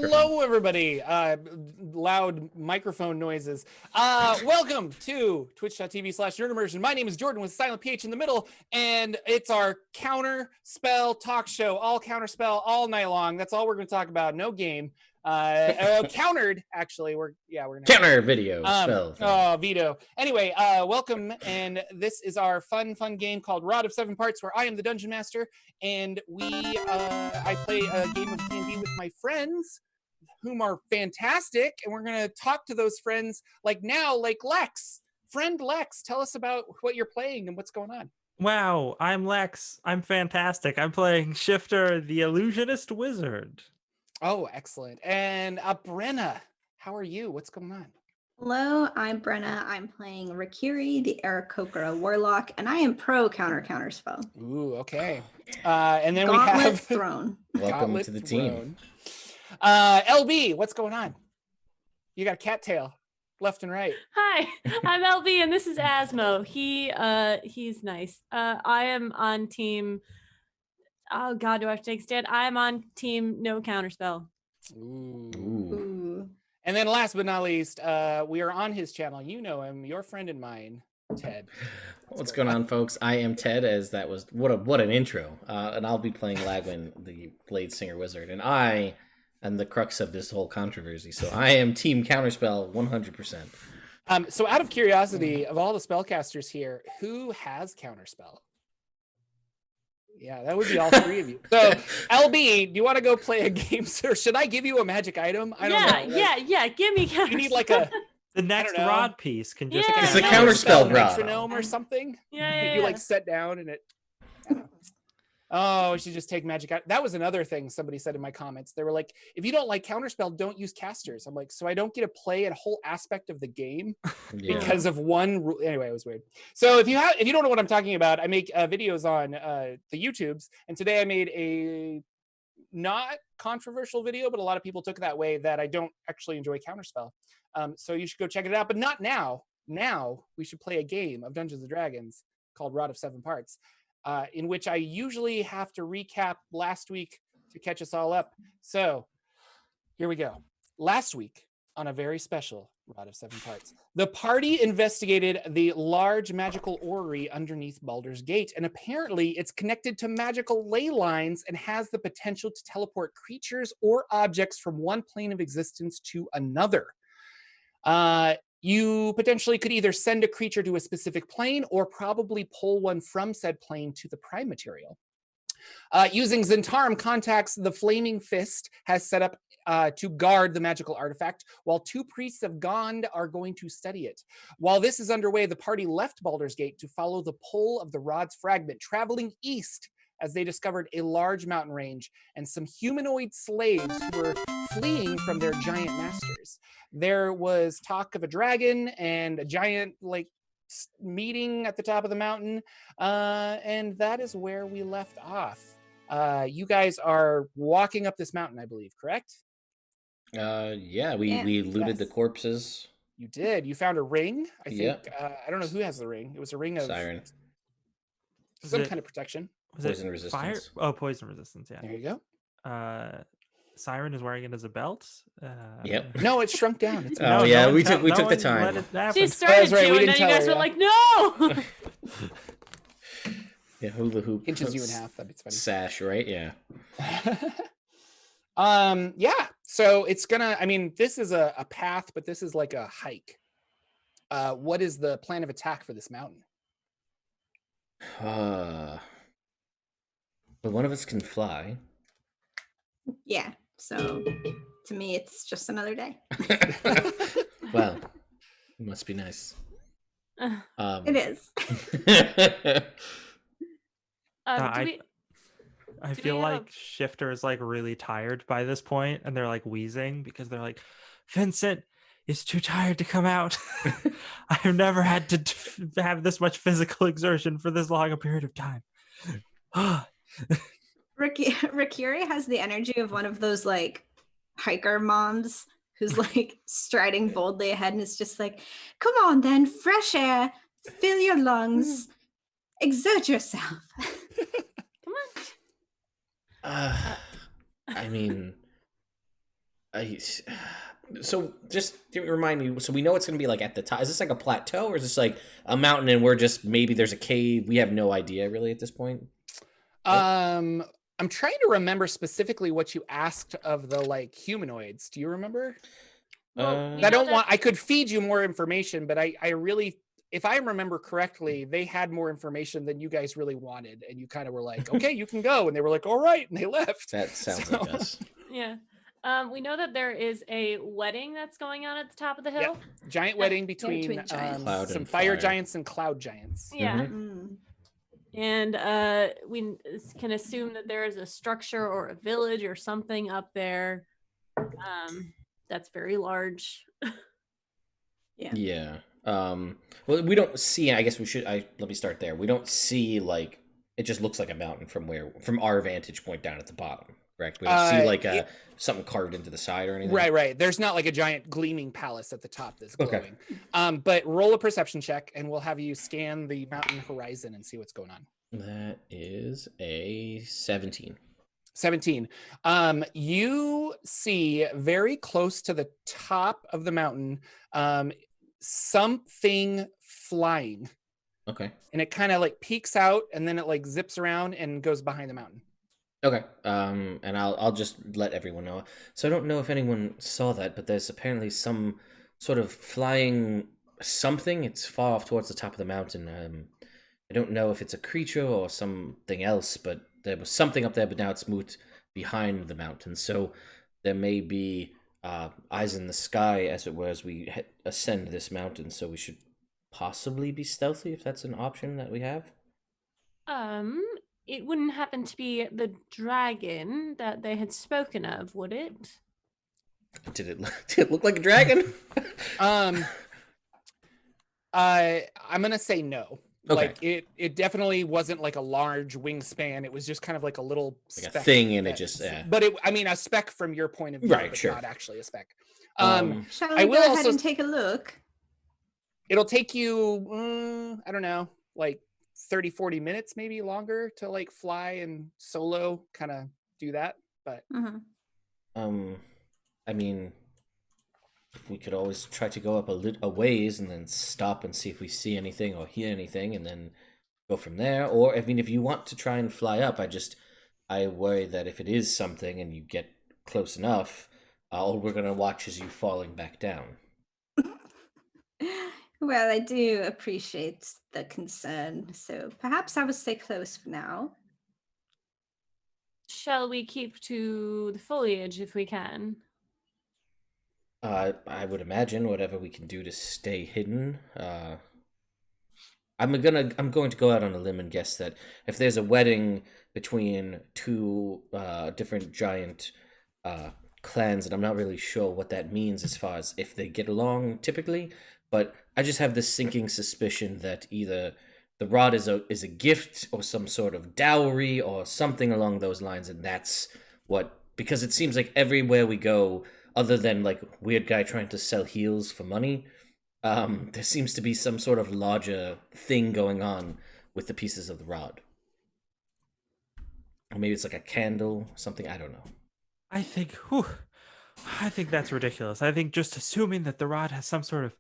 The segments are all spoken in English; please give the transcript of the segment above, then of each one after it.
Hello, everybody. Loud microphone noises. Welcome to twitch.tv/Nerd Immersion. My name is Jordan with silent PH in the middle, and it's our counter spell talk show. All counter spell all night long. That's all we're going to talk about. No game. Countered, actually. We're gonna counter video spell. Oh, veto. Anyway, welcome, and this is our fun game called Rod of Seven Parts, where I am the dungeon master, and I play a game of D&D with my friends, whom are fantastic, and we're gonna talk to those friends like Lex. Friend Lex, tell us about what you're playing and what's going on. Wow, I'm Lex. I'm fantastic. I'm playing Shifter, the Illusionist Wizard. Oh, excellent. And Brenna, how are you? What's going on? Hello, I'm Brenna. I'm playing Rakiri, the Aarakocra Warlock, and I am pro counter spell. Ooh, okay. And then Gauntlet we have Throne. Welcome Gauntlet to the Throne. team. LB, what's going on? You got a cattail left and right. Hi, I'm LB, and this is Asmo. He's nice. I am on team. Oh God, do I have to take a stand? I'm on team no counterspell. Ooh. And then last but not least, we are on his channel. You know him, your friend and mine, Ted. What's going on, folks? I am Ted, as that was what an intro. And I'll be playing Lagwin, the Blade Singer Wizard, and I am the crux of this whole controversy. So I am team counterspell 100%. So out of curiosity, of all the spellcasters here, who has counterspell? Yeah, that would be all three of you. So, LB, do you want to go play a game, sir? Should I give you a magic item? I don't know. Yeah. Give me counterspell. You need like a The next rod piece can just Yeah, It's a no, counterspell rod. metronome or something. Yeah. You like set down and it. Oh, we should just take magic out. That was another thing somebody said in my comments. They were like, if you don't like counterspell, don't use casters. I'm like, so I don't get to play a whole aspect of the game because of one rule. Anyway, it was weird. So if you don't know what I'm talking about, I make videos on the YouTubes, and today I made a not controversial video, but a lot of people took it that way, that I don't actually enjoy counterspell. So you should go check it out, but not now. Now we should play a game of Dungeons and Dragons called Rod of Seven Parts. In which I usually have to recap last week to catch us all up. So here we go. Last week, on a very special Rod of Seven Parts, the party investigated the large magical orrery underneath Baldur's Gate, and apparently it's connected to magical ley lines and has the potential to teleport creatures or objects from one plane of existence to another. You potentially could either send a creature to a specific plane or probably pull one from said plane to the prime material. Using Zentarum contacts, the Flaming Fist has set up to guard the magical artifact, while two priests of Gond are going to study it. While this is underway, the party left Baldur's Gate to follow the pull of the rod's fragment, traveling east as they discovered a large mountain range and some humanoid slaves who were fleeing from their giant masters. There was talk of a dragon and a giant meeting at the top of the mountain, and that is where we left off. You guys are walking up this mountain, I believe, correct? We looted the corpses. You did. You found a ring, I think. I don't know who has the ring. It was a ring of Siren. Some kind of protection. Poison resistance. Fire? Oh, poison resistance, yeah. There you go. Siren is wearing it as a belt. Yep. No, it's shrunk down. It's we took the time. She started right. to, We and didn't then you tell guys her, were like, no! Yeah, hula hoop. Inches you in half. That'd be funny. Sash, right? Yeah. Yeah. So it's gonna, this is a path, but this is like a hike. What is the plan of attack for this mountain? But one of us can fly. Yeah, so to me, it's just another day. Well, it must be nice. It is. I feel like Shifter is really tired by this point, and they're wheezing because they're like, Vincent is too tired to come out. I've never had to have this much physical exertion for this long a period of time. Rakiri has the energy of one of those hiker moms who's striding boldly ahead and is just like, come on then, fresh air, fill your lungs, exert yourself. Come on. I mean, So just remind me. So we know it's going to be like at the top. Is this like a plateau, or is this like a mountain, and we're just maybe there's a cave? We have no idea really at this point. I'm trying to remember specifically what you asked of the like humanoids. Do you remember? Well, I could feed you more information, but I really, if I remember correctly, they had more information than you guys really wanted, and you kind of were like, "Okay, you can go," and they were like, "All right," and they left. That sounds like us. Yeah. We know that there is a wedding that's going on at the top of the hill. Yep. Giant wedding between giants. some fire giants and cloud giants. Yeah. Mm. And we can assume that there is a structure or a village or something up there that's very large. Yeah. Well, we don't see. I guess we should. Let me start there. We don't see like it just looks like a mountain from our vantage point down at the bottom. Correct. We don't see like something carved into the side or anything. Right. There's not like a giant gleaming palace at the top that's glowing. Okay. But roll a perception check, and we'll have you scan the mountain horizon and see what's going on. That is a 17. 17. You see very close to the top of the mountain something flying. Okay. And it kind of like peeks out, and then it like zips around and goes behind the mountain. Okay. And I'll just let everyone know. So I don't know if anyone saw that, but there's apparently some sort of flying something. It's far off towards the top of the mountain. I don't know if it's a creature or something else, but there was something up there, but now it's moved behind the mountain. So there may be eyes in the sky, as it were, as we ascend this mountain. So we should possibly be stealthy if that's an option that we have. It wouldn't happen to be the dragon that they had spoken of, would it? Did it look like a dragon? I'm gonna say no. Okay. Like it definitely wasn't like a large wingspan. It was just kind of like a little like speck a thing, and it just. But a speck from your point of view, right? but Sure. not actually a speck. Shall we go ahead and take a look? It'll take you, I don't know, like 30-40 minutes, maybe longer, to like fly and solo kind of do that. But I mean, we could always try to go up a ways and then stop and see if we see anything or hear anything, and then go from there. Or I mean, if you want to try and fly up, I worry that if it is something and you get close enough, all we're gonna watch is you falling back down. Well, I do appreciate the concern, so perhaps I will stay close for now. Shall we keep to the foliage if we can? I would imagine whatever we can do to stay hidden. I'm going to go out on a limb and guess that if there's a wedding between two different giant clans, and I'm not really sure what that means as far as if they get along typically, but I just have this sinking suspicion that either the rod is a gift or some sort of dowry or something along those lines, and that's what, because it seems like everywhere we go, other than like weird guy trying to sell heels for money, there seems to be some sort of larger thing going on with the pieces of the rod. Or maybe it's like a candle, something, I don't know. I think that's ridiculous. I think just assuming that the rod has some sort of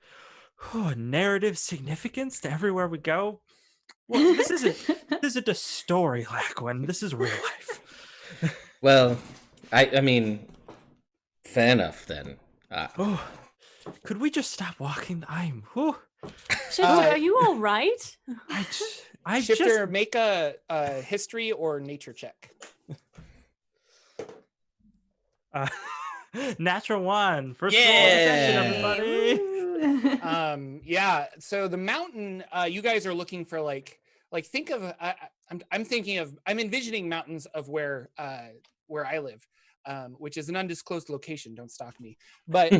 narrative significance to everywhere we go. Well, this isn't a story, Lachlan. This is real life. Well, I mean, fair enough then. Could we just stop walking? Shifter, are you all right? I Shifter, make a history or nature check. Natural one. First roll of the session, everybody. So the mountain, you guys are looking for like think of I'm envisioning mountains of where I live, which is an undisclosed location. Don't stalk me. But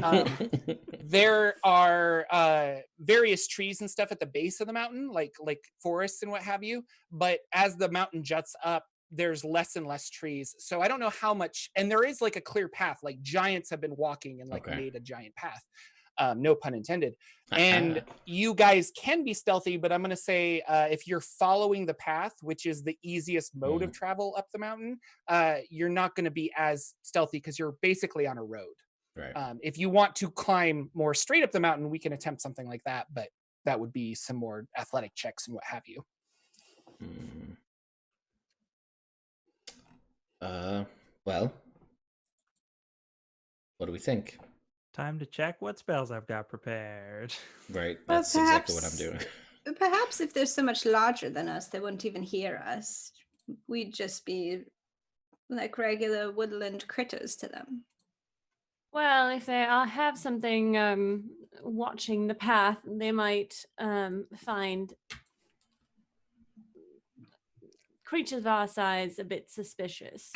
there are various trees and stuff at the base of the mountain, like forests and what have you. But as the mountain juts up, there's less and less trees. So I don't know how much, and there is like a clear path, like giants have been walking and made a giant path. No pun intended. And you guys can be stealthy, but I'm going to say if you're following the path, which is the easiest mode of travel up the mountain, you're not going to be as stealthy because you're basically on a road. Right. If you want to climb more straight up the mountain, we can attempt something like that, but that would be some more athletic checks and what have you. Well, what do we think? Time to check what spells I've got prepared. Right, Well, that's exactly what I'm doing. Perhaps if they're so much larger than us, they wouldn't even hear us. We'd just be like regular woodland critters to them. Well, if they have something watching the path, they might find creatures of our size a bit suspicious.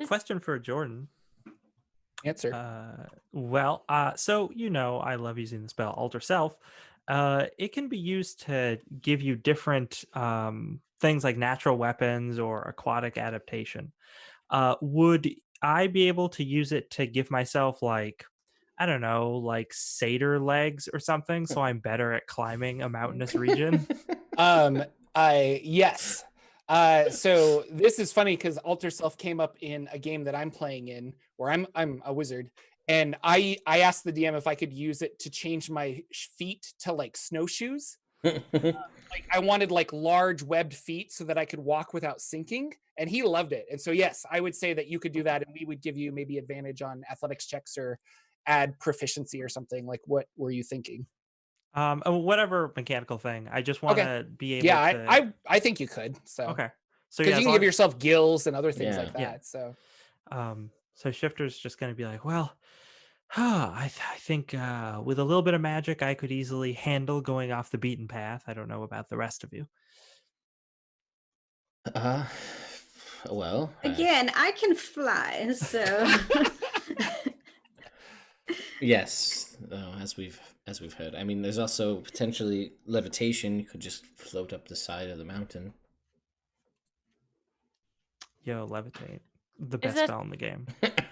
Question for Jordan. Answer. So I love using the spell Alter Self. It can be used to give you different things like natural weapons or aquatic adaptation. Would I be able to use it to give myself like satyr legs or something, so I'm better at climbing a mountainous region? Yes. So this is funny because Alter Self came up in a game that I'm playing in where I'm a wizard, and I asked the DM if I could use it to change my feet to like snowshoes. Like I wanted like large webbed feet so that I could walk without sinking, and he loved it. And so yes, I would say that you could do that, and we would give you maybe advantage on athletics checks or add proficiency or something. Like, what were you thinking? Whatever mechanical thing. I just want to be able to. I think you could. So okay. So because you can give yourself gills and other things like that. Yeah. So so Shifter's just going to be like, well, I think with a little bit of magic, I could easily handle going off the beaten path. I don't know about the rest of you. Well, again, I can fly, so yes. As we've heard. I mean, there's also potentially levitation. You could just float up the side of the mountain. Yo, levitate. The best spell in the game.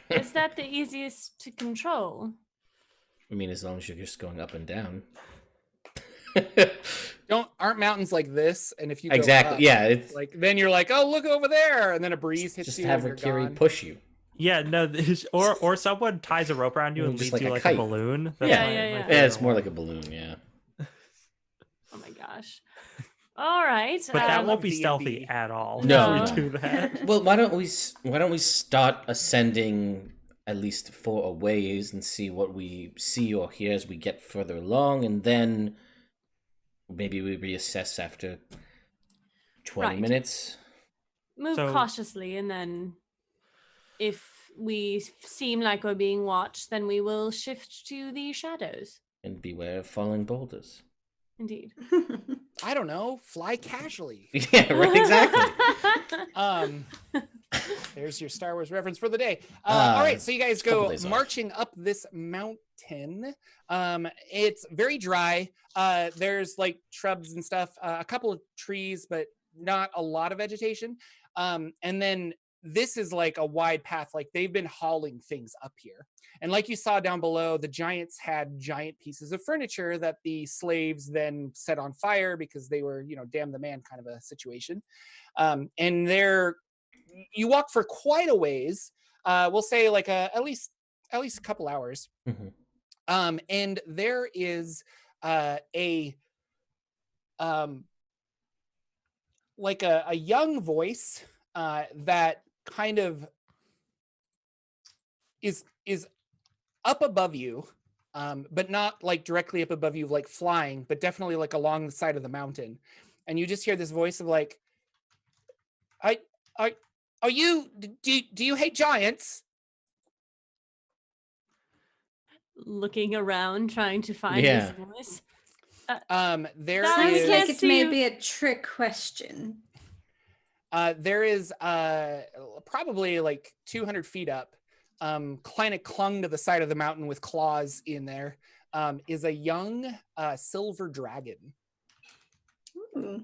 Is that the easiest to control? I mean, as long as you're just going up and down. Aren't mountains like this? And if you go exactly, up, yeah, it's like then you're like, oh, look over there, and then a breeze hits just you. have and Kiri gone. push you. Yeah, no, or someone ties a rope around you and just leads you like a balloon. That's yeah. Yeah, it's more like a balloon. Yeah. Oh my gosh. All right. But that won't be D&D. stealthy at all. No. If we do that. Well, why don't we start ascending at least for a ways and see what we see or hear as we get further along, and then maybe we reassess after 20 minutes. Move cautiously, and then if we seem like we're being watched, then we will shift to the shadows. And beware of falling boulders. Indeed. I don't know. Fly casually. Yeah, right. Exactly. There's your Star Wars reference for the day. All right, so you guys go marching up this mountain. It's very dry. There's like shrubs and stuff, a couple of trees, but not a lot of vegetation. And then this is like a wide path. Like they've been hauling things up here. And like you saw down below, the giants had giant pieces of furniture that the slaves then set on fire because they were, damn the man kind of a situation. And you walk for quite a ways. We'll say like at least a couple hours. Mm-hmm. And there is a young voice that kind of is up above you, but not like directly up above you, like flying, but definitely like along the side of the mountain. And you just hear this voice of like, do you hate giants? Looking around, trying to find his voice. There sounds is like it may be a trick question. There is probably like 200 feet up, kind of clung to the side of the mountain with claws in there, is a young silver dragon. Ooh.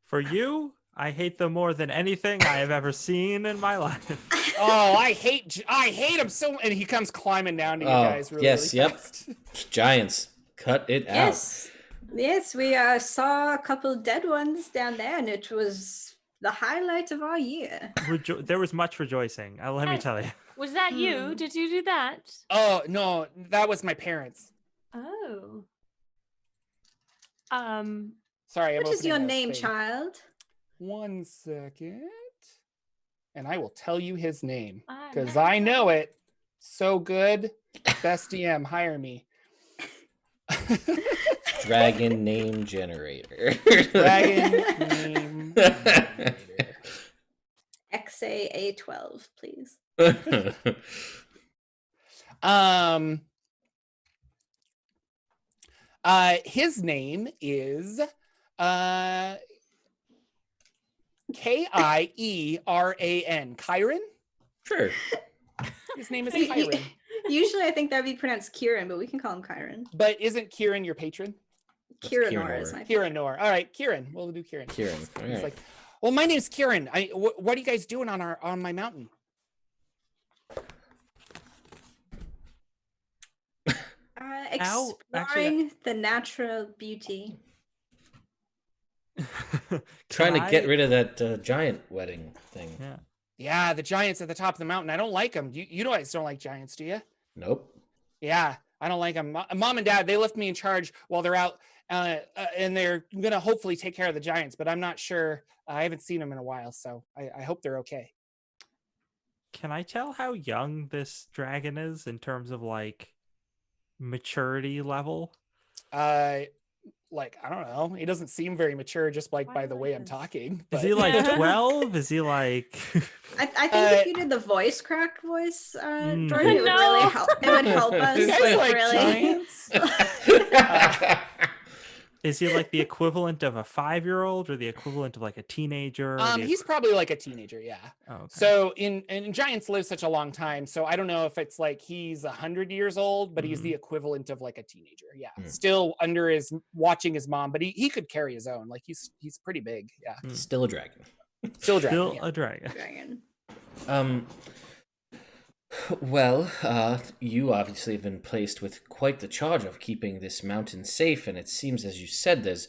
For you, I hate them more than anything I have ever seen in my life. Oh, I hate him so. And he comes climbing down to you guys. Really, yes, really yep. fast. Giants, cut it out. Yes, we saw a couple dead ones down there, and it was the highlight of our year. There was much rejoicing. Let me tell you. Was that you? Did you do that? Oh no, that was my parents. Oh. Sorry, What is your opening a name, thing. child? 1 second. And I will tell you his name I'm because I know it. So good. Best DM, hire me. Dragon name generator. Dragon name generator. XAA12, please. His name is Kieran. Kyron? Sure. His name is Kyron. Usually I think that'd be pronounced Kieran, but we can call him Kyron. But isn't Kieran your patron? Kieran Kieran is my Kieran Nor. All right, Kieran. We'll do Kieran. Kieran. All He's right. like, well, my name's Kieran. What are you guys doing on my mountain? Exploring the natural beauty. Trying to get rid of that giant wedding thing. Yeah. Yeah, the giants at the top of the mountain. I don't like them. You guys don't like giants, do you? Nope. Yeah, I don't like them. Mom and Dad, they left me in charge while they're out, and they're gonna hopefully take care of the giants. But I'm not sure. I haven't seen them in a while, so I hope they're okay. Can I tell how young this dragon is in terms of like maturity level? Like I don't know. He doesn't seem very mature, just like by the way I'm talking. Is he like 12? Is he like? I think if you did the voice crack voice, Jordan, it would No. really help. It would help us. You guys like really. giants? Is he like the equivalent of a 5-year-old or the equivalent of like a teenager? He's probably like a teenager, yeah. Oh, okay. So and giants live such a long time, so I don't know if it's like he's 100 years old, but he's the equivalent of like a teenager. Yeah, still under his watching his mom, but he could carry his own. Like he's pretty big. Yeah, Still a dragon. still a dragon. Still Yeah. a dragon. Well, you obviously have been placed with quite the charge of keeping this mountain safe, and it seems, as you said, there's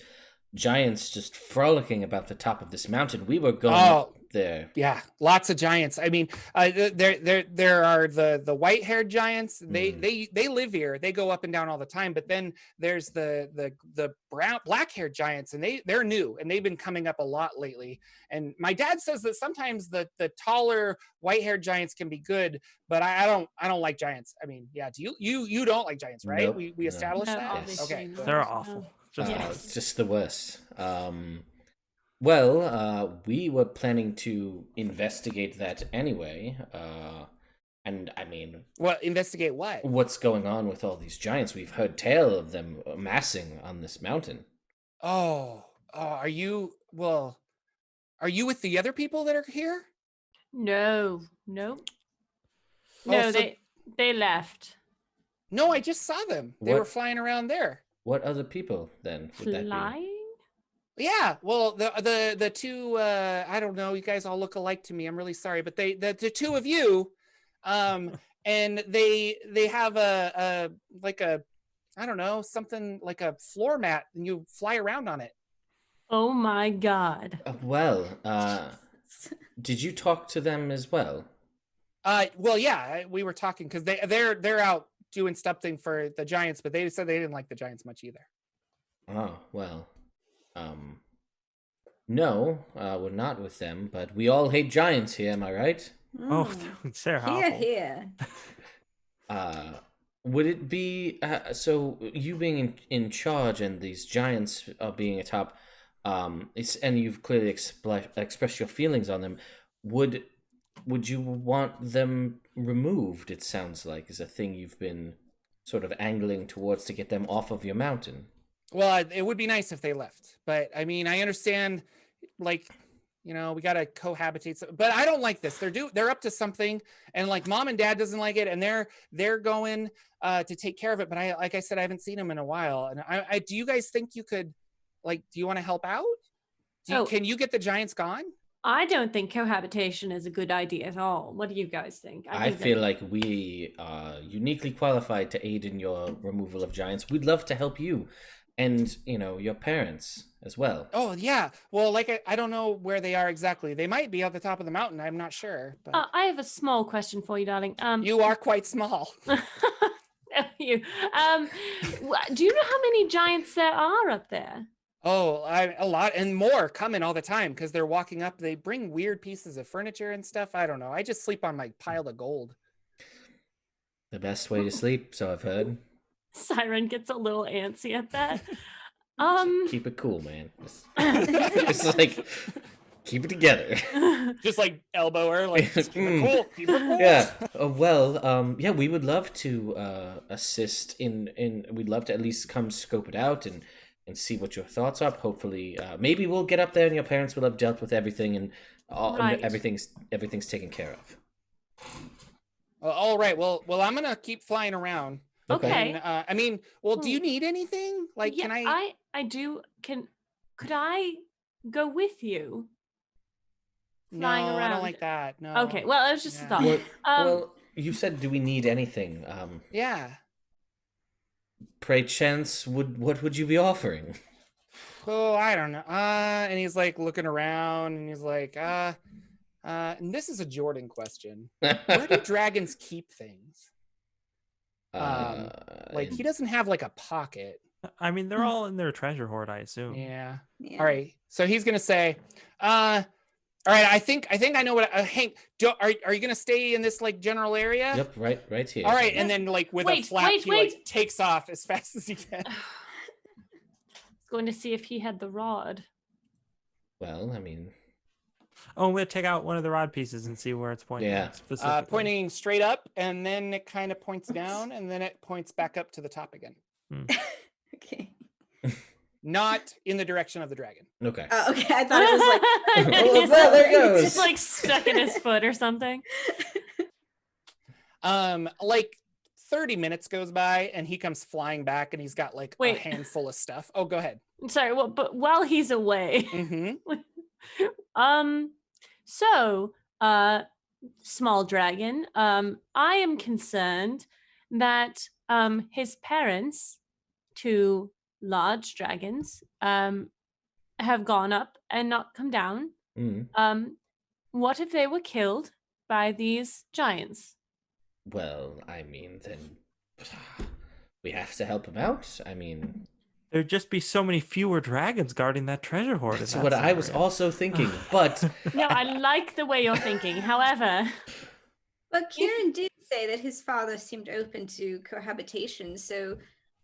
giants just frolicking about the top of this mountain. We were going up there. Yeah, lots of giants. I mean, there are the white-haired giants. They live here. They go up and down all the time. But then there's the black-haired giants, and they're new, and they've been coming up a lot lately. And my dad says that sometimes the taller white-haired giants can be good, but I don't like giants. I mean, yeah, do you don't like giants, right? Nope, we established No, that. obviously Okay. not. They're awful. Just It's just the worst. Well, we were planning to investigate that anyway. And I mean, Well, investigate what? what's going on with all these giants? We've heard tale of them amassing on this mountain. Are you with the other people that are here? No. No, so- they left. No, I just saw them. They What? were flying around there. What other people then would that be? Flying? Yeah, well, the two, I don't know, you guys all look alike to me. I'm really sorry, but the two of you, and they have a I don't know, something like a floor mat, and you fly around on it. Oh my god. Did you talk to them as well? Well, yeah, we were talking because they're out doing something for the giants, but they said they didn't like the giants much either. Oh, well. No, we're not with them, but we all hate giants here, am I right? oh, they're awful. Here. Would it be so you being in charge and these giants being atop, and you've clearly expressed your feelings on them? Would you want them removed? It sounds like is a thing you've been sort of angling towards to get them off of your mountain. Well, it would be nice if they left, but I mean, I understand, like, you know, we gotta cohabitate. But I don't like this. They're up to something, and like Mom and Dad doesn't like it, and they're going to take care of it. But like I said, I haven't seen them in a while, and I do you guys think you could, like, do you want to help out? Can you get the giants gone? I don't think cohabitation is a good idea at all. What do you guys think? I feel like we are uniquely qualified to aid in your removal of giants. We'd love to help you and, you know, your parents as well. Oh yeah. Well, like I don't know where they are exactly. They might be at the top of the mountain. I'm not sure. But I have a small question for you, darling. you are quite small. you. Do you know how many giants there are up there? Oh, a lot and more coming all the time because they're walking up. They bring weird pieces of furniture and stuff. I don't know. I just sleep on my pile of gold. The best way to sleep, so I've heard. Siren gets a little antsy at that. Keep it cool, man. Just like keep it together. Just like elbow her, like just keep it cool. Keep it cool. Yeah. Yeah, we would love to assist in. We'd love to at least come scope it out and see what your thoughts are. Hopefully, maybe we'll get up there and your parents will have dealt with everything and Right. everything's taken care of. All right. Well, I'm gonna keep flying around. Okay. And, I mean, well, do you need anything? Like, Yeah, can I do. Could I go with you? Flying No, I around. don't like that. No. Okay. Well, it was just a Yeah. thought. Well, you said, do we need anything? Yeah. Pray chance, what would you be offering? Oh, I don't know. And he's like looking around, and he's like, and this is a Jordan question. Where do dragons keep things? Like he doesn't have like a pocket. I mean, they're all in their treasure hoard, I assume. Yeah. Yeah. All right. So he's gonna say, all right. I think I know what. Hank, are you gonna stay in this like general area? Yep, right here. All right, and then like with a Wait, flap, wait, he like wait. takes off as fast as he can. Going to see if he had the rod. Well, I mean, Oh, I'm going to take out one of the rod pieces and see where it's pointing. Yeah. specifically. Pointing straight up, and then it kind of points down, and then it points back up to the top again. Okay. Not in the direction of the dragon. okay. Okay. I thought it was like. Oh, well, there it goes. It's like stuck in his foot or something. Like 30 minutes goes by, and he comes flying back, and he's got like Wait. a handful of stuff. Oh, go ahead. Sorry, well, but while he's away, Mm-hmm. so small dragon, I am concerned that his parents, two large dragons, have gone up and not come down. Mm. What if they were killed by these giants? Well, I mean, then we have to help him out. I mean, There'd just be so many fewer dragons guarding that treasure hoard. in that's that what I was scenario. also thinking. But No, I like the way you're thinking. However, But Kieran did say that his father seemed open to cohabitation, so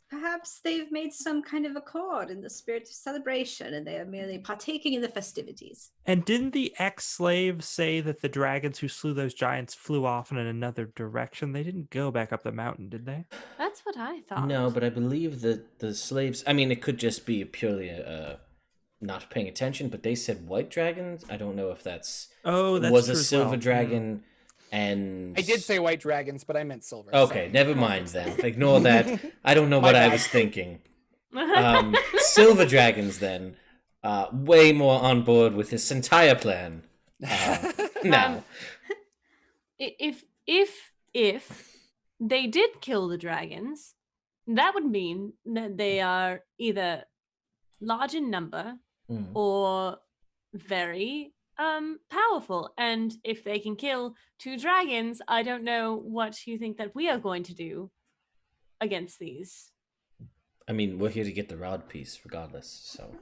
perhaps they've made some kind of accord in the spirit of celebration and they are merely partaking in the festivities. And didn't the ex-slave say that the dragons who slew those giants flew off in another direction? They didn't go back up the mountain, did they? that's what I thought. no, but I believe that the slaves. I mean, it could just be purely not paying attention. But they said white dragons. I don't know if that's Oh, that's was true a as silver well. dragon. And I did say white dragons, but I meant silver. okay, so- never mind then. Ignore that. I don't know My what I bad. was thinking. Silver dragons then, way more on board with this entire plan. Now, if they did kill the dragons, that would mean that they are either large in number Mm. or very powerful. And if they can kill two dragons, I don't know what you think that we are going to do against these. I mean, we're here to get the rod piece regardless. So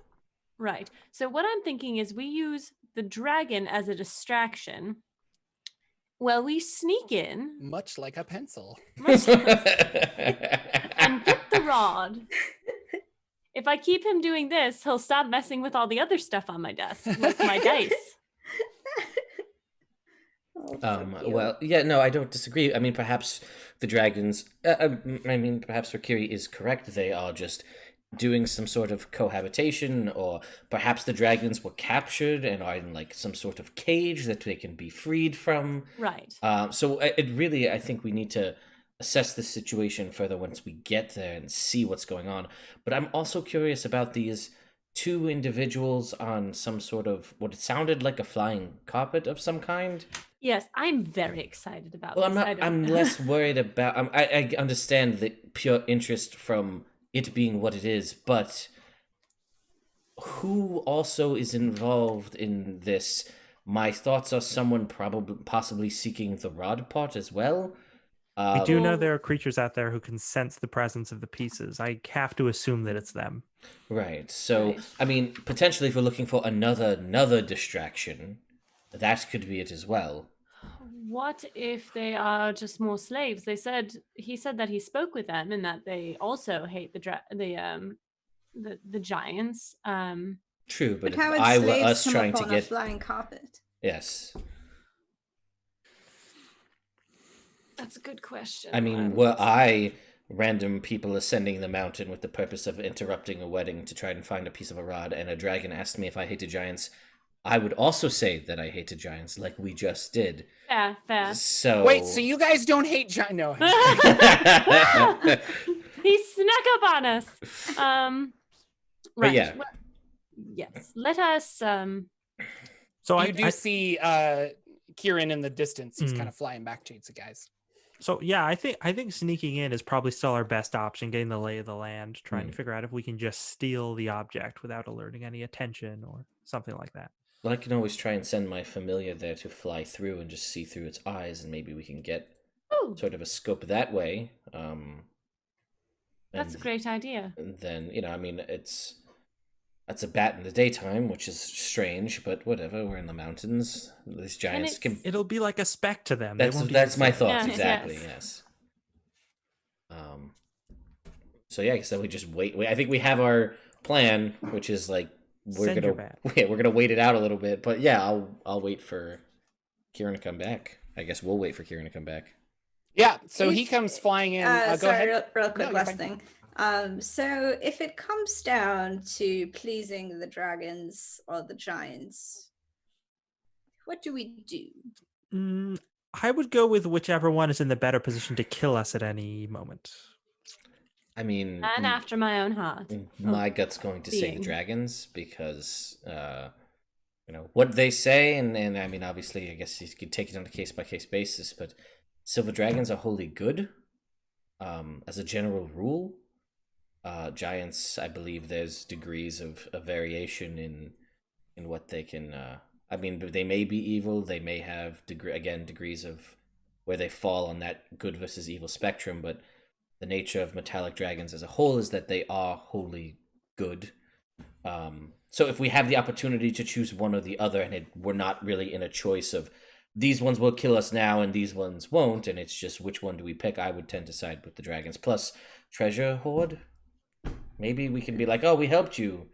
Right. So what I'm thinking is we use the dragon as a distraction. Well, we sneak in Much like a pencil. and get the rod. If I keep him doing this, he'll stop messing with all the other stuff on my desk, like my dice. Oh, so cute. Well, yeah, no, I don't disagree. I mean, perhaps the dragons. Perhaps Rakiri is correct. They are just doing some sort of cohabitation, or perhaps the dragons were captured and are in like some sort of cage that they can be freed from. Right. So it really, I think we need to assess the situation further once we get there and see what's going on. But I'm also curious about these two individuals on some sort of what it sounded like a flying carpet of some kind. Yes, I'm very excited about Well, this. I don't- I'm less worried about. I understand the pure interest from it being what it is, but who also is involved in this? My thoughts are someone possibly seeking the rod pot as well. We do know Well- there are creatures out there who can sense the presence of the pieces. I have to assume that it's them. Right. So, Right. I mean, potentially if we're looking for another distraction, that could be it as well. What if they are just more slaves? He said that he spoke with them and that they also hate the giants. True, but But if how would I were slaves us come trying to upon a get flying carpet? yes, That's a good question. I mean, were I random people ascending the mountain with the purpose of interrupting a wedding to try and find a piece of a rod, and a dragon asked me if I hated giants, I would also say that I hated giants, like we just did. Fair. So Wait, so you guys don't hate giant? No. He snuck up on us. Right. yeah. Well, yes. Let us. So You do see Kieran in the distance. He's kind of flying back to you guys. So yeah, I think sneaking in is probably still our best option, getting the lay of the land, trying to figure out if we can just steal the object without alerting any attention or something like that. Well, I can always try and send my familiar there to fly through and just see through its eyes, and maybe we can get Oh, sort of a scope that way. that's a and great idea. then, I mean, that's a bat in the daytime, which is strange, but whatever. We're in the mountains. These giants can. It'll be like a speck to them. They won't be That's my concerned. thoughts Yes, exactly. yes. Yes. So yeah, I guess then we just wait. I think we have our plan, which is like Send your bat. we're gonna wait it out a little bit. But yeah, I'll wait for Kieran to come back. I guess we'll wait for Kieran to come back. Yeah, so he comes flying in. Go sorry, ahead. real quick, you're last fine. thing. So if it comes down to pleasing the dragons or the giants, what do we do? I would go with whichever one is in the better position to kill us at any moment. I mean, And after my own heart. my gut's going to say the being. dragons because what they say, and I mean, obviously, I guess you could take it on a case by case basis, but silver dragons are wholly good. As a general rule, giants, I believe, there's degrees of variation in what they can. I mean, they may be evil. They may have degrees of where they fall on that good versus evil spectrum, but the nature of metallic dragons as a whole is that they are wholly good. So if we have the opportunity to choose one or the other, and we're not really in a choice of these ones will kill us now and these ones won't, and it's just which one do we pick, I would tend to side with the dragons. Plus, treasure hoard. Maybe we can be like, oh, we helped you.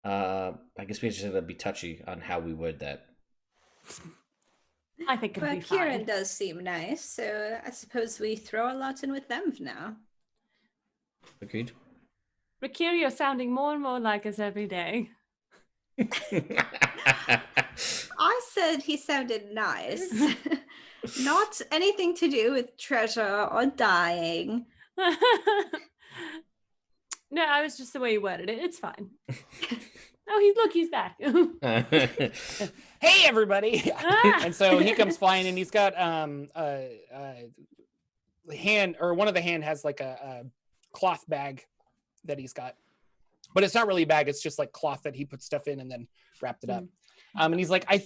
I guess we just have to be touchy on how we word that. I think it'll be But Kieran fine. does seem nice, so I suppose we throw a lot in with them for now. Agreed? Rakir, you're sounding more and more like us every day. I said he sounded nice. Not anything to do with treasure or dying. No, I was just the way you worded it. It's fine. Oh, he's back. Hey, everybody! Ah! And so he comes flying, and he's got a hand, or one of the hand has like a cloth bag that he's got, but it's not really a bag. It's just like cloth that he put stuff in and then wrapped it up. And he's like, I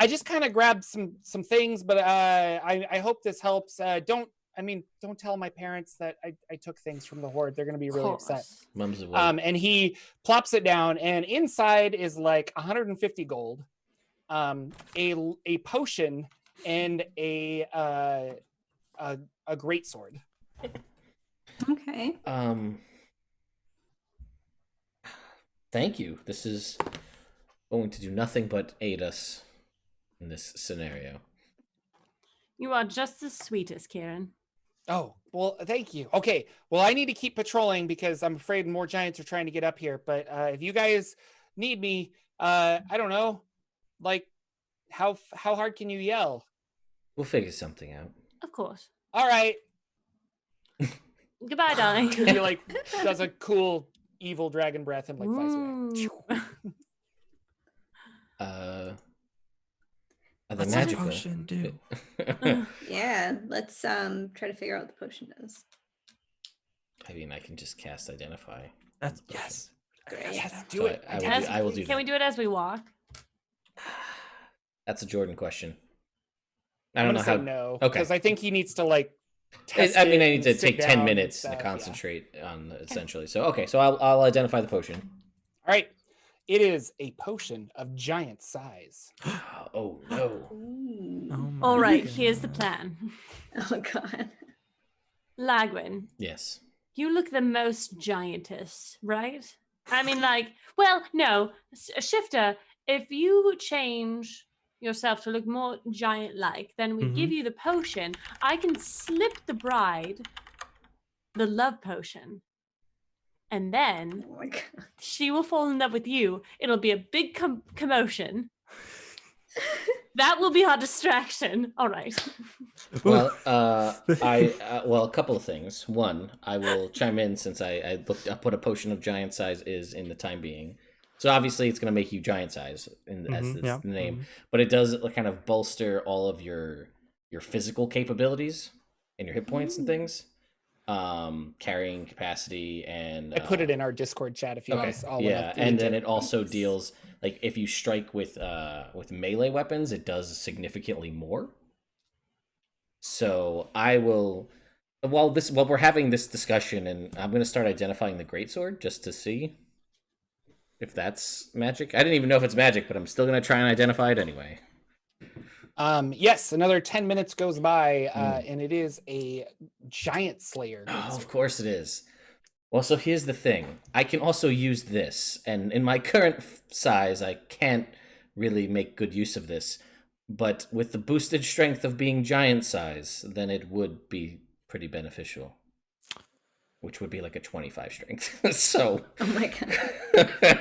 just kind of grabbed some things, but I hope this helps. Don't tell my parents that I took things from the horde. They're going to be really upset. Mum's away. And he plops it down, and inside is like 150 gold, a potion, and a great sword. Okay. Thank you. This is going to do nothing but aid us in this scenario. You are just as sweet as Kieran. Oh, well, thank you. Okay, well, I need to keep patrolling because I'm afraid more giants are trying to get up here. But if you guys need me, I don't know, like, how hard can you yell? We'll figure something out. Of course. All right. Goodbye, darling. He like does a cool evil dragon breath and like flies away. Ooh. Are they What's magical? this potion do? Yeah, let's try to figure out what the potion does. I mean, I can just cast Identify. That's yes. Great. Yes, do So it. I will do Can that. we do it as we walk? That's a Jordan question. I I'm don't gonna know say how. no Okay. because I think he needs to like. I Test mean, I it need and to sit take 10 down and minutes stuff, to yeah. concentrate on essentially. So okay, so I'll identify the potion. All right, it is a potion of giant size. Oh no. Ooh. Oh my All right, here's the God. plan. Oh god. Lagwin, Yes. you look the most giantest, right? I mean, like, well, no, Shifter, if you change yourself to look more giant-like, then we give you the potion. I can slip the bride the love potion, and then Oh my god. she will fall in love with you. It'll be a big commotion. That will be our distraction. All right. Well, well, a couple of things. One, I will chime in since I looked up what a potion of giant size is in the time being. So obviously, it's going to make you giant size as the name, but it does kind of bolster all of your physical capabilities and your hit points and things, carrying capacity, and I put it in our Discord chat if you guys all yeah, want to. and then it also deals like if you strike with melee weapons, it does significantly more. So I will, while we're having this discussion, and I'm going to start identifying the greatsword just to see if that's magic. I didn't even know if it's magic, but I'm still going to try and identify it anyway. Yes, another 10 minutes goes by, and it is a giant slayer. Oh, of course it is. Well, so here's the thing. I can also use this, and in my current size, I can't really make good use of this. But with the boosted strength of being giant size, then it would be pretty beneficial. Which would be like a 25 strength. So. Oh my god.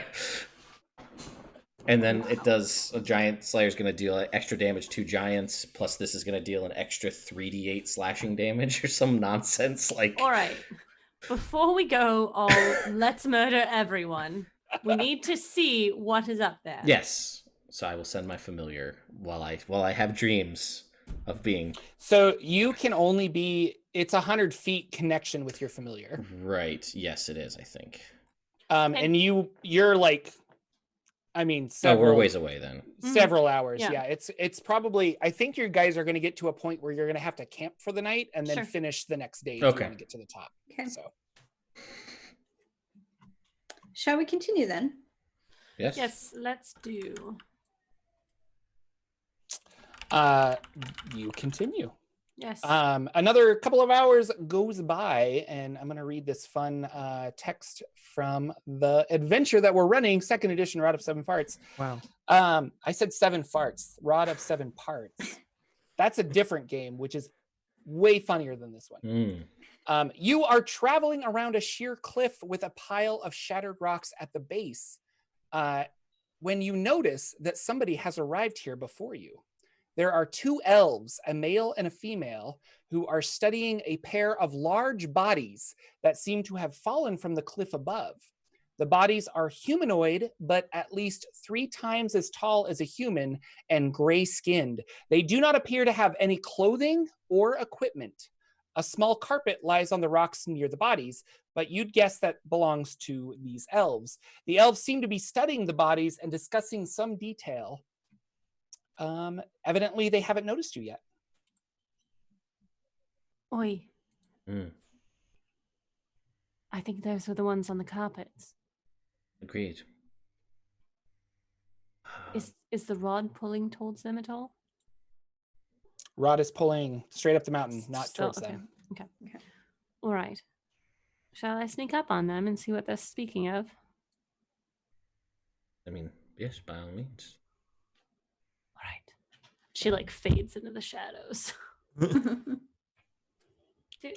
And then it does, a giant slayer is going to deal extra damage to giants, plus this is going to deal an extra 3d8 slashing damage or some nonsense like. All right. Before we go all let's murder everyone, we need to see what is up there. Yes. So I will send my familiar while I have dreams of being. So you can only be, it's 100 feet connection with your familiar. Right. Yes, it is, I think. And you're like, I mean, several, we're a ways away then. Several hours. Yeah. Yeah. It's probably, I think you guys are going to get to a point where you're going to have to camp for the night and then Sure. finish the next day if Okay. you want to get to the top. Okay. So Shall we continue then? Yes. Yes, let's do. you continue. Yes. Another couple of hours goes by, and I'm going to read this fun text from the adventure that we're running, 2nd edition, Rod of 7 Farts. Wow. I said 7 farts, Rod of 7 Parts. That's a different game, which is way funnier than this one. You are traveling around a sheer cliff with a pile of shattered rocks at the base when you notice that somebody has arrived here before you. There are 2 elves, a male and a female, who are studying a pair of large bodies that seem to have fallen from the cliff above. The bodies are humanoid, but at least 3 times as tall as a human and gray-skinned. They do not appear to have any clothing or equipment. A small carpet lies on the rocks near the bodies, but you'd guess that belongs to these elves. The elves seem to be studying the bodies and discussing some detail. Evidently, they haven't noticed you yet. Oi. I think those were the ones on the carpets. Agreed. Is the rod pulling towards them at all? Rod is pulling straight up the mountain, not towards okay. them. Okay. All right. Shall I sneak up on them and see what they're speaking of? I mean, yes, by all means. All right. She like fades into the shadows.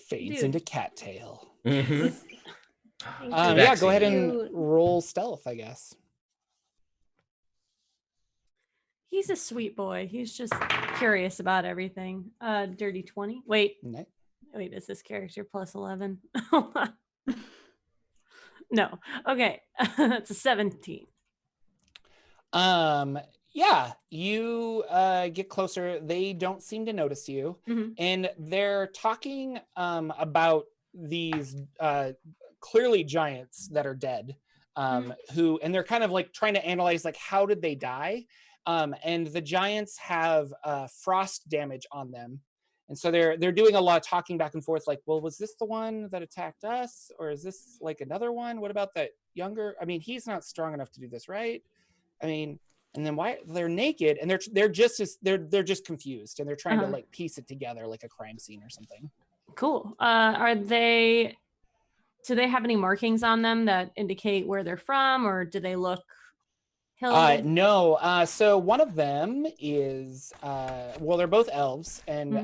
Fades into cattail. Mm-hmm. Yeah, go ahead and roll stealth, I guess. He's a sweet boy. He's just curious about everything. Dirty 20. Wait, is this character plus 11? No. Okay. That's a 17. Yeah, you get closer. They don't seem to notice you. And they're talking about these clearly giants that are dead. who, and they're kind of like trying to analyze like how did they die, and the giants have frost damage on them, and so they're doing a lot of talking back and forth, like, well, was this the one that attacked us, or is this like another one? What about that younger? I mean, he's not strong enough to do this, right? I mean, and then why they're naked, and they're just confused, and they're trying to like piece it together like a crime scene or something. Cool. Do they have any markings on them that indicate where they're from, or do they look hilly? No. So one of them is, well, they're both elves, and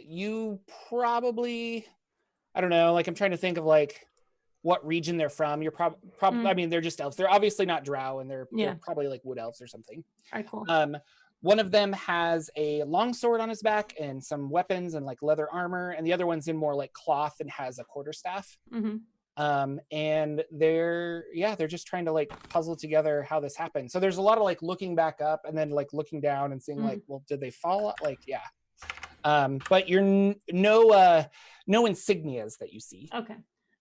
you probably, I don't know, like I'm trying to think of like what region they're from. You're probably, I mean, they're just elves. They're obviously not drow, and they're probably like wood elves or something. All right, cool. One of them has a long sword on his back and some weapons and like leather armor, and the other one's in more like cloth and has a quarterstaff. And they're just trying to like puzzle together how this happened. So there's a lot of like looking back up and then like looking down and seeing like, well, did they fall? Like, but you're no insignias that you see. Okay.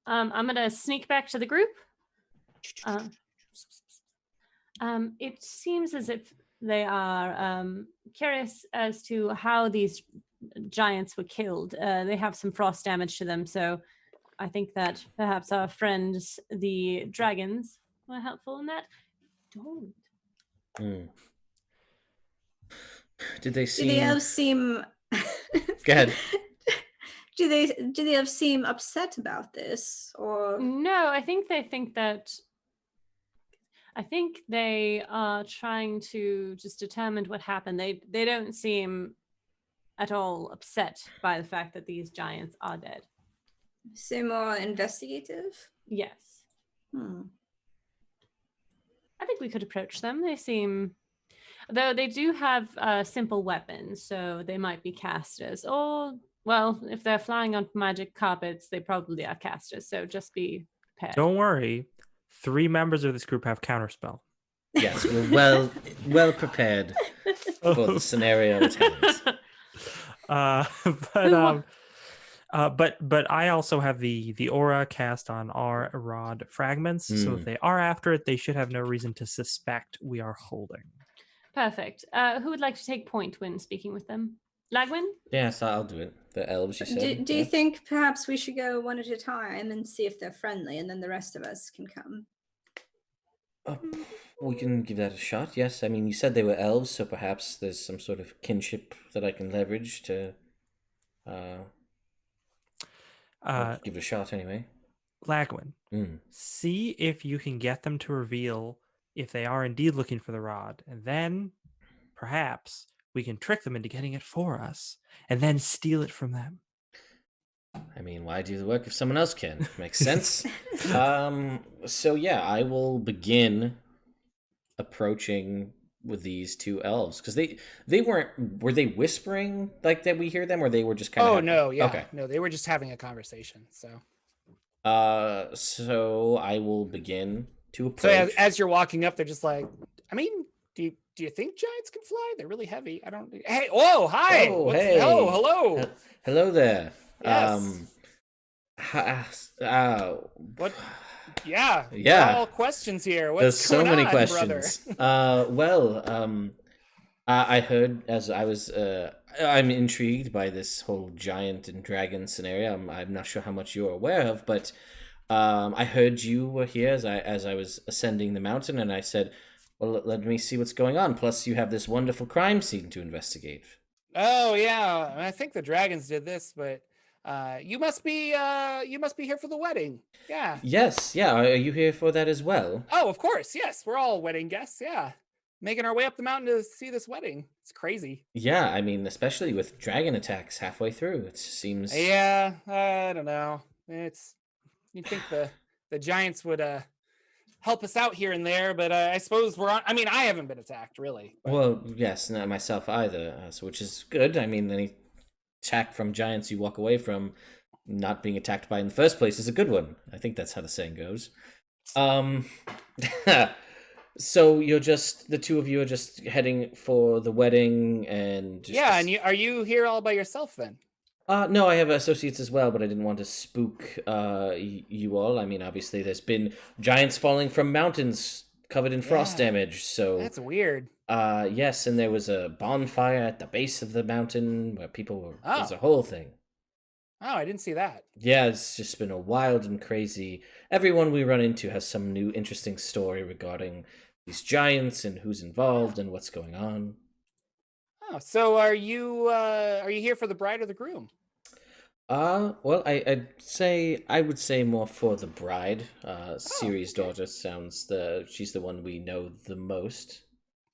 I'm gonna sneak back to the group. It seems as if they are curious as to how these giants were killed. They have some frost damage to them, so I think that perhaps our friends, the dragons, were helpful in that. Did they seem... Do the elves seem... Go ahead. Do the elves seem upset about this, or... No, I think they are trying to just determine what happened. They don't seem at all upset by the fact that these giants are dead. Seem more investigative? Yes. I think we could approach them. They seem... Though they do have simple weapons, so they might be casters. Or, well, if they're flying on magic carpets, they probably are casters, so just be prepared. Don't worry. 3 members of this group have counterspell. Yes, we're well prepared for the scenario at hand. But I also have the aura cast on our rod fragments, so if they are after it, they should have no reason to suspect we are holding. Perfect. Who would like to take point when speaking with them? Lagwin? Yes, I'll do it. The elves, you said. Do you think perhaps we should go one at a time and see if they're friendly, and then the rest of us can come? We can give that a shot, yes. I mean, you said they were elves, so perhaps there's some sort of kinship that I can leverage to give it a shot anyway. Lagwin, see if you can get them to reveal if they are indeed looking for the rod, and then perhaps we can trick them into getting it for us, and then steal it from them. I mean, why do the work if someone else can? Makes sense. So yeah, I will begin approaching with these 2 elves, because they were they whispering like that we hear them, or they were just kind of no, they were just having a conversation. So I will begin to approach. So as you're walking up, they're just like, I mean, do you think giants can fly? They're really heavy. I don't. Hey, whoa, hi. Hello. Hello there. Yes. What? Yeah. All questions here. What's There's so many on, questions. I heard, as I was, I'm intrigued by this whole giant and dragon scenario. I'm not sure how much you're aware of, but I heard you were here as I was ascending the mountain, and I said, well, let me see what's going on. Plus, you have this wonderful crime scene to investigate. Oh yeah, I think the dragons did this, but you must be here for the wedding. Yeah. Yes. Yeah. Are you here for that as well? Oh, of course. Yes, we're all wedding guests. Yeah, making our way up the mountain to see this wedding. It's crazy. Yeah, I mean, especially with dragon attacks halfway through, it seems. Yeah, I don't know. You'd think the giants would help us out here and there, but I suppose we're on. I mean, I haven't been attacked really. But... Well, yes, not myself either. So which is good. I mean, any attack from giants you walk away from not being attacked by in the first place is a good one. I think that's how the saying goes. So you're just, the 2 of you are just heading for the wedding and... And are you here all by yourself then? No, I have associates as well, but I didn't want to spook you all. I mean, obviously, there's been giants falling from mountains covered in frost Yeah. damage, so That's weird. yes, and there was a bonfire at the base of the mountain where people were. It was Oh. a whole thing. Oh, I didn't see that. Yeah, it's just been a wild and crazy. Everyone we run into has some new interesting story regarding these giants and who's involved and what's going on. Oh, so are you here for the bride or the groom? Well, I would say more for the bride. Siri's daughter she's the one we know the most.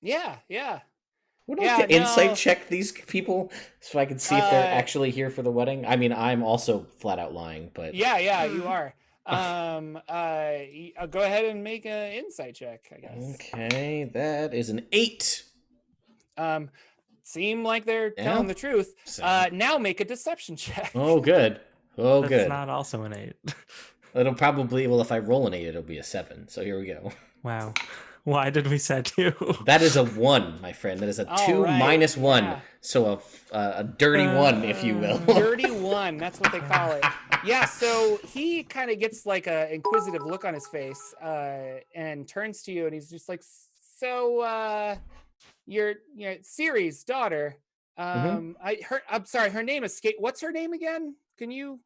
Yeah. Would I like to insight check these people so I can see if they're actually here for the wedding? I mean, I'm also flat out lying, but Yeah, you are. Go ahead and make an insight check, I guess. Okay, that is an 8. Seem like they're telling the truth. Now make a deception check. Oh, good. Oh, That's good. not also an 8. It'll probably, well, if I roll an 8, it'll be a 7. So here we go. Wow. Why did we set you? That is a 1, my friend. That is a 2 minus 1. Yeah. So a dirty 1, if you will. Dirty 1, that's what they call it. Yeah, so he kind of gets like a inquisitive look on his face and turns to you and he's just like, so you're Siri's daughter. I'm sorry, her name is what's her name again? Can you?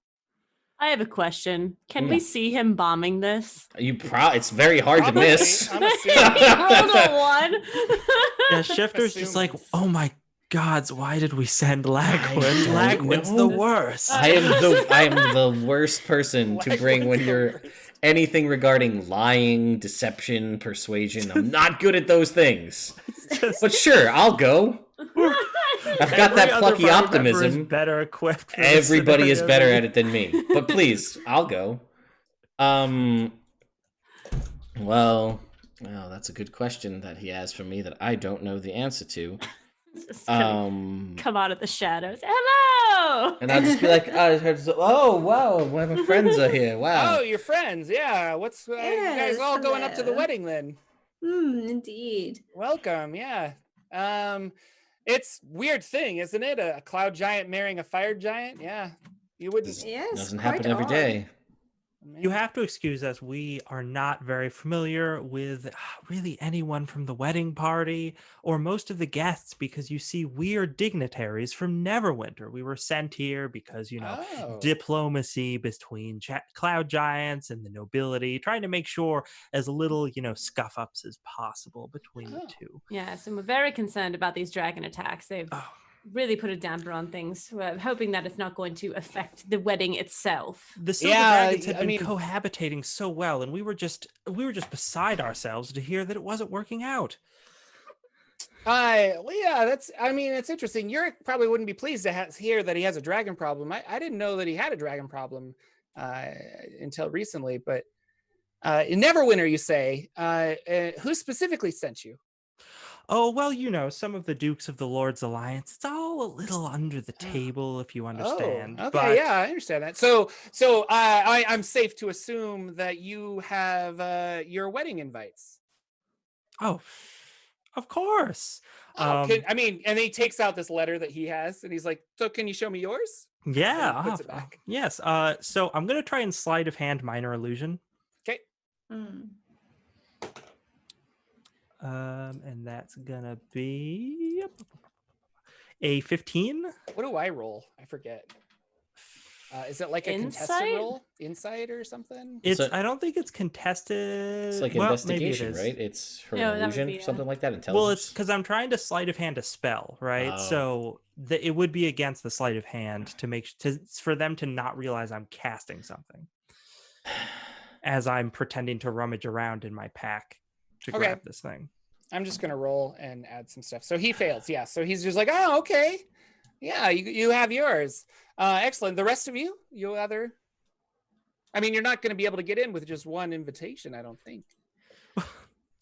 I have a question. Can we see him bombing this? It's very hard to miss. I'm He assuming. rolled a 1. Yeah, Shifter's just like, oh my gods, why did we send Lagwin? I don't Lagwin's know. the worst. I am the worst person to bring when you're anything regarding lying, deception, persuasion. I'm not good at those things. But sure, I'll go. I've got that plucky optimism. Better equipped. Everybody is better at it than me. But please, I'll go. Well, that's a good question that he has for me that I don't know the answer to. Just come out of the shadows. Hello. And I'll just be like, oh wow, my friends are here. Wow. Oh, your friends, yeah. What's you guys all going up to the wedding then? Indeed. Welcome, yeah. It's weird thing, isn't it? A cloud giant marrying a fire giant. Yeah, you wouldn't. Yes, Doesn't quite happen every odd. day. You have to excuse us. We are not very familiar with really anyone from the wedding party or most of the guests because you see weird dignitaries from Neverwinter. We were sent here because, diplomacy between cloud giants and the nobility, trying to make sure as little, scuff ups as possible between the two. Yes, and we're very concerned about these dragon attacks. They've really put a damper on things. We're hoping that it's not going to affect the wedding itself. The silver dragons had been cohabitating so well, and we were just beside ourselves to hear that it wasn't working out. it's interesting. You probably wouldn't be pleased to hear that he has a dragon problem. I didn't know that he had a dragon problem until recently, but in Neverwinter, you say, who specifically sent you? Oh, well, some of the Dukes of the Lord's Alliance, it's all a little under the table, if you understand. Oh, okay, yeah, I understand that. So I'm safe to assume that you have your wedding invites. Oh, of course. And he takes out this letter that he has, and he's like, so can you show me yours? Yeah. And he puts it back. Yes. So I'm going to try and sleight of hand minor illusion. Okay. And that's gonna be a 15. What do I roll? I forget. Is it like a Insight? contested roll? Insight or something? I don't think it's contested. It's like investigation, right? It's her illusion, something like that. Intelligence. Well, it's because I'm trying to sleight of hand a spell, right? So it would be against the sleight of hand for them to not realize I'm casting something as I'm pretending to rummage around in my pack to grab this thing. I'm just gonna roll and add some stuff. So he fails, yeah. So he's just like, oh, okay, yeah, you have yours. Excellent. The rest of you other. I mean, you're not gonna be able to get in with just one invitation, I don't think.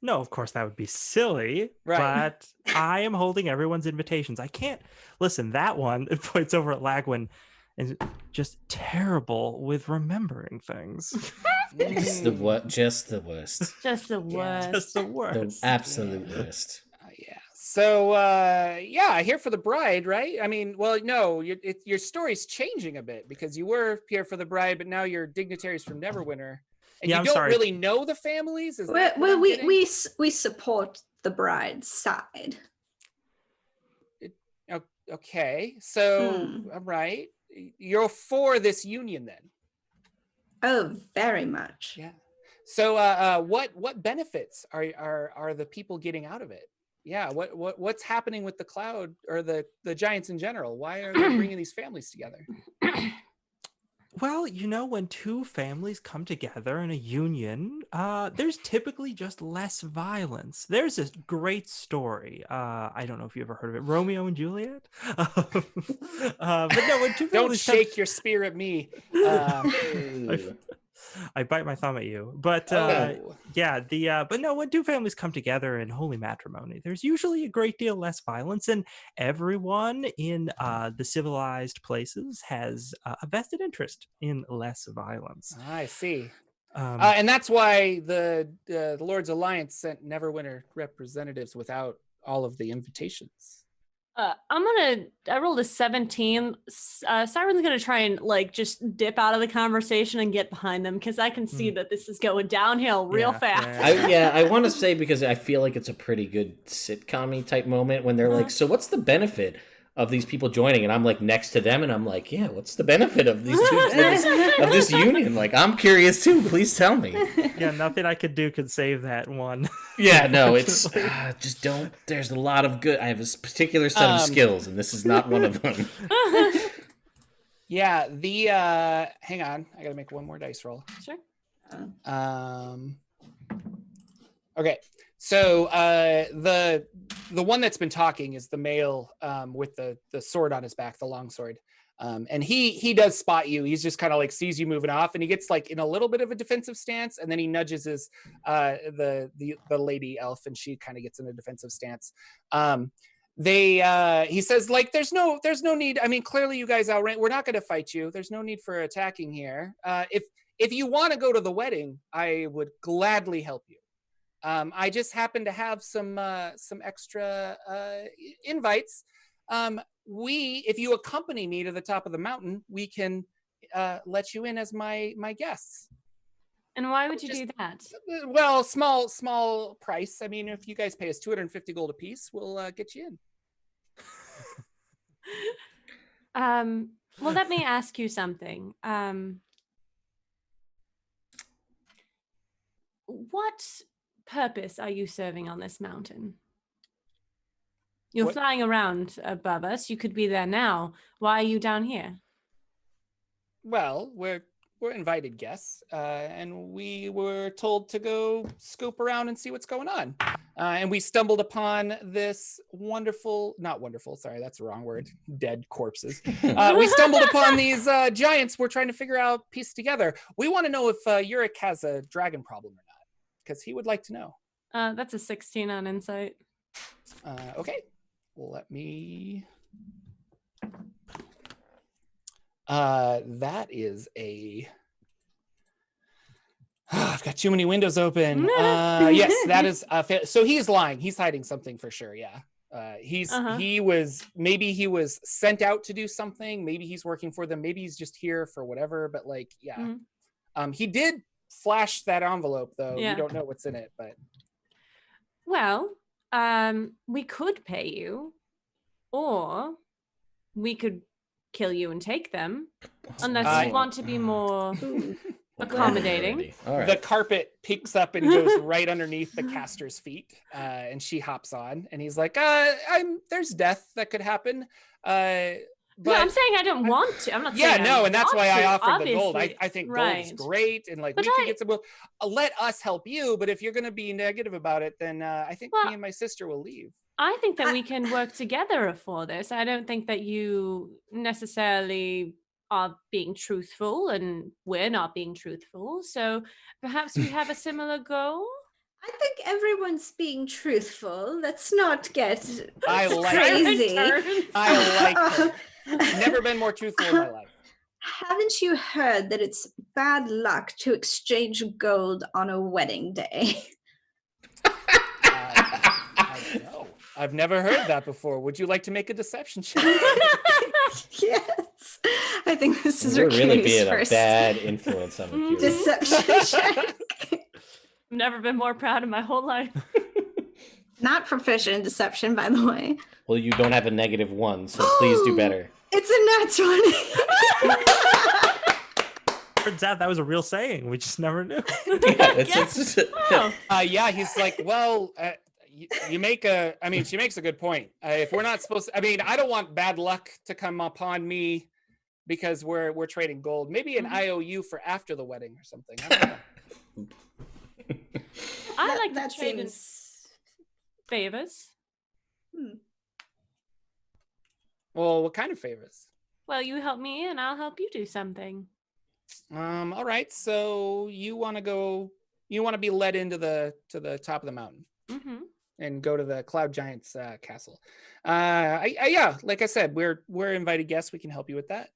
No, of course that would be silly. Right. But I am holding everyone's invitations. I can't listen. That one, it points over at Lagwin, is just terrible with remembering things. Just the worst. Just the worst. Just the worst. The absolute worst. Yes. So yeah, here for the bride, right? I mean, well, no, your story's changing a bit because you were here for the bride, but now you're dignitaries from Neverwinter, and Yeah, you I'm don't sorry. really know the families. Is that what Well, I'm getting? we support the bride's side. Okay, so all right, you're for this union then? Oh, very much. Yeah. So what benefits are the people getting out of it? Yeah, what's happening with the cloud or the giants in general? Why are they bringing these families together? Well, when two families come together in a union, there's typically just less violence. There's this great story. I don't know if you ever heard of it, Romeo and Juliet. But no, when two Don't families shake your spear at me. I bite my thumb at you. But but no, when two families come together in holy matrimony, there's usually a great deal less violence, and everyone in the civilized places has a vested interest in less violence. I see. And that's why the Lord's Alliance sent Neverwinter representatives without all of the invitations. I rolled a 17. Siren's gonna try and just dip out of the conversation and get behind them because I can see that this is going downhill real fast. I want to say, because I feel like it's a pretty good sitcom-y type moment when they're like, so what's the benefit of these people joining? And I'm like next to them and I'm like, yeah, what's the benefit of these two of this union? Like, I'm curious too, please tell me. Yeah, nothing I could do could save that one. Yeah, no, it's just don't. There's a lot of good. I have a particular set of skills, and this is not one of them. Yeah, hang on, I gotta make one more dice roll. Sure. Okay, so the one that's been talking is the male with the sword on his back, the long sword. And he does spot you. He's just kind of sees you moving off, and he gets in a little bit of a defensive stance, and then he nudges his the lady elf, and she kind of gets in a defensive stance. He says there's no need. I mean, clearly you guys outran. We're not going to fight you. There's no need for attacking here. If you want to go to the wedding, I would gladly help you. I just happen to have some extra invites. If you accompany me to the top of the mountain, we can let you in as my guests. And why would you do that? Well, small price. I mean, if you guys pay us 250 gold apiece, we'll get you in. Well, let me ask you something. What purpose are you serving on this mountain? You're flying around above us. You could be there now. Why are you down here? Well, we're invited guests, and we were told to go scope around and see what's going on. And we stumbled upon this not wonderful, sorry, that's the wrong word, dead corpses. We stumbled upon these giants we're trying to figure out, piece together. We want to know if Yurik has a dragon problem or not, because he would like to know. That's a 16 on insight. Okay. Let me. That is a. I've got too many windows open. Yes, that is. So he's lying. He's hiding something for sure. Yeah. He was sent out to do something. Maybe he's working for them. Maybe he's just here for whatever. But yeah. He did flash that envelope though. Yeah. You don't know what's in it, but. Well, we could pay you, or we could kill you and take them, unless you want to be more accommodating. Right. The carpet peeks up and goes right underneath the caster's feet, and she hops on, and he's like, there's death that could happen. But no, I'm saying I don't want to. I'm not saying and that's why I offered obviously. The gold. I think gold is great, and we can get some. Well, let us help you, but if you're going to be negative about it, then I think me and my sister will leave. I think that we can work together for this. I don't think that you necessarily are being truthful, and we're not being truthful. So perhaps we have a similar goal. I think everyone's being truthful. Let's not get crazy. I like her. Never been more truthful in my life. Haven't you heard that it's bad luck to exchange gold on a wedding day? I don't know. I've never heard that before. Would you like to make a deception check? Yes. I think this is You're really Ricky's being a first bad influence on Mercury. deception check. I've never been more proud in my whole life. Not proficient in deception, by the way. Well, you don't have a -1, so please do better. It's a nat 20. Turns out that was a real saying. We just never knew. Yeah, it's Oh. Yeah, he's like, well, you make a, I mean, she makes a good point. If we're not supposed to, I mean, I don't want bad luck to come upon me because we're trading gold. Maybe an IOU for after the wedding or something. I don't know. I like that to trade in seems. favors. Well, what kind of favors? Well, you help me and I'll help you do something. All right. So you want to be led into to the top of the mountain and go to the Cloud Giant's castle. Yeah, like I said, we're invited guests. We can help you with that.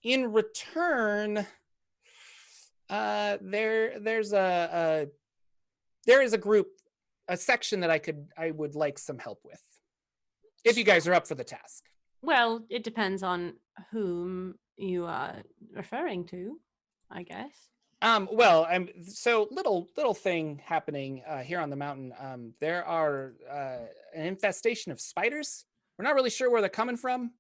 In return, there is a group, a section that I would like some help with, if you guys are up for the task. Well, it depends on whom you are referring to, I guess. Well, so little thing happening here on the mountain. There are an infestation of spiders. We're not really sure where they're coming from,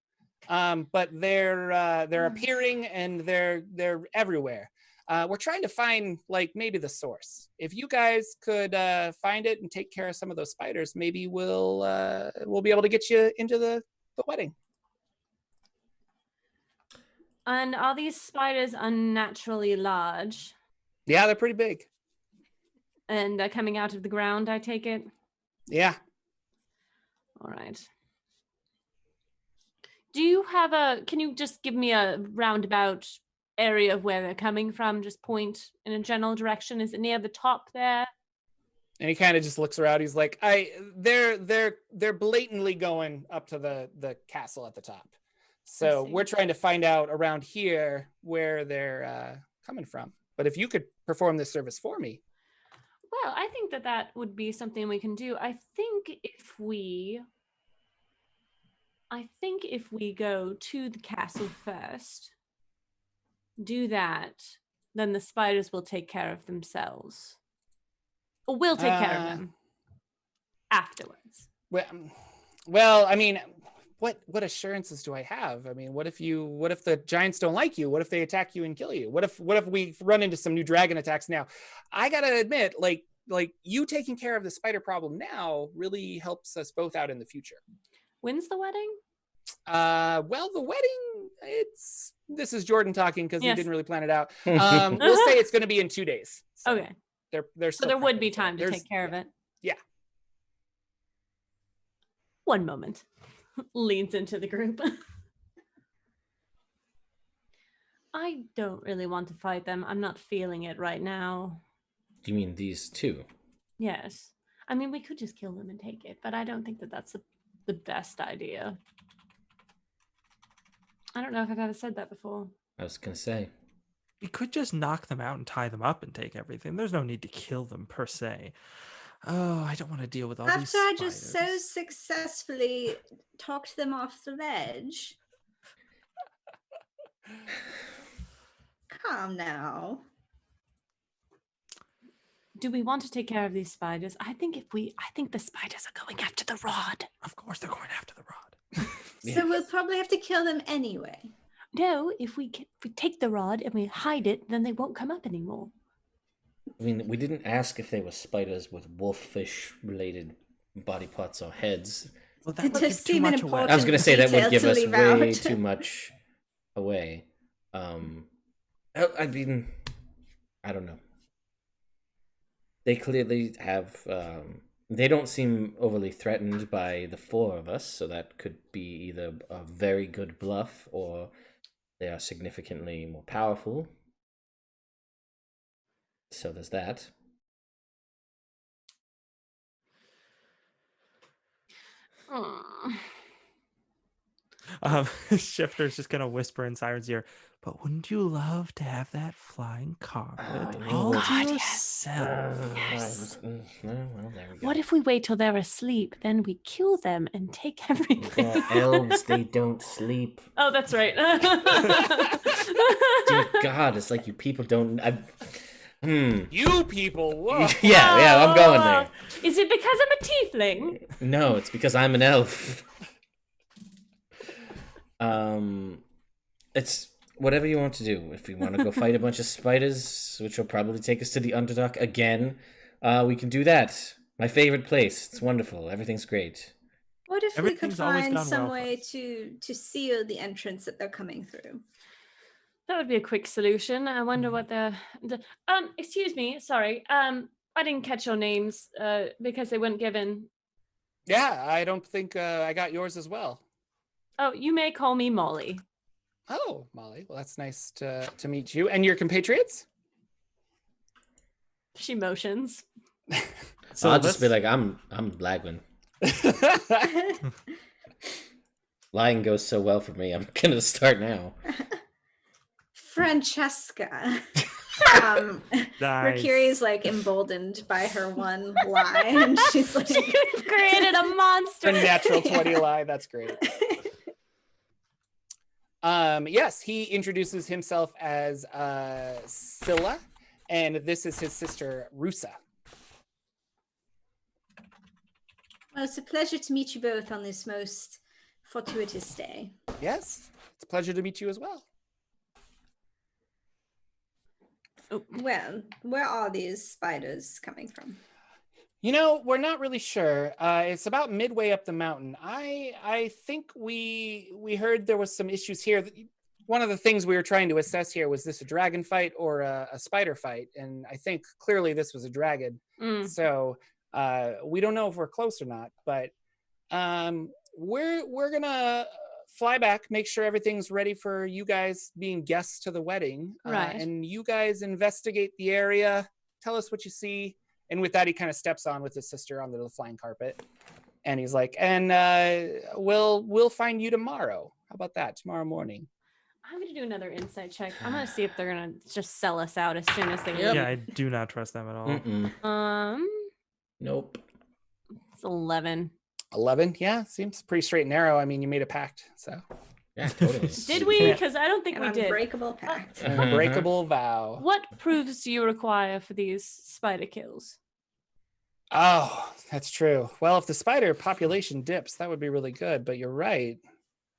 but they're appearing and they're everywhere. We're trying to find like maybe the source. If you guys could find it and take care of some of those spiders, maybe we'll be able to get you into the wedding. And are these spiders unnaturally large? Yeah, they're pretty big. And they're coming out of the ground, I take it? Yeah. All right. Do you have can you just give me a roundabout area of where they're coming from? Just point in a general direction. Is it near the top there? And he kind of just looks around. He's like, they're blatantly going up to the castle at the top. So we're trying to find out around here where they're coming from. But if you could perform this service for me. Well, I think that would be something we can do. I think if we go to the castle first, do that, then the spiders will take care of themselves. Or we'll take care of them afterwards. Well, I mean, what assurances do I have? I mean, what if the giants don't like you? What if they attack you and kill you? What if we run into some new dragon attacks now? I gotta admit, like you taking care of the spider problem now really helps us both out in the future. When's the wedding? Well, the wedding, this is Jordan talking because he didn't really plan it out. We'll say it's going to be in 2 days. So okay. So there would be time to take care of it. Yeah. One moment. Leans into the group. I don't really want to fight them. I'm not feeling it right now. Do you mean these two? Yes. I mean, we could just kill them and take it, but I don't think that's the best idea. I don't know if I've ever said that before. I was going to say. We could just knock them out and tie them up and take everything. There's no need to kill them per se. Oh, I don't want to deal with all these spiders. After I just so successfully talked them off the ledge. Calm now. Do we want to take care of these spiders? I think the spiders are going after the rod. Of course they're going after the rod. So we'll probably have to kill them anyway. No, if we take the rod and we hide it, then they won't come up anymore. I mean, we didn't ask if they were spiders with wolfish-related body parts or heads. Well, that It would just give too seemed an much away. important I was going to say that would detail give to us leave way out. too much away. I mean, I don't know. They clearly have... they don't seem overly threatened by the four of us, so that could be either a very good bluff or they are significantly more powerful. So there's that. Shifter's just gonna whisper in Siren's ear, but wouldn't you love to have that flying carpet all to yourself? Yes. Well, there we go. What if we wait till they're asleep, then we kill them and take everything? They're elves, they don't sleep. Oh, that's right. Dear God, it's like you people don't. You people, whoa. Yeah, I'm going there. Is it because I'm a tiefling? No, it's because I'm an elf. It's whatever you want to do. If you want to go fight a bunch of spiders, which will probably take us to the Underdark again, we can do that. My favorite place. It's wonderful. Everything's great. What if we could Everything's always find gone some well for way us. to seal the entrance that they're coming through? That would be a quick solution. I wonder what excuse me, sorry. I didn't catch your names because they weren't given. Yeah, I don't think I got yours as well. Oh, you may call me Molly. Oh, Molly. Well, that's nice to meet you. And your compatriots? She motions. So I'll just be like, I'm Lagwin. Lying goes so well for me. I'm gonna start now. Francesca. Nice. Mercury's like emboldened by her one lie, and she's like, You've created a A monster. natural 20 lie. That's great. Yes, he introduces himself as Scylla, and this is his sister, Rusa. Well, it's a pleasure to meet you both on this most fortuitous day. Yes, it's a pleasure to meet you as well. Well, where are these spiders coming from? You know, we're not really sure. It's about midway up the mountain. I think we heard there was some issues here. One of the things we were trying to assess here was this a dragon fight or a spider fight, and I think clearly this was a dragon. So we don't know if we're close or not, but we're gonna fly back, make sure everything's ready for you guys being guests to the wedding, Right. and you guys investigate the area. Tell us what you see. And with that, he kind of steps on with his sister onto the flying carpet, and he's like, "And we'll find you tomorrow. How about that? Tomorrow morning." I'm gonna do another insight check. I'm gonna see if they're gonna just sell us out as soon as they Yep. leave. Yeah, I do not trust them at all. Nope. It's 11. 11. Yeah, seems pretty straight and narrow. I mean, you made a pact, so Yeah, totally. Did we? Because I don't think An we did. unbreakable pact. an unbreakable vow. What proofs do you require for these spider kills? Oh, that's true. Well, if the spider population dips, that would be really good. But you're right.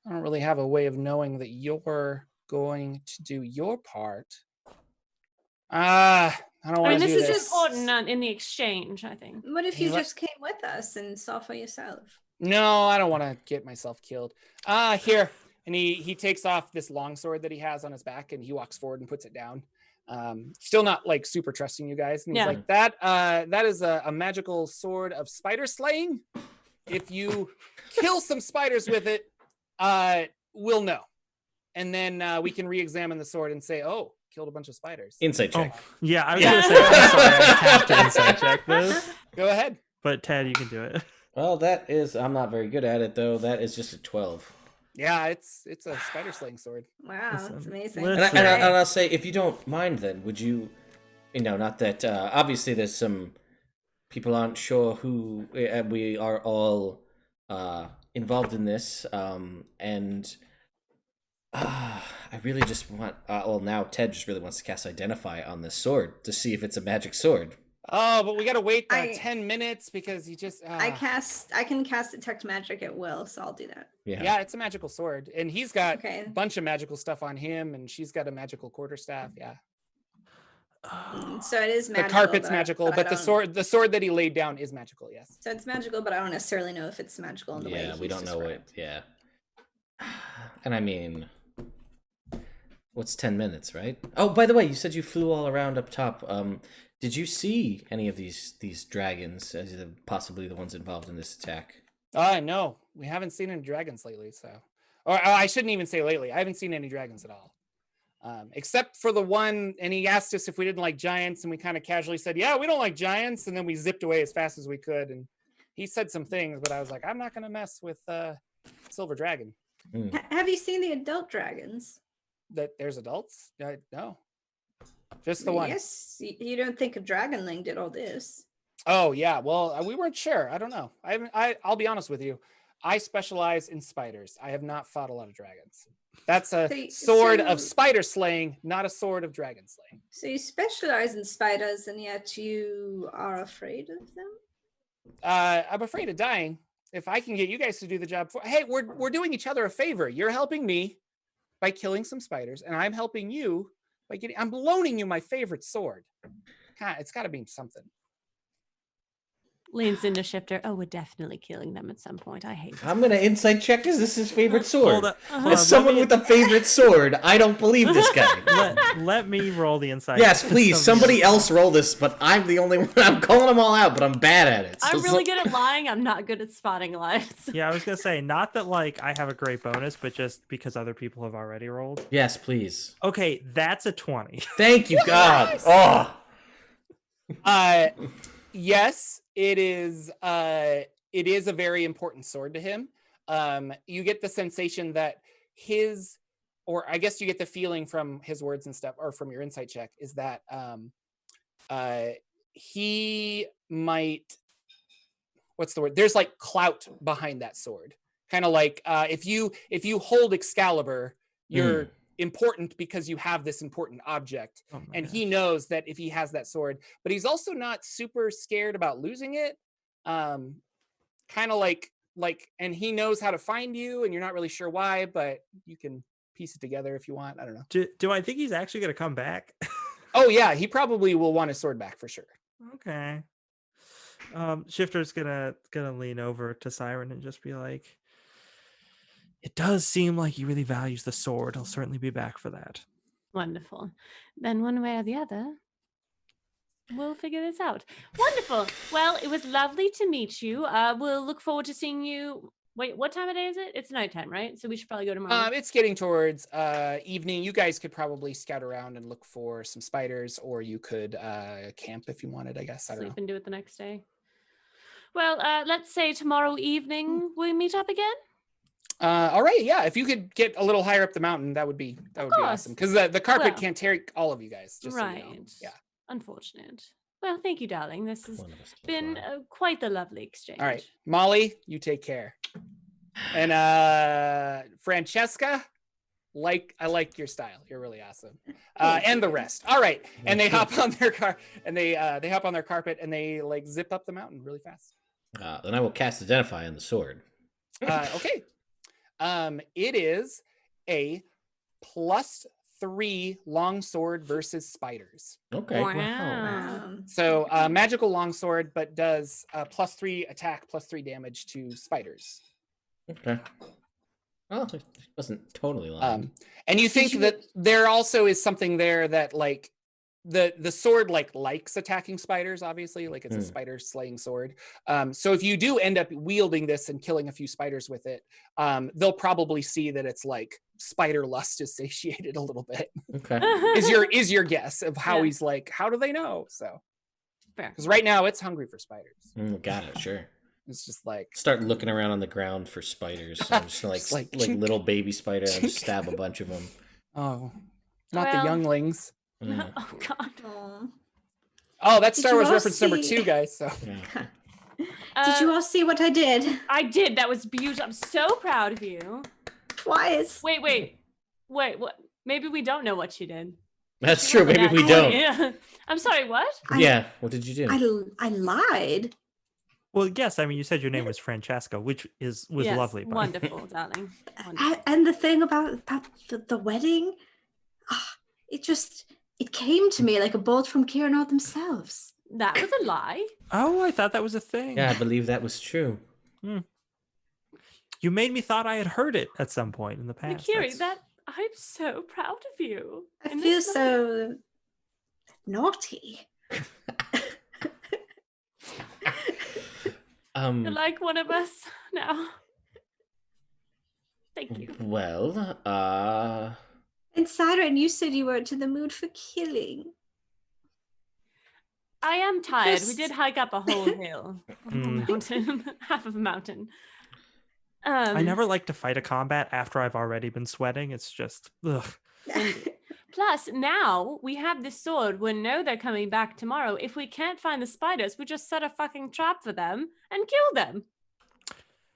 I don't really have a way of knowing that you're going to do your part. I don't I want mean, to do this this. is important in the exchange, I think. What if you He's like- just came with us and saw for yourself? No, I don't want to get myself killed. Here. And he takes off this long sword that he has on his back, and he walks forward and puts it down. Still not like super trusting you guys. And he's Yeah. like, that is a magical sword of spider slaying. If you kill some spiders with it, we'll know. And then we can re-examine the sword and say, oh, killed a bunch of spiders. Insight check. Oh, yeah, I was Yeah. gonna say, I'm sorry, I have to insight check this. Go ahead. But Ted, you can do it. Well, I'm not very good at it though. That is just a 12. Yeah, it's a spider slaying sword. Wow, that's Listen, amazing. listen. And I'll say, if you don't mind, then would you, not that obviously there's some people aren't sure who we are all involved in this, and I really just want. Well, now Ted just really wants to cast Identify on this sword to see if it's a magic sword. Oh, but we gotta wait I- 10 minutes because you just. I can cast detect magic at will, so I'll do that. Yeah, it's a magical sword, and he's got Okay. a bunch of magical stuff on him, and she's got a magical quarterstaff. Yeah, So it is the magical. carpet's but I- magical, I but the don't- sword that he laid down is magical. Yes. So it's magical, but I don't necessarily know if it's magical in the way. Yeah, we he's don't know what. described. Yeah, and I mean, what's 10 minutes, right? Oh, by the way, you said you flew all around up top. Did you see any of these dragons as possibly the ones involved in this attack? No, we haven't seen any dragons lately. So, or I shouldn't even say lately. I haven't seen any dragons at all, except for the one. And he asked us if we didn't like giants, and we kind of casually said, "Yeah, we don't like giants." And then we zipped away as fast as we could. And he said some things, but I was like, "I'm not going to mess with Silver Dragon." Have you seen the adult dragons? That there's adults? No. Just the one. Yes, you don't think a dragonling did all this? Oh yeah, well we weren't sure. I don't know. I'll be honest with you. I specialize in spiders. I have not fought a lot of dragons. That's a sword of spider slaying, not a sword of dragon slaying. So you specialize in spiders, and yet you are afraid of them? I'm afraid of dying. If I can get you guys to do the job hey, we're doing each other a favor. You're helping me by killing some spiders, and I'm helping you by I'm loaning you my favorite sword. It's got to be something. Leans into Shifter. Oh, we're definitely killing them at some point. I hate this. I'm gonna insight check. Is this his favorite sword? Hold As someone with a favorite sword, I don't believe this guy. Let me roll the insight. Yes, please. Somebody else roll this, but I'm the only one. I'm calling them all out, but I'm bad at it. I'm really good at lying. I'm not good at spotting lies. Yeah, I was gonna say, not that like I have a great bonus, but just because other people have already rolled. Yes, please. Okay, that's a 20. Thank you, God. Oh. Yes, it is. It is a very important sword to him. You get the sensation that or I guess you get the feeling from his words and stuff, or from your insight check, is that he might. What's the word? There's like clout behind that sword. Kind of like if you hold Excalibur, you're important because you have this important object, and he knows that if he has that sword, but he's also not super scared about losing it. Kind of like, and he knows how to find you, and you're not really sure why, but you can piece it together if you want. I don't know. Do I think he's actually going to come back? Oh yeah, he probably will want his sword back for sure. Okay. Shifter's gonna lean over to Siren and just be like, it does seem like he really values the sword. He'll certainly be back for that. Wonderful. Then one way or the other, we'll figure this out. Wonderful. Well, it was lovely to meet you. We'll look forward to seeing you. Wait, what time of day is it? It's nighttime, right? So we should probably go tomorrow. It's getting towards evening. You guys could probably scout around and look for some spiders, or you could camp if you wanted, I guess. I don't know. Sleep and do it the next day. Well, let's say tomorrow evening we meet up again. All right, yeah. If you could get a little higher up the mountain, that would be awesome. Because the carpet can't take all of you guys. Just right. So you know. Yeah. Unfortunate. Well, thank you, darling. This has been quite the lovely exchange. All right, Molly, you take care. And Francesca, I like your style. You're really awesome. And the rest. All right, and they hop on their car, and they hop on their carpet, and they like zip up the mountain really fast. Then I will cast Identify on the sword. Okay. It is a +3 longsword versus spiders. Okay. Wow. So magical longsword, but does +3 attack, +3 damage to spiders. Okay. Well, it wasn't totally long. And you think that there also is something there that like the sword likes attacking spiders, obviously, like it's a spider slaying sword. So if you do end up wielding this and killing a few spiders with it, they'll probably see that it's like spider lust is satiated a little bit. Okay. is your guess of how he's like, how do they know? So because right now it's hungry for spiders. Got it, sure. It's just like start looking around on the ground for spiders. I'm just like little baby spider and just stab a bunch of them. Oh, not the younglings. Oh God. Oh, that's Star Wars reference number 2, guys. So did you all see what I did? I did. That was beautiful. I'm so proud of you. Twice. Wait. What? Maybe we don't know what you did. That's true. Maybe we don't. Yeah. I'm sorry. What? What did you do? I lied. Well, yes. I mean, you said your name was Francesca, which was lovely. Wonderful, darling. Wonderful. And the thing about the wedding, it came to me like a bolt from Kieran themselves. That was a lie. Oh, I thought that was a thing. Yeah, I believe that was true. You made me thought I had heard it at some point in the past. Kiri, I'm so proud of you. I feel so naughty. You're like one of us now. Thank you. Well, And Siren, you said you weren't in the mood for killing. I am tired. We did hike up a whole hill, a whole mountain, half of a mountain. I never like to fight a combat after I've already been sweating. It's just ugh. Plus, now we have this sword. We know they're coming back tomorrow. If we can't find the spiders, we just set a fucking trap for them and kill them.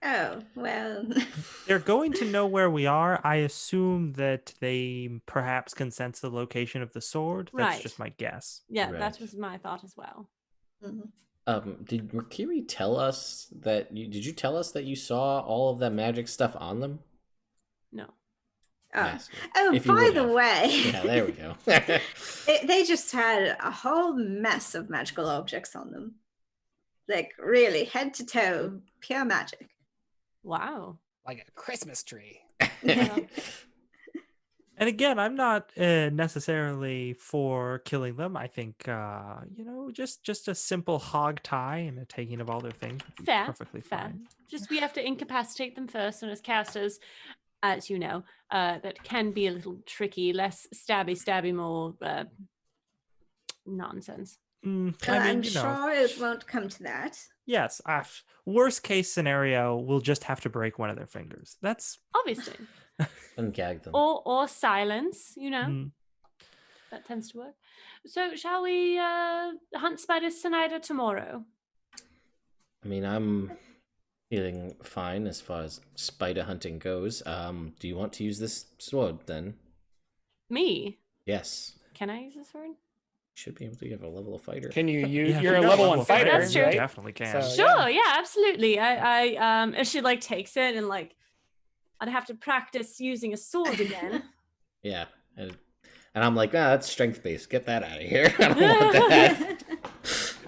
Oh, well. They're going to know where we are. I assume that they perhaps can sense the location of the sword. That's Right. just my guess. Yeah, Right. that was my thought as well. Did Mercury tell us that did you tell us that you saw all of that magic stuff on them? No. Oh, Ask her, oh if you by would the have. way, Yeah, there we go. they just had a whole mess of magical objects on them. Like, really, head to toe, pure magic. Wow. Like a Christmas tree. Yeah. And again, I'm not necessarily for killing them. I think, just a simple hog tie and a taking of all their things would be Fair. perfectly Fair. fine. Just we have to incapacitate them first, and as casters, as you know, that can be a little tricky. Less stabby, more nonsense. Well, I'm sure it won't come to that. Yes. Worst case scenario, we'll just have to break one of their fingers. That's Obviously. And gag them. Or silence, mm, that tends to work. So shall we hunt spiders tonight or tomorrow? I mean, I'm feeling fine as far as spider hunting goes. Do you want to use this sword then? Me? Yes. Can I use this sword? Should be able to give a level of fighter. Can you use? yeah, You're if a got level 1 fighter, That's true. right? Definitely can. So, Sure, yeah, absolutely. I if she like takes it and like I'd have to practice using a sword again. Yeah. And I'm like, that's strength based. Get that out of here. I don't want that.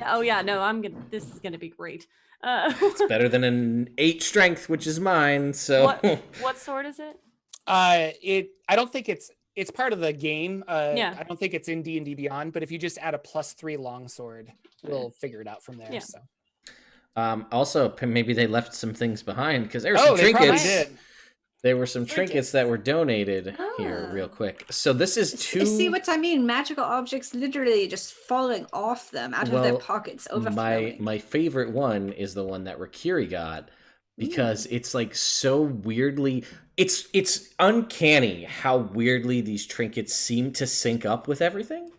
Oh yeah, no, this is gonna be great. It's better than an 8 strength, which is mine. So what sword is it? I don't think it's part of the game. Yeah. I don't think it's in D&D Beyond, but if you just add a +3 longsword, we'll figure it out from there. Yeah. So. Also, maybe they left some things behind because there were Oh, some they probably trinkets. did. There were some trinkets that were donated here real quick. So this is 2. See what I mean? Magical objects literally just falling off them out of their pockets, overflowing. My favorite one is the one that Rakiri got because it's like so weirdly. It's uncanny how weirdly these trinkets seem to sync up with everything.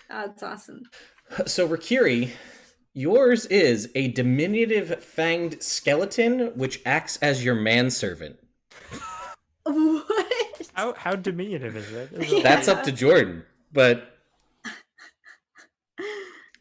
Oh, that's awesome. So Rakiri, yours is a diminutive fanged skeleton which acts as your manservant. What? How diminutive is it? That's up to Jordan, but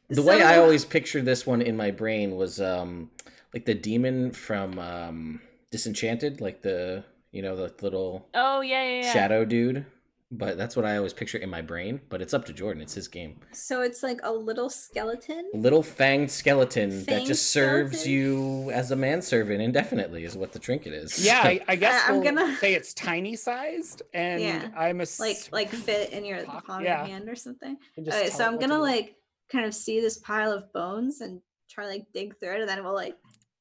the way I always pictured this one in my brain was like the demon from Disenchanted, like the little shadow dude. But that's what I always picture in my brain. But it's up to Jordan. It's his game. So it's like a little skeleton? Little fanged skeleton that Fanged just serves skeleton? you as a manservant indefinitely is what the trinket is. Yeah, I guess I'm we'll gonna- say it's tiny sized, and Yeah. I'm a Like fit in your Pocket- palm of yeah. your hand or something? can just Okay, tell so it I'm what to gonna do. like kind of see this pile of bones and try to like dig through it, and then we'll like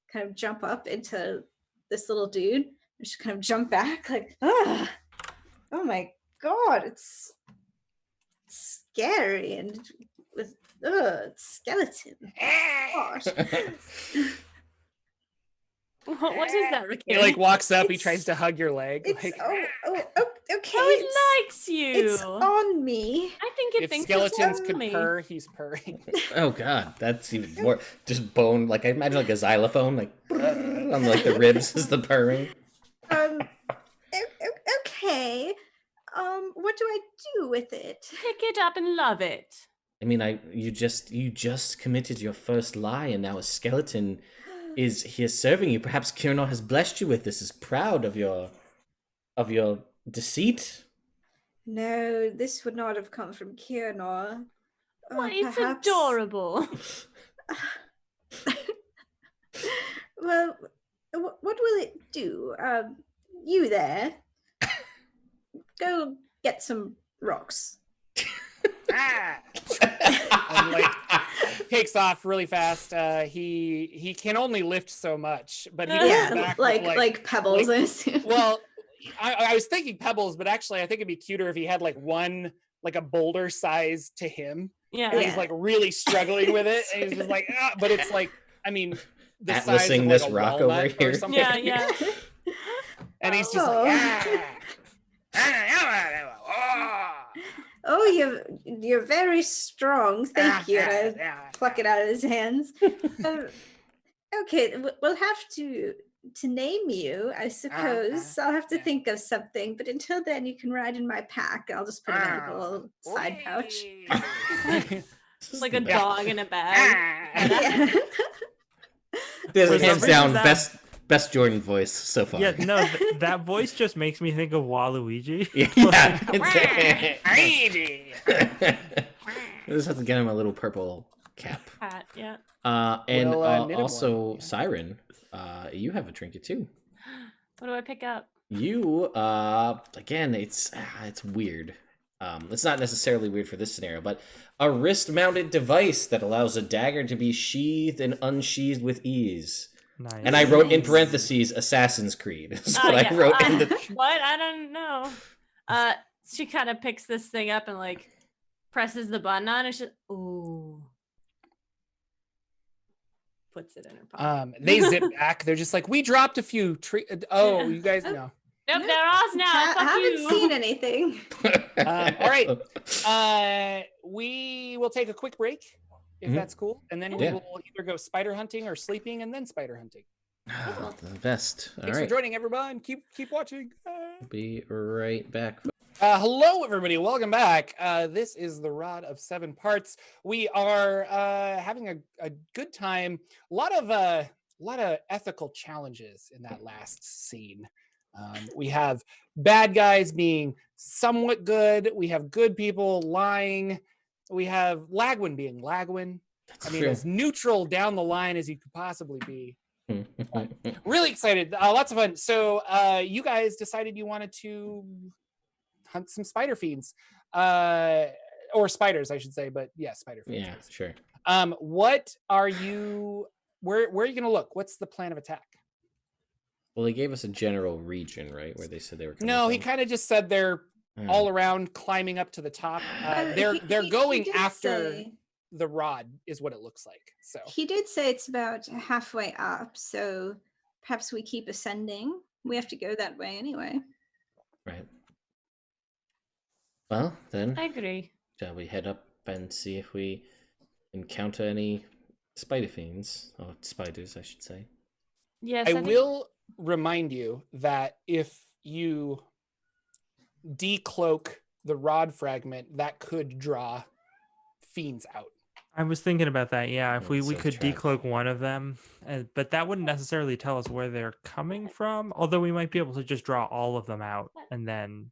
kind of jump up into this little dude and just kind of jump back like, oh my god, it's scary and with it's skeleton. Gosh. What is that, Ricky? He like walks up. He It's- tries to hug your leg. It's Like, okay. Oh, it likes you. It's on me. I think it if thinks skeletons it's could me. purr, he's purring. Oh god, that's even more just bone. Like I imagine like a xylophone, like on like the ribs is the purring. Okay. What do I do with it? Pick it up and love it. I mean, you just committed your first lie, and now a skeleton is here serving you. Perhaps Kirinor has blessed you with this. Is proud of your deceit. No, this would not have come from Kirinor. Well, it's Perhaps- adorable. Well, what will it do? You there? Go get some rocks. Ah! And, like, takes off really fast. He can only lift so much, but he comes Yeah, back with, like pebbles. I assume. well, I was thinking pebbles, but actually I think it'd be cuter if he had like one like a boulder size to him. Yeah. And Yeah. he's like really struggling with it, and he's just like, but it's like, I mean, the size Atlasing of this like a rock walnut over here. or something. Yeah, yeah. And he's just Oh, you're very strong. Thank you. And I pluck it out of his hands. Okay, we'll have to name you, I suppose. I'll have to think of something, but until then, you can ride in my pack. I'll just put him in a little side pouch. Like a dog in a bag. There's hands down best Jordan voice so far. Yeah, no, that voice just makes me think of Waluigi. We just have to get him a little purple cap. Hat, yeah. And also, Siren, you have a trinket too. What do I pick up? You, again, it's weird. It's not necessarily weird for this scenario, but a wrist-mounted device that allows a dagger to be sheathed and unsheathed with ease. Nice. And I wrote in parentheses Assassin's Creed. Is what I wrote in the. What? I don't know. She kind of picks this thing up and like presses the button on it. She's ooh. Puts it in her pocket. They zip back. They're just like, we dropped a few Oh, you guys know. Nope, they're ours now. I haven't seen anything. All right. We will take a quick break, if that's cool. And then we will either go spider hunting or sleeping and then spider hunting. Oh, the best. Thanks for joining, everyone. Keep watching. Be right back. Hello, everybody. Welcome back. This is the Rod of Seven Parts. We are having a good time. A lot of ethical challenges in that last scene. We have bad guys being somewhat good. We have good people lying. We have Lagwin being Lagwin. As neutral down the line as you could possibly be. Really excited. Lots of fun. So you guys decided you wanted to hunt some spider fiends. Or spiders, I should say. But yeah, spider fiends. Yeah, sure. What are you... Where are you going to look? What's the plan of attack? Well, they gave us a general region, right? Where they said they were coming No, from. he kind of just said they're all around climbing up to the top. They're going after the rod is what it looks like. So he did say it's about halfway up, so perhaps we keep ascending. We have to go that way anyway. Right. Well, then I agree. Shall we head up and see if we encounter any spider fiends? Or spiders, I should say. Yes, I will remind you that if you decloak the rod fragment, that could draw fiends out. I was thinking about that. Yeah, if we So could trapped. decloak one of them, but that wouldn't necessarily tell us where they're coming from. Although we might be able to just draw all of them out and then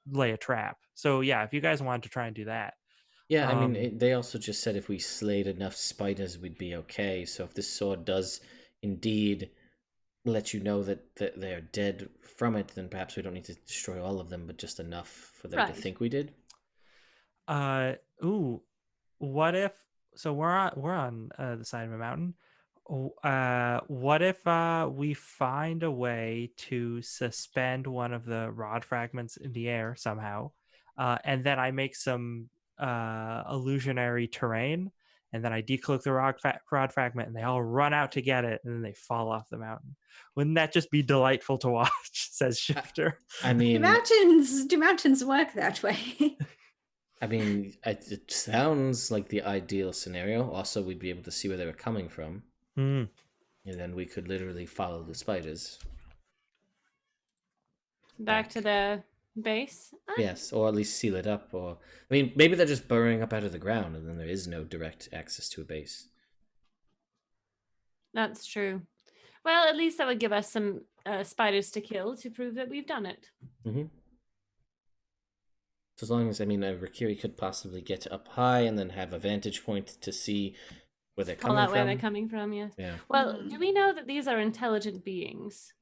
lay a trap. So yeah, if you guys wanted to try and do that. Yeah, they also just said if we slayed enough spiders, we'd be okay. So if this sword does indeed let you know that they're dead from it, then perhaps we don't need to destroy all of them, but just enough for them to think we did. What if? So we're on the side of a mountain. What if we find a way to suspend one of the rod fragments in the air somehow, and then I make some illusionary terrain, and then I decloak the rod fragment, and they all run out to get it, and then they fall off the mountain. Wouldn't that just be delightful to watch? Says Shifter. I mean, do mountains work that way? I mean, it sounds like the ideal scenario. Also, we'd be able to see where they were coming from, and then we could literally follow the spiders back to the base. Yes, or at least seal it up. Or I mean, maybe they're just burrowing up out of the ground, and then there is no direct access to a base. That's true. Well, at least that would give us some spiders to kill to prove that we've done it. Mm-hmm. So as long as, Rikiri could possibly get up high and then have a vantage point to see where they're coming from. Where they're coming from, yes. Yeah. Well, do we know that these are intelligent beings?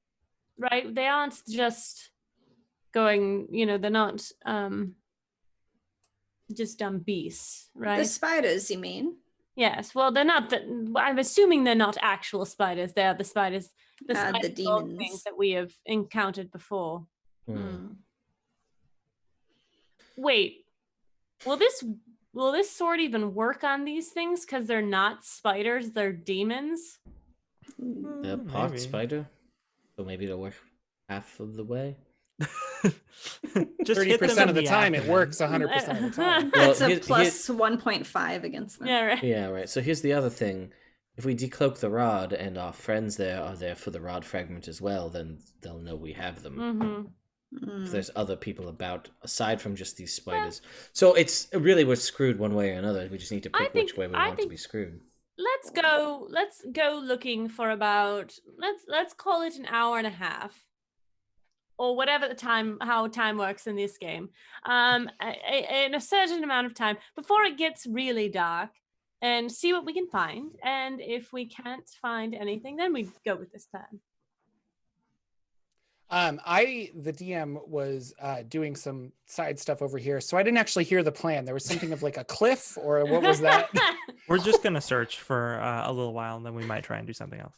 Right? They aren't just going, they're not just dumb beasts, right? The spiders, you mean? Yes. Well, they're not. I'm assuming they're not actual spiders. They're the spiders, the demons things that we have encountered before. Wait, will this sword even work on these things? Because they're not spiders; they're demons. They're part spider, so maybe it'll work half of the way. Just hit them 30% in of the time, it abdomen. works 100% of the time. Well, That's a here- plus 1.5 against them. Yeah, right. Yeah, right. So here's the other thing. If we decloak the rod and our friends there are there for the rod fragment as well, then they'll know we have them. Mm-hmm. If there's other people about, aside from just these spiders. So it's really, we're screwed one way or another. We just need to pick which way we want to be screwed. Let's go looking for about let's call it an hour and a half. Or whatever how time works in this game, in a certain amount of time before it gets really dark, and see what we can find. And if we can't find anything, then we go with this plan. The DM was doing some side stuff over here, so I didn't actually hear the plan. There was something of like a cliff, or what was that? We're just gonna search for a little while, and then we might try and do something else.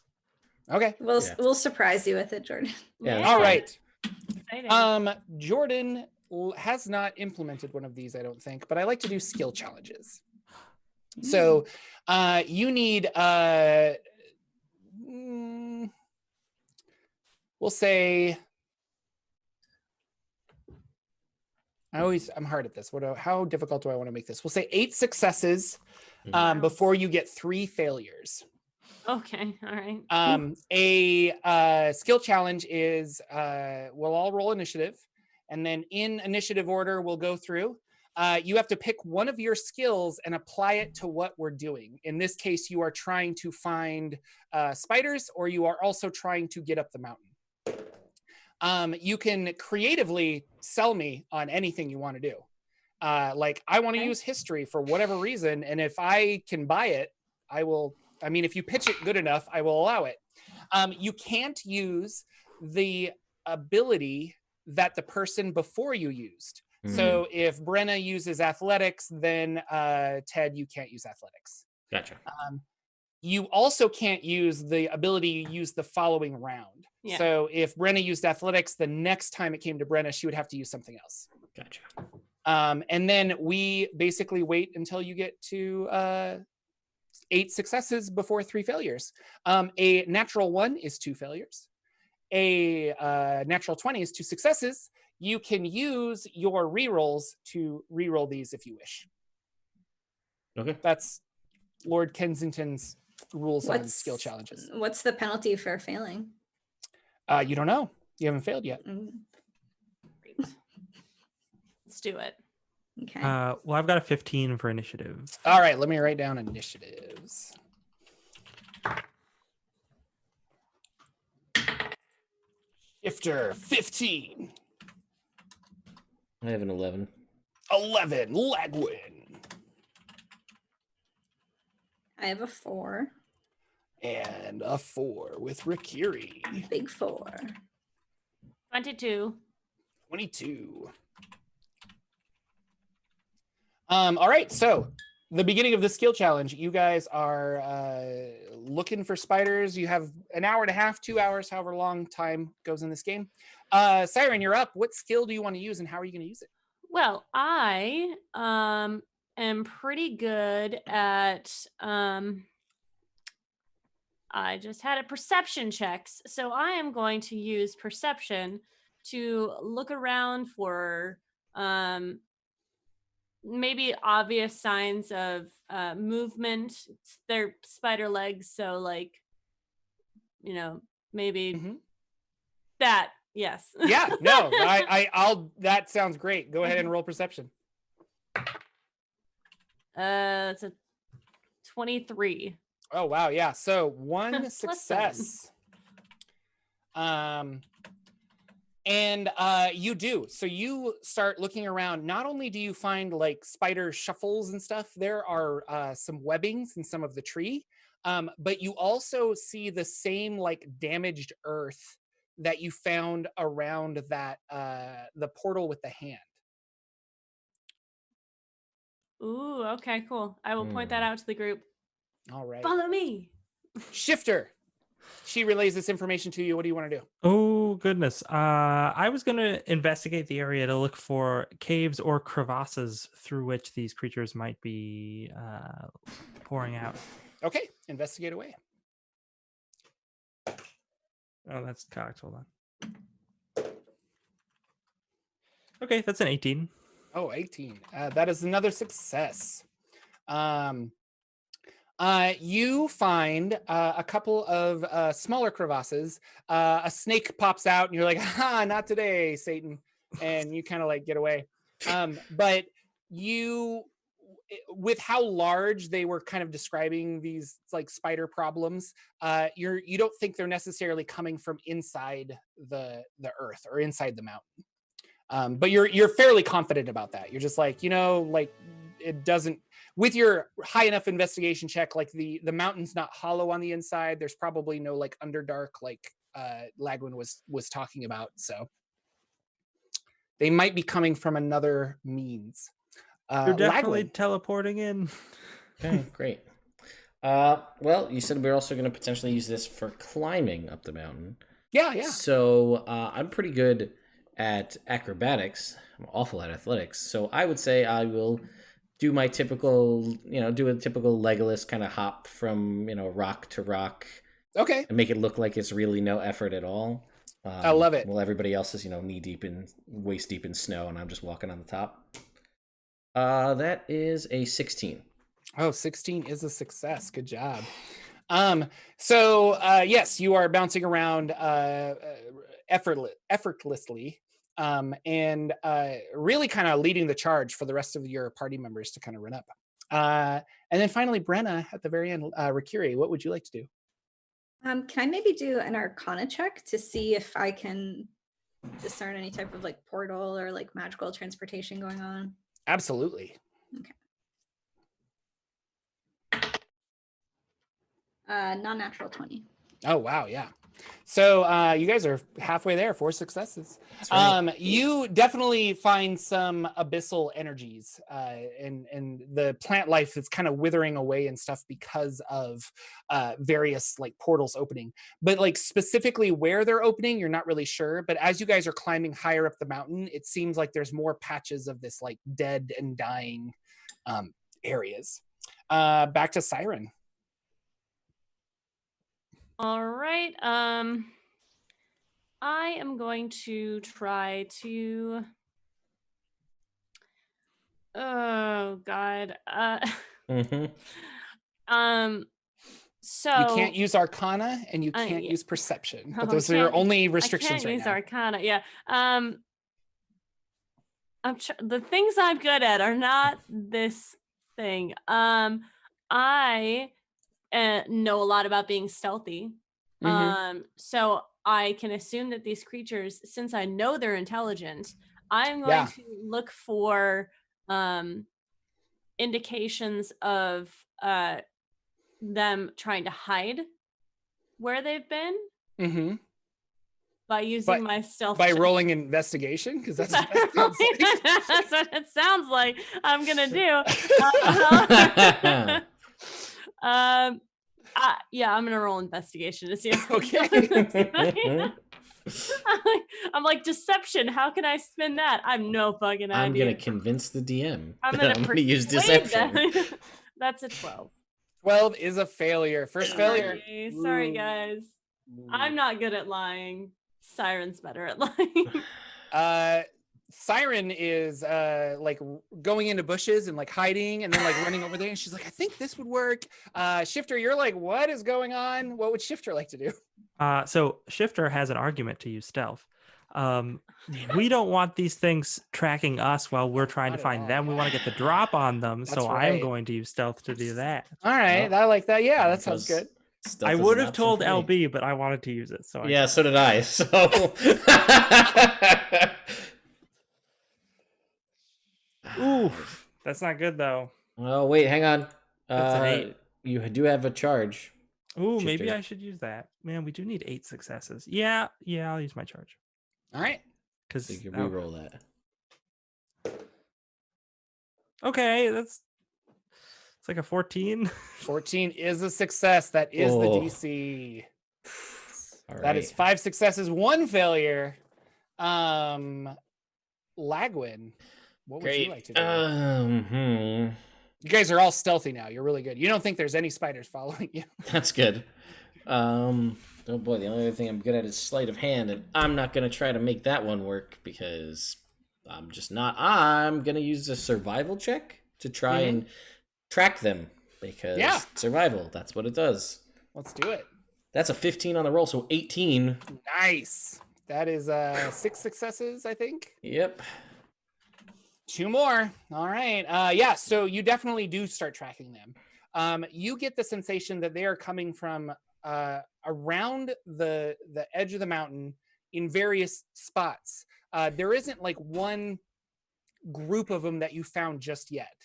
Okay. We'll surprise you with it, Jordan. Yeah. All right. Exciting. Jordan has not implemented one of these, I don't think, but I like to do skill challenges. So you need we'll say I'm hard at this. How difficult do I want to make this? We'll say 8 successes before you get 3 failures. Okay, all right. A skill challenge is we'll all roll initiative, and then in initiative order we'll go through. You have to pick one of your skills and apply it to what we're doing. In this case, you are trying to find spiders, or you are also trying to get up the mountain. You can creatively sell me on anything you want to do. Like, I want to use history for whatever reason, and if I can buy it, I will. I mean, if you pitch it good enough, I will allow it. You can't use the ability that the person before you used. Mm-hmm. So if Brenna uses athletics, then Ted, you can't use athletics. Gotcha. You also can't use the ability you use the following round. Yeah. So if Brenna used athletics, the next time it came to Brenna, she would have to use something else. Gotcha. And then we basically wait until you get to 8 successes before 3 failures. A natural 1 is 2 failures. A natural 20 is 2 successes. You can use your rerolls to reroll these if you wish. Okay. That's Lord Kensington's rules on skill challenges. What's the penalty for failing? You don't know. You haven't failed yet. Let's do it. Okay. Well, I've got a 15 for initiative. All right, let me write down initiatives. Shifter, 15. I have an 11. 11, Lagwin. I have a 4. And a 4 with Rikiri. Big 4. 22. 22. All right, so the beginning of the skill challenge, you guys are looking for spiders. You have an hour and a half, 2 hours, however long time goes in this game. Siren, you're up. What skill do you want to use, and how are you going to use it? Well, I am pretty good at I just had a perception checks, so I am going to use perception to look around for maybe obvious signs of movement. They're spider legs, so like, you know, maybe that. Yes. Yeah. No. I'll. That sounds great. Go ahead and roll perception. It's a 23. Oh wow. Yeah. So 1 success. And you do. So you start looking around. Not only do you find like spider shuffles and stuff, there are some webbings in some of the tree, but you also see the same like damaged earth that you found around that the portal with the hand. Ooh, okay, cool. I will point that out to the group. All right. Follow me. Shifter. She relays this information to you. What do you want to do? Oh, goodness. I was going to investigate the area to look for caves or crevasses through which these creatures might be pouring out. Okay, investigate away. Oh, that's cocked. Hold on. Okay, that's an 18. Oh, 18. That is another success. You find a couple of smaller crevasses. A snake pops out, and you're like, "Ha! Not today, Satan!" And you kind of like get away. But you, with how large they were kind of describing these like spider problems, you don't think they're necessarily coming from inside the earth or inside the mountain. But you're fairly confident about that. You're just like, like it doesn't, with your high enough investigation check, like the mountain's not hollow on the inside. There's probably no like underdark like Lagwin was talking about. So they might be coming from another means. You're definitely Lagwin. teleporting in. Okay, great. Well, you said we're also going to potentially use this for climbing up the mountain. Yeah. So I'm pretty good at acrobatics. I'm awful at athletics. So I would say I will do my typical, do a typical Legolas kind of hop from, rock to rock. Okay. And make it look like it's really no effort at all. I love it. Well, everybody else is, knee deep in, waist deep in snow, and I'm just walking on the top. That is a 16. Oh, 16 is a success. Good job. So yes, you are bouncing around effortlessly, and really kind of leading the charge for the rest of your party members to kind of run up. And then finally, Brenna, at the very end, Rikiri, what would you like to do? Can I maybe do an Arcana check to see if I can discern any type of like portal or like magical transportation going on? Absolutely. Okay. Non-natural 20. Oh, wow. Yeah. So you guys are halfway there, 4 successes. Right. You definitely find some abyssal energies and the plant life that's kind of withering away and stuff because of various like portals opening. But like specifically where they're opening, you're not really sure. But as you guys are climbing higher up the mountain, it seems like there's more patches of this like dead and dying areas. Back to Siren. All right. I am going to try to. Oh God. So you can't use Arcana and you can't use Perception, but those are your only restrictions right now. I can't use Arcana. Yeah. The things I'm good at are not this thing. I know a lot about being stealthy. So I can assume that these creatures, since I know they're intelligent, I'm going to look for indications of them trying to hide where they've been by using my stealth by rolling investigation, because that's what that sounds like. That's what it sounds like I'm gonna do. Yeah, I'm gonna roll investigation to see if I'm like, deception, how can I spin that? I'm no fucking idea. I'm gonna convince the DM. I'm gonna use deception. That's a 12. 12 is a failure. First failure. Sorry guys. I'm not good at lying. Siren's better at lying. Siren is like going into bushes and like hiding and then like running over there, and she's like, I think this would work. Shifter, you're like, what is going on? What would Shifter like to do? So Shifter has an argument to use stealth. We don't want these things tracking us while we're trying to find them. We want to get the drop on them. That's so right. I'm going to use stealth to do that. All right. I like that. Yeah, that sounds good. I would have told LB, but I wanted to use it. So so did I. So ooh, that's not good though. Oh wait, hang on. That's an 8. You do have a charge. Ooh, maybe I should use that. Man, we do need 8 successes. Yeah, I'll use my charge. All right. Because you can re-roll that. Okay, it's like a 14. 14 is a success. That is the DC. All right. That is 5 successes, 1 failure. Lagwin, what would you like to do? You guys are all stealthy now. You're really good. You don't think there's any spiders following you. That's good. Oh boy, the only other thing I'm good at is sleight of hand, and I'm not going to try to make that one work because I'm just not. I'm gonna use a survival check to try and track them because survival. That's what it does. Let's do it. That's a 15 on the roll, so 18. Nice. That is 6 successes, I think. Yep. 2 more. All right. So you definitely do start tracking them. You get the sensation that they are coming from around the edge of the mountain in various spots. There isn't like one group of them that you found just yet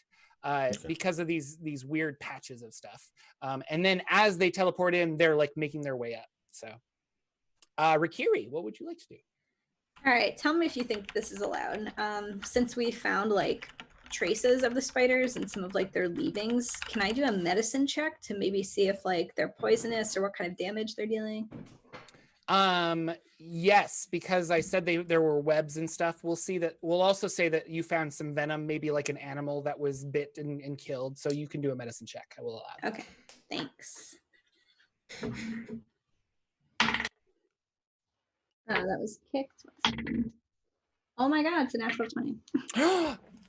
because of these weird patches of stuff. And then as they teleport in, they're like making their way up. So Rikiri, what would you like to do? All right, tell me if you think this is allowed. Since we found like traces of the spiders and some of like their leavings, can I do a medicine check to maybe see if like they're poisonous or what kind of damage they're dealing? Yes, because I said there were webs and stuff. We'll also say that you found some venom, maybe like an animal that was bit and killed. So you can do a medicine check. I will allow that. Okay, thanks. That was kicked. Oh my god, it's a natural 20.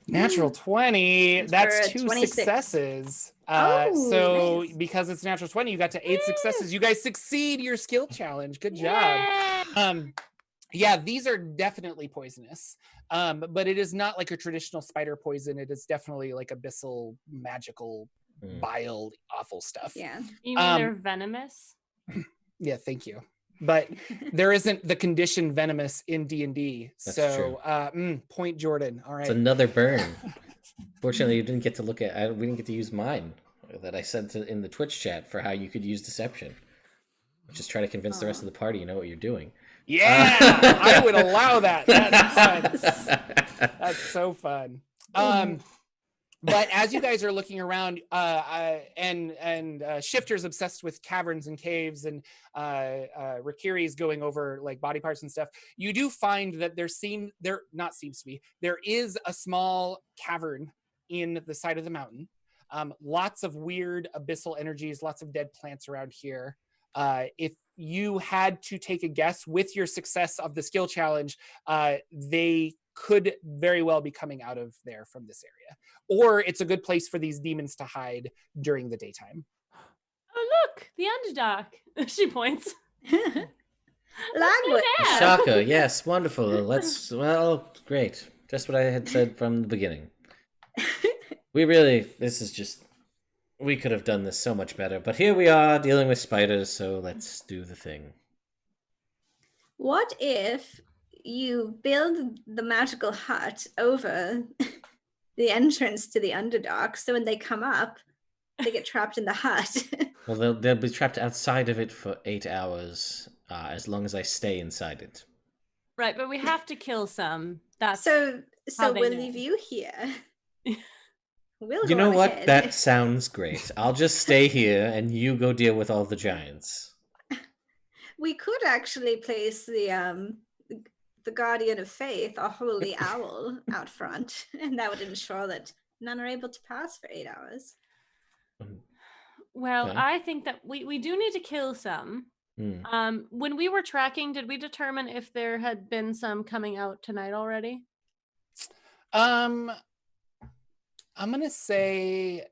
Natural 20. That's 2 26. successes. Nice. Because it's natural 20, you got to 8 successes. You guys succeed your skill challenge. Good job. These are definitely poisonous. But it is not like a traditional spider poison. It is definitely like abyssal, magical, bile, awful stuff. Yeah. You mean they're venomous? Yeah, thank you. But there isn't the condition venomous in D&D. So point Jordan. All right. It's another burn. Fortunately, you didn't get to look at. We didn't get to use mine that I sent in the Twitch chat for how you could use deception. Just try to convince the rest of the party you know what you're doing. Yeah, I would allow that. That's fun. That's so fun. But as you guys are looking around, and Shifter's obsessed with caverns and caves, and Rikiri's going over like body parts and stuff, you do find that there is a small cavern in the side of the mountain. Lots of weird abyssal energies, lots of dead plants around here. If you had to take a guess with your success of the skill challenge, they could very well be coming out of there from this area. Or it's a good place for these demons to hide during the daytime. Oh, look, the Underdark. She points. Language. Shaka, yes, wonderful. Great. Just what I had said from the beginning. We could have done this so much better, but here we are dealing with spiders, so let's do the thing. What if you build the magical hut over the entrance to the Underdark, so when they come up, they get trapped in the hut? Well, they'll be trapped outside of it for 8 hours, as long as I stay inside it. Right, but we have to kill some. That's so how we'll they know. leave you here. You know what? That sounds great. I'll just stay here, and you go deal with all the giants. We could actually place the Guardian of Faith, a holy owl, out front, and that would ensure that none are able to pass for 8 hours. Well, okay. I think that we do need to kill some. When we were tracking, did we determine if there had been some coming out tonight already? I'm gonna say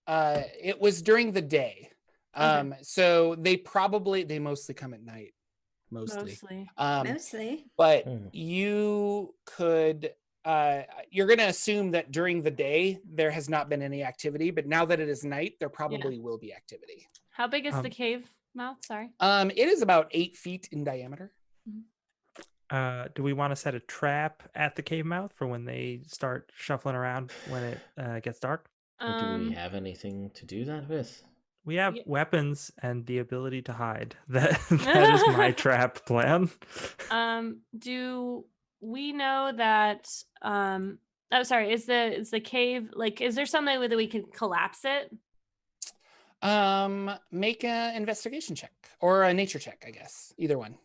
it was during the day. Okay. So they mostly come at night. Mostly. But you could you're gonna assume that during the day there has not been any activity, but now that it is night, there probably will be activity. How big is the cave mouth? Sorry. It is about 8 feet in diameter. Do we want to set a trap at the cave mouth for when they start shuffling around when it gets dark? Do we have anything to do that with? We have weapons and the ability to hide. That is my trap plan. Do we know that? Is the cave like? Is there some way that we can collapse it? Make an investigation check or a nature check, I guess. Either one.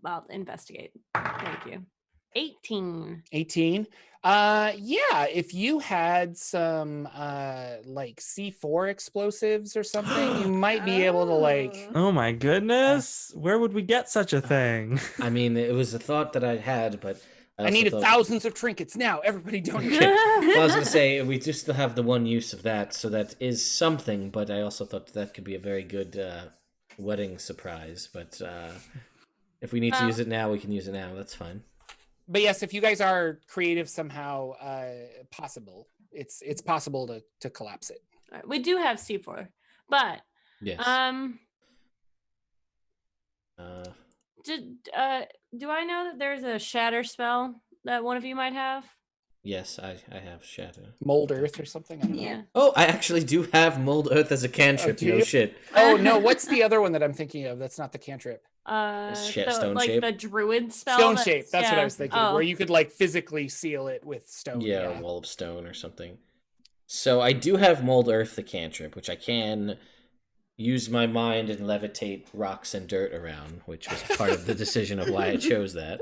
I'll investigate. Thank you. 18. 18. Yeah, if you had some like C4 explosives or something, you might be able to like. Oh my goodness. Where would we get such a thing? I mean, it was a thought that I had, but I also needed thought, thousands of trinkets now. Everybody donate. Okay. Well, I was going to say, we do still have the one use of that, so that is something, but I also thought that could be a very good wedding surprise. But if we need to use it now, we can use it now. That's fine. But yes, if you guys are creative somehow, possible. It's possible to collapse it. We do have C4, but Yes. Do I know that there's a shatter spell that one of you might have? Yes, I have Shatter. Mold Earth or something? I don't know. Yeah. Oh, I actually do have Mold Earth as a cantrip. do No you? shit. Oh, no. What's the other one that I'm thinking of? That's not the cantrip. Stone like shape? the druid spell. Stone shape. That's what I was thinking. Oh. Where you could like physically seal it with stone. Yeah, a wall of stone or something. So I do have Mold Earth the cantrip, which I can use my mind and levitate rocks and dirt around, which was part of the decision of why I chose that.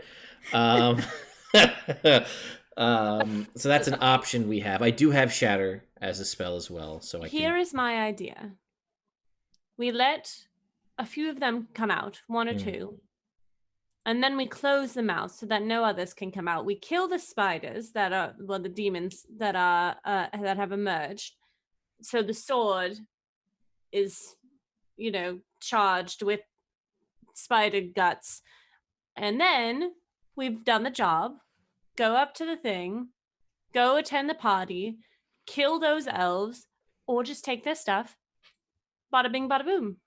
So that's an option we have. I do have Shatter as a spell as well, so Here is my idea. We let a few of them come out, one or two, and then we close the mouth so that no others can come out. We kill the spiders that are, well, the demons that are that have emerged. So the sword is, charged with spider guts, and then we've done the job. Go up to the thing, go attend the party, kill those elves, or just take their stuff. Bada bing, bada boom.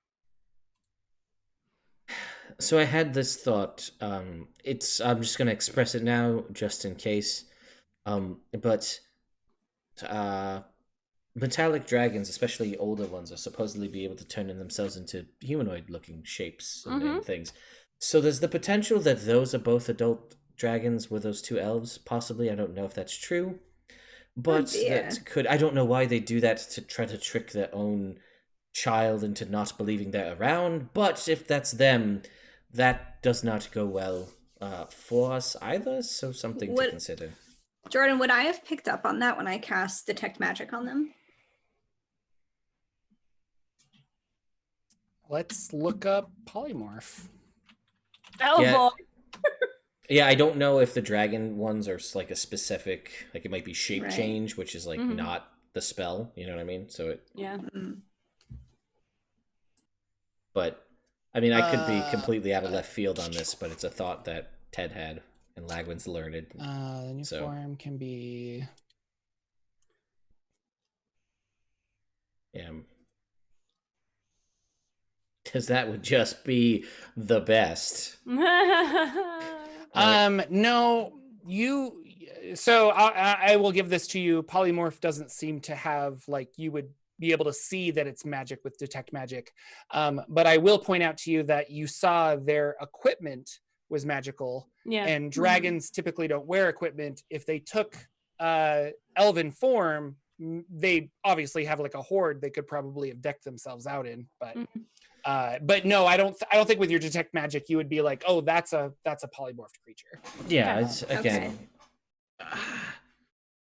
So I had this thought. I'm just going to express it now, just in case. But metallic dragons, especially older ones, are supposedly be able to turn in themselves into humanoid-looking shapes and things. So there's the potential that those are both adult dragons with those two elves, possibly. I don't know if that's true, but that could. I don't know why they do that, to try to trick their own child into not believing they're around. But if that's them, that does not go well for us either. So something to consider. Jordan, would I have picked up on that when I cast Detect Magic on them? Let's look up Polymorph. Oh, boy. Yeah, I don't know if the dragon ones are like a specific, like it might be shape change, which is like not the spell. You know what I mean? So it. Yeah. But I mean, I could be completely out of left field on this, but it's a thought that Ted had and Lagwin's learned. The new form can be. Yeah. Because that would just be the best. No, you. So I will give this to you. Polymorph doesn't seem to have, like, you would be able to see that it's magic with Detect Magic. But I will point out to you that you saw their equipment was magical. Yeah. And dragons typically don't wear equipment. If they took elven form, they obviously have like a horde they could probably have decked themselves out in. But no, I don't think with your Detect Magic you would be like, oh, that's a polymorphed creature. Yeah, it's again.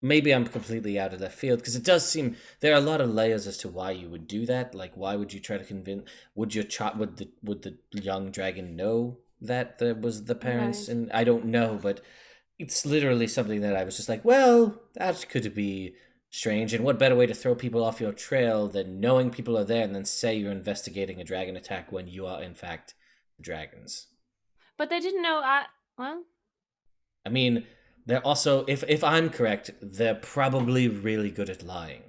Maybe I'm completely out of left field, because it does seem there are a lot of layers as to why you would do that. Like, why would you try to convince? Would your child, would the young dragon know that there was the parents? Right. And I don't know, but it's literally something that I was just like, well, that could be strange. And what better way to throw people off your trail than knowing people are there and then say you're investigating a dragon attack when you are in fact dragons? But they didn't know. Well, I mean. They're also, if I'm correct, they're probably really good at lying.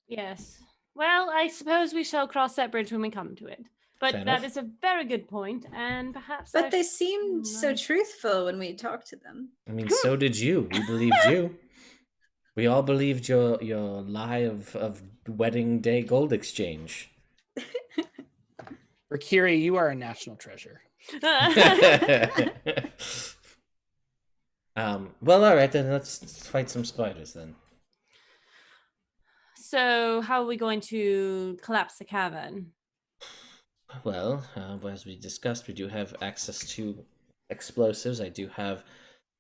Yes. Well, I suppose we shall cross that bridge when we come to it. But that is a very good point, and perhaps. But they seemed so truthful when we talked to them. I mean, so did you. We believed you. We all believed your lie of wedding day gold exchange. For Kiri, you are a national treasure. Well, all right, then let's fight some spiders then. So how are we going to collapse the cavern? Well, as we discussed, we do have access to explosives. I do have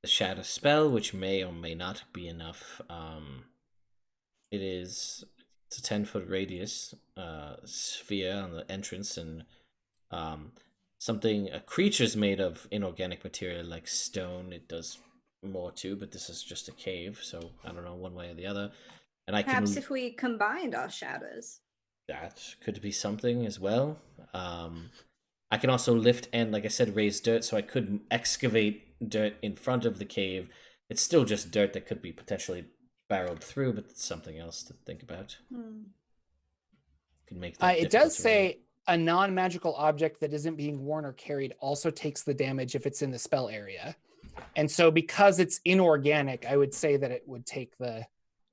the shatter spell, which may or may not be enough. It's a 10-foot radius sphere on the entrance, and a creature's made of inorganic material like stone. It does more too, but this is just a cave, so I don't know one way or the other. And Perhaps if we combined our shadows. That could be something as well. I can also lift and, like I said, raise dirt, so I could excavate dirt in front of the cave. It's still just dirt that could be potentially barreled through, but it's something else to think about. Can make that it does say a non-magical object that isn't being worn or carried also takes the damage if it's in the spell area. And so because it's inorganic, I would say that it would take it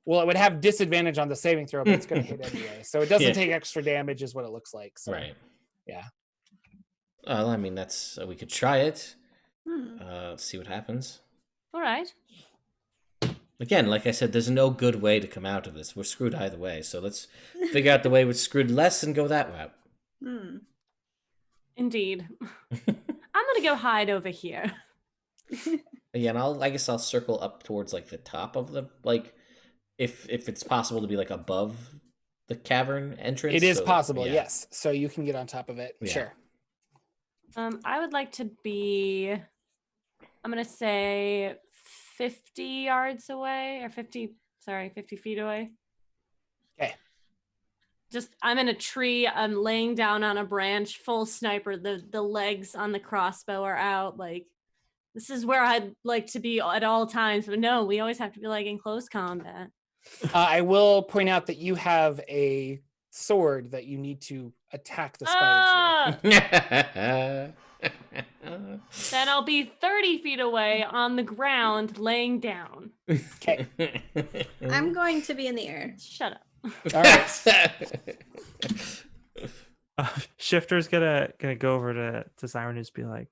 would have disadvantage on the saving throw, but it's going to hit anyway. So it doesn't take extra damage is what it looks like. So, right. Yeah. Well, I mean, we could try it. See what happens. All right. Again, like I said, there's no good way to come out of this. We're screwed either way. So let's figure out the way we're screwed less and go that route. Indeed. I'm going to go hide over here. Yeah, and I guess I'll circle up towards like the top of the, like, if it's possible to be like above the cavern entrance. It is possible, yes. So you can get on top of it. Yeah. Sure. I would like to be, I'm going to say 50 yards away, or 50 feet away. Okay. I'm in a tree. I'm laying down on a branch, full sniper. The legs on the crossbow are out. Like, this is where I'd like to be at all times. But no, we always have to be like in close combat. I will point out that you have a sword that you need to attack the spiders with. Then I'll be 30 feet away on the ground, laying down. Okay. I'm going to be in the air. Shut up. All right. Shifter's gonna go over to Siren and just be like,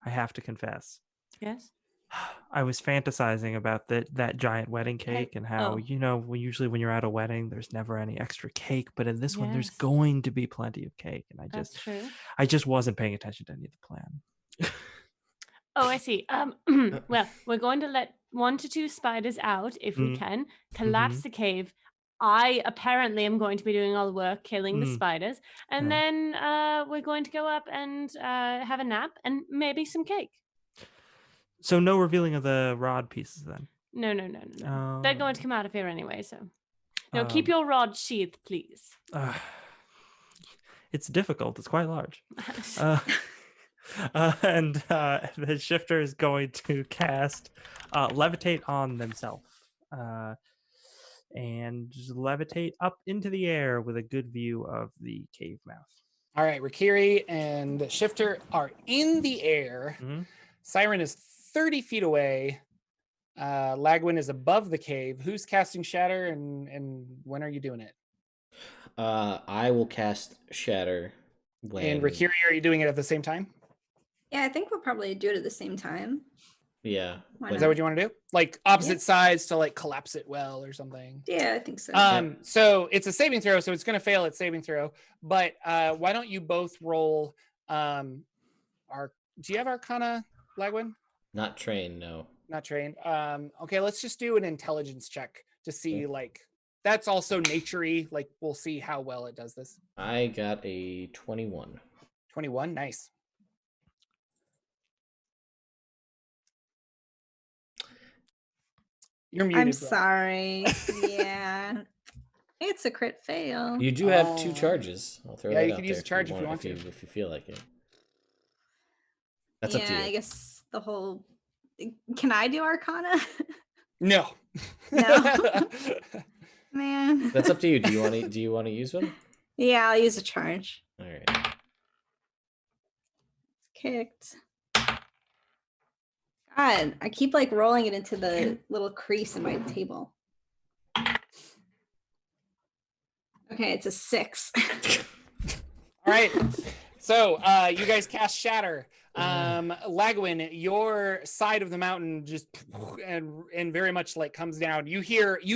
I have to confess. Yes. I was fantasizing about that giant wedding cake and how, usually when you're at a wedding, there's never any extra cake, but in this one, there's going to be plenty of cake. And I just wasn't paying attention to any of the plan. Oh, I see. Well, we're going to let 1 to 2 spiders out if we can, collapse the cave. I apparently am going to be doing all the work, killing the spiders, and then we're going to go up and have a nap and maybe some cake. So no revealing of the rod pieces then? No. They're going to come out of here anyway, so. No, keep your rod sheathed, please. It's difficult. It's quite large. And the shifter is going to cast Levitate on themselves. And just levitate up into the air with a good view of the cave mouth. All right, Rikiri and Shifter are in the air. Siren is 30 feet away. Lagwin is above the cave. Who's casting Shatter, and when are you doing it? I will cast Shatter. And Rikiri, are you doing it at the same time? Yeah, I think we'll probably do it at the same time. Yeah. Is that what you want to do? Like opposite sides to like collapse it well or something? Yeah, I think so. So it's a saving throw, so it's going to fail at saving throw. But why don't you both roll? Do you have Arcana, Lagwin? Not trained, no. Not trained. Okay, let's just do an intelligence check to see like that's also nature-y. Like we'll see how well it does this. I got a 21. 21, nice. You're muted. I'm sorry. Yeah. It's a crit fail. You do have 2 charges. I'll throw that you out can there use a charge if you want to. If you feel like it. That's up to you. I guess the whole... Can I do Arcana? No. Man. That's up to you. Do you want to use one? Yeah, I'll use a charge. All right. Kicked. God, I keep like rolling it into the little crease in my table. Okay, it's a 6. All right. So you guys cast Shatter. Lagwin, your side of the mountain just and very much like comes down. You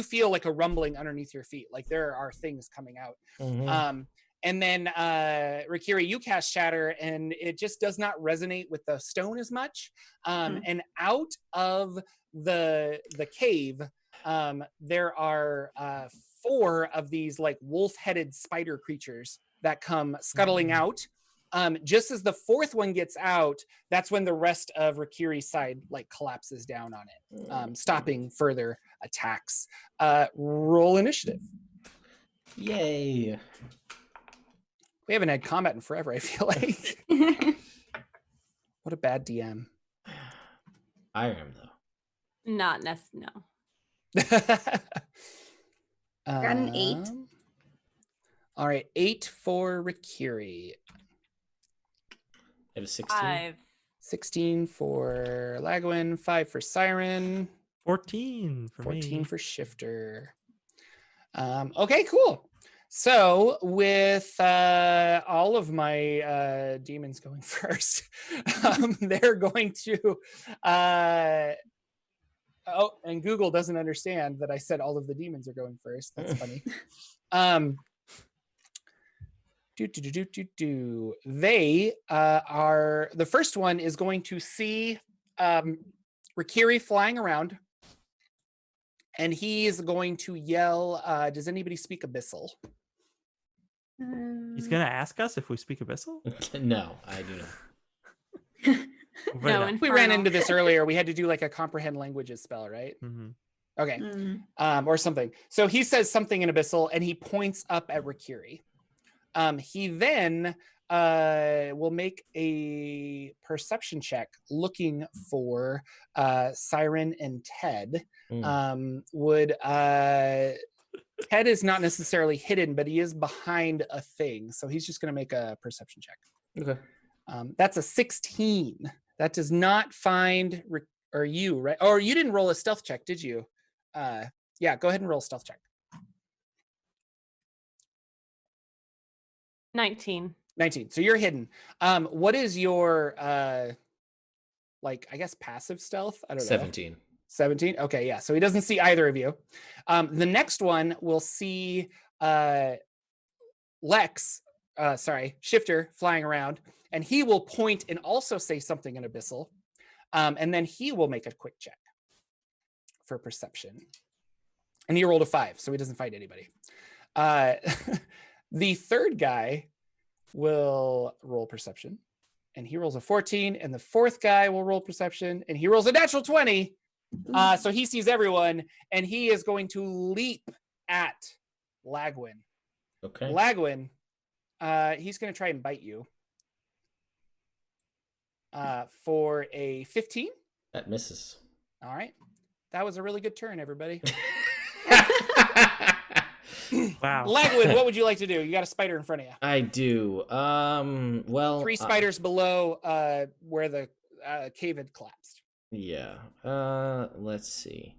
feel like a rumbling underneath your feet, like there are things coming out. And then Rikiri, you cast Shatter, and it just does not resonate with the stone as much. And out of the cave, there are 4 of these like wolf-headed spider creatures that come scuttling out. Just as the 4th one gets out, that's when the rest of Rikiri's side like collapses down on it, stopping further attacks. Roll initiative. Yay. We haven't had combat in forever, I feel like. What a bad DM. I am, though. Not necessarily. No. Got an 8. All right, 8 for Rikiri. I have a 16. 5. 16 for Lagwin, 5 for Siren, 14 for 14 me. for Shifter. Okay, cool. So with all of my demons going first, they're going to oh, and Google doesn't understand that I said all of the demons are going first. That's funny. They are, the first one is going to see Rikiri flying around, and he is going to yell, does anybody speak Abyssal? He's gonna ask us if we speak Abyssal. No, I do not. No, We ran into this earlier. We had to do like a comprehend languages spell, right? Mm-hmm. Okay. Or something. So he says something in Abyssal, and he points up at Rikiri. He then will make a perception check looking for Siren and Ted. Ted is not necessarily hidden, but he is behind a thing. So he's just going to make a perception check. Okay. That's a 16. That does not find, or you, right? Or you didn't roll a stealth check, did you? Yeah, go ahead and roll a stealth check. 19. 19. So you're hidden. What is your, like, I guess passive stealth? I don't know. 17. 17? Okay, yeah. So he doesn't see either of you. The next one will see Shifter flying around, and he will point and also say something in Abyssal. And then he will make a quick check for perception. And he rolled a 5, so he doesn't fight anybody. The third guy will roll perception, and he rolls a 14, and the 4th guy will roll perception, and he rolls a natural 20. So he sees everyone, and he is going to leap at Lagwin. Okay. Lagwin, he's going to try and bite you for a 15. That misses. All right. That was a really good turn, everybody. Wow. Lagwin, what would you like to do? You got a spider in front of you. I do. Well, 3 spiders below where the cave had collapsed. Yeah. Let's see.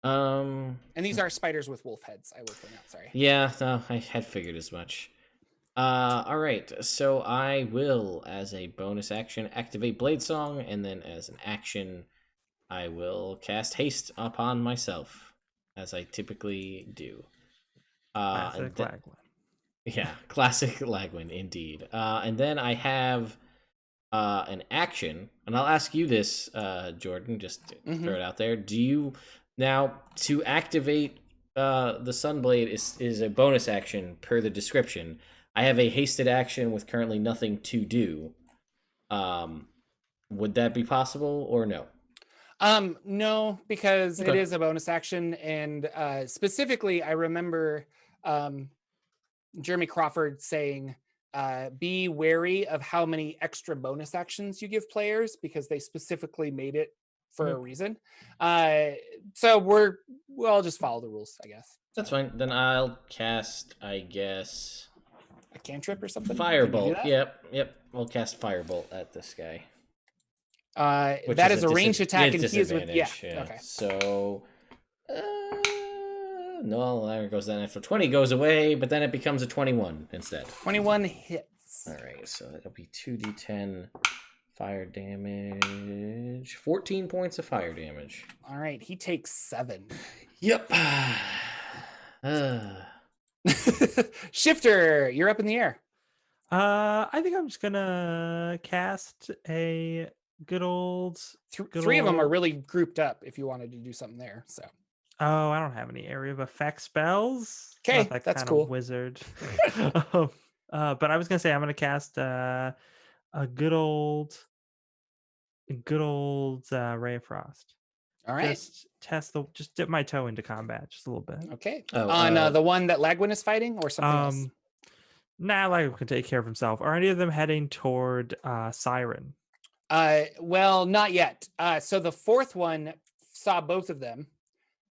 And these are spiders with wolf heads, I will point out. Sorry. Yeah, no, I had figured as much. All right. So I will, as a bonus action, activate Blade Song, and then as an action, I will cast Haste upon myself, as I typically do. Classic Lagwin. Yeah, classic Lagwin, indeed. And then I have an action, and I'll ask you this, Jordan, just to throw it out there. Do you now, to activate the Sunblade is a bonus action per the description. I have a hasted action with currently nothing to do. Would that be possible or no? No, because it is a bonus action, and specifically, I remember Jeremy Crawford saying, be wary of how many extra bonus actions you give players, because they specifically made it for a reason. So we'll just follow the rules, I guess. That's fine. Then I'll cast, I guess, a cantrip or something. Firebolt. Yep. We'll cast Firebolt at this guy. That is a ranged attack, and he is with Okay. So no, there goes that natural 20 goes away, but then it becomes a 21 instead. 21 hits. All right, so that'll be 2d10 fire damage. 14 points of fire damage. All right, he takes 7. Yep. Shifter, you're up in the air. I think I'm just gonna cast a good old. Three of them are really grouped up if you wanted to do something there. So. Oh, I don't have any area of effect spells. Okay, Not that that's kind cool. of wizard. But I was gonna say I'm gonna cast a good old Ray of Frost. All right. Just dip my toe into combat just a little bit. Okay. Oh, on the one that Lagwin is fighting, or something else? Nah, Lagwin can take care of himself. Are any of them heading toward Siren? Well, not yet. So the fourth one saw both of them,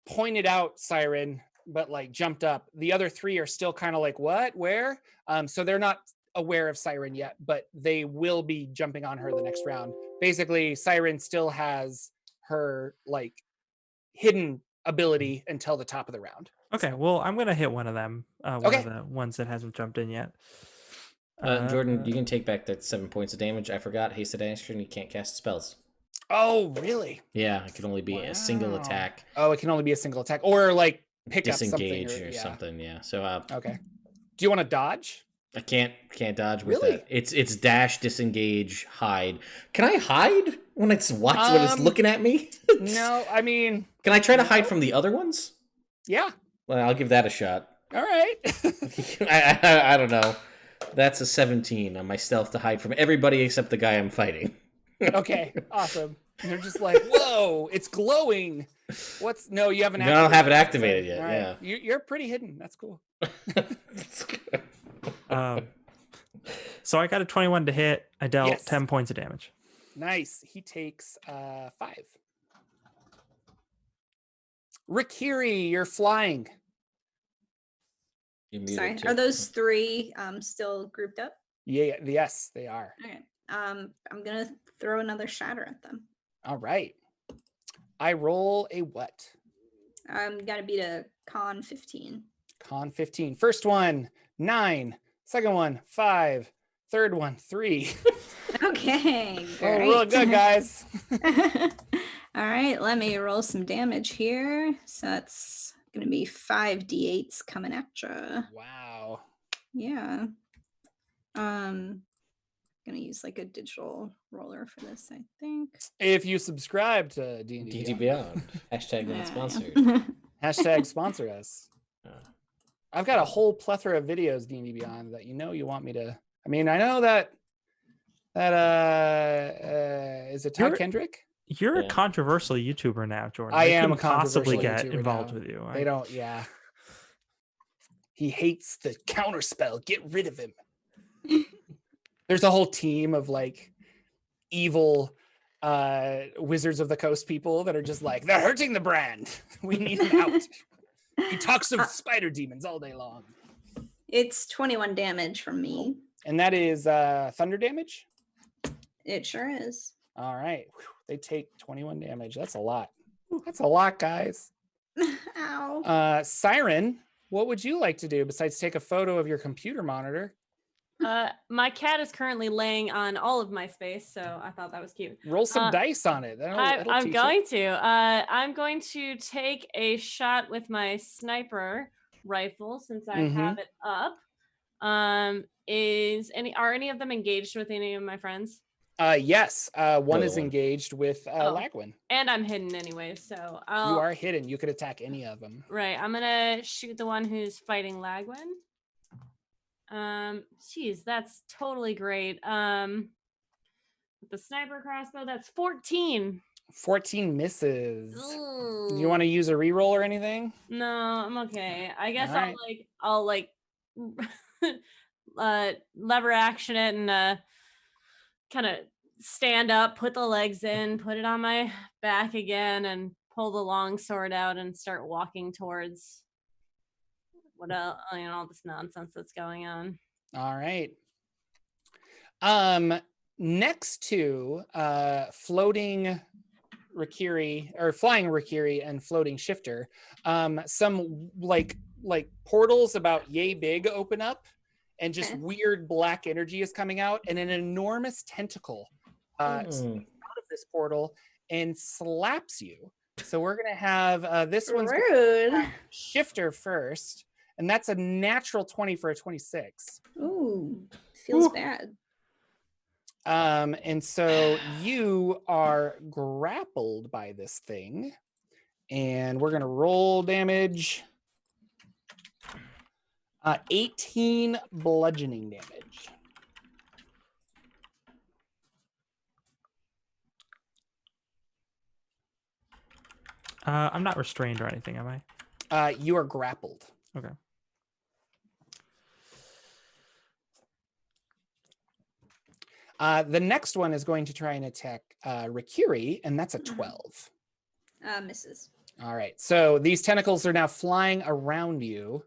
pointed out Siren, but like jumped up. The other three are still kind of like, what, where? So they're not aware of Siren yet, but they will be jumping on her the next round. Basically, Siren still has her like hidden ability until the top of the round. Okay, well, I'm gonna hit one of them. One Okay. of the ones that hasn't jumped in yet. Jordan, you can take back that 7 points of damage. I forgot hasted action. You can't cast spells. Oh, really? Yeah, it can only be a single attack. Oh, it can only be a single attack, or like pick disengage up something, or something. Yeah. So okay. Do you want to dodge? I can't dodge with Really? that. It's dash, disengage, hide. Can I hide when it's when it's looking at me? No, I mean, can I try to hide from the other ones? Yeah. Well, I'll give that a shot. All right. I don't know. That's a 17 on my stealth to hide from everybody except the guy I'm fighting. Okay, awesome. And they're just like, whoa, it's glowing. No, you haven't. I don't have it activated yet. Right. Yeah, you're pretty hidden. That's cool. That's good. So I got a 21 to hit. I dealt 10 points of damage. Nice. He takes 5. Rikiri, you're flying. Sorry, are those 3 still grouped up? Yeah, yes, they are. Okay. I'm gonna throw another shatter at them. All right. I roll a what? Gotta beat a con 15. Con 15. First one, 9. Second one, 5. Third one, 3. Okay, great. Oh, real good, guys. All right, let me roll some damage here. So that's gonna be 5 d8s coming at you. Wow. Yeah. Gonna use like a digital roller for this, I think. If you subscribe to D&D Beyond, hashtag not sponsored. Hashtag sponsor us. I've got a whole plethora of videos D&D Beyond that you want me to. I mean, I know that is it Todd Kendrick? You're a controversial YouTuber now, Jordan. I am a possibly controversial get YouTuber involved now. with you. They don't. Yeah. He hates the counterspell. Get rid of him. There's a whole team of like evil Wizards of the Coast people that are just like, they're hurting the brand. We need him out. He talks of spider demons all day long. It's 21 damage from me. And that is thunder damage? It sure is. All right. Whew. They take 21 damage. That's a lot. That's a lot, guys. Ow. Siren, what would you like to do besides take a photo of your computer monitor? My cat is currently laying on all of my space, so I thought that was cute. Roll some dice on it. I'm going to take a shot with my sniper rifle since I have it up. Are any of them engaged with any of my friends? Yes. One is engaged with Lagwin. And I'm hidden anyway, so you are hidden. You could attack any of them. Right. I'm gonna shoot the one who's fighting Lagwin. Geez, that's totally great. With the sniper crossbow, that's 14. 14 misses. Ooh. Do you want to use a reroll or anything? No, I'm okay. I guess right. I'll lever action it and kind of stand up, put the legs in, put it on my back again, and pull the long sword out and start walking towards all this nonsense that's going on. All right. Next to floating Rikiri or flying Rikiri and floating Shifter, some like portals about yay big open up, and just weird black energy is coming out, and an enormous tentacle comes out of this portal and slaps you. So we're gonna have this one's rude. Shifter first, and that's a natural 20 for a 26. Ooh, feels bad. And so you are grappled by this thing, and we're gonna roll damage. 18 bludgeoning damage. I'm not restrained or anything, am I? You are grappled. Okay. The next one is going to try and attack Rikiri, and that's a 12. Misses. All right. So these tentacles are now flying around you.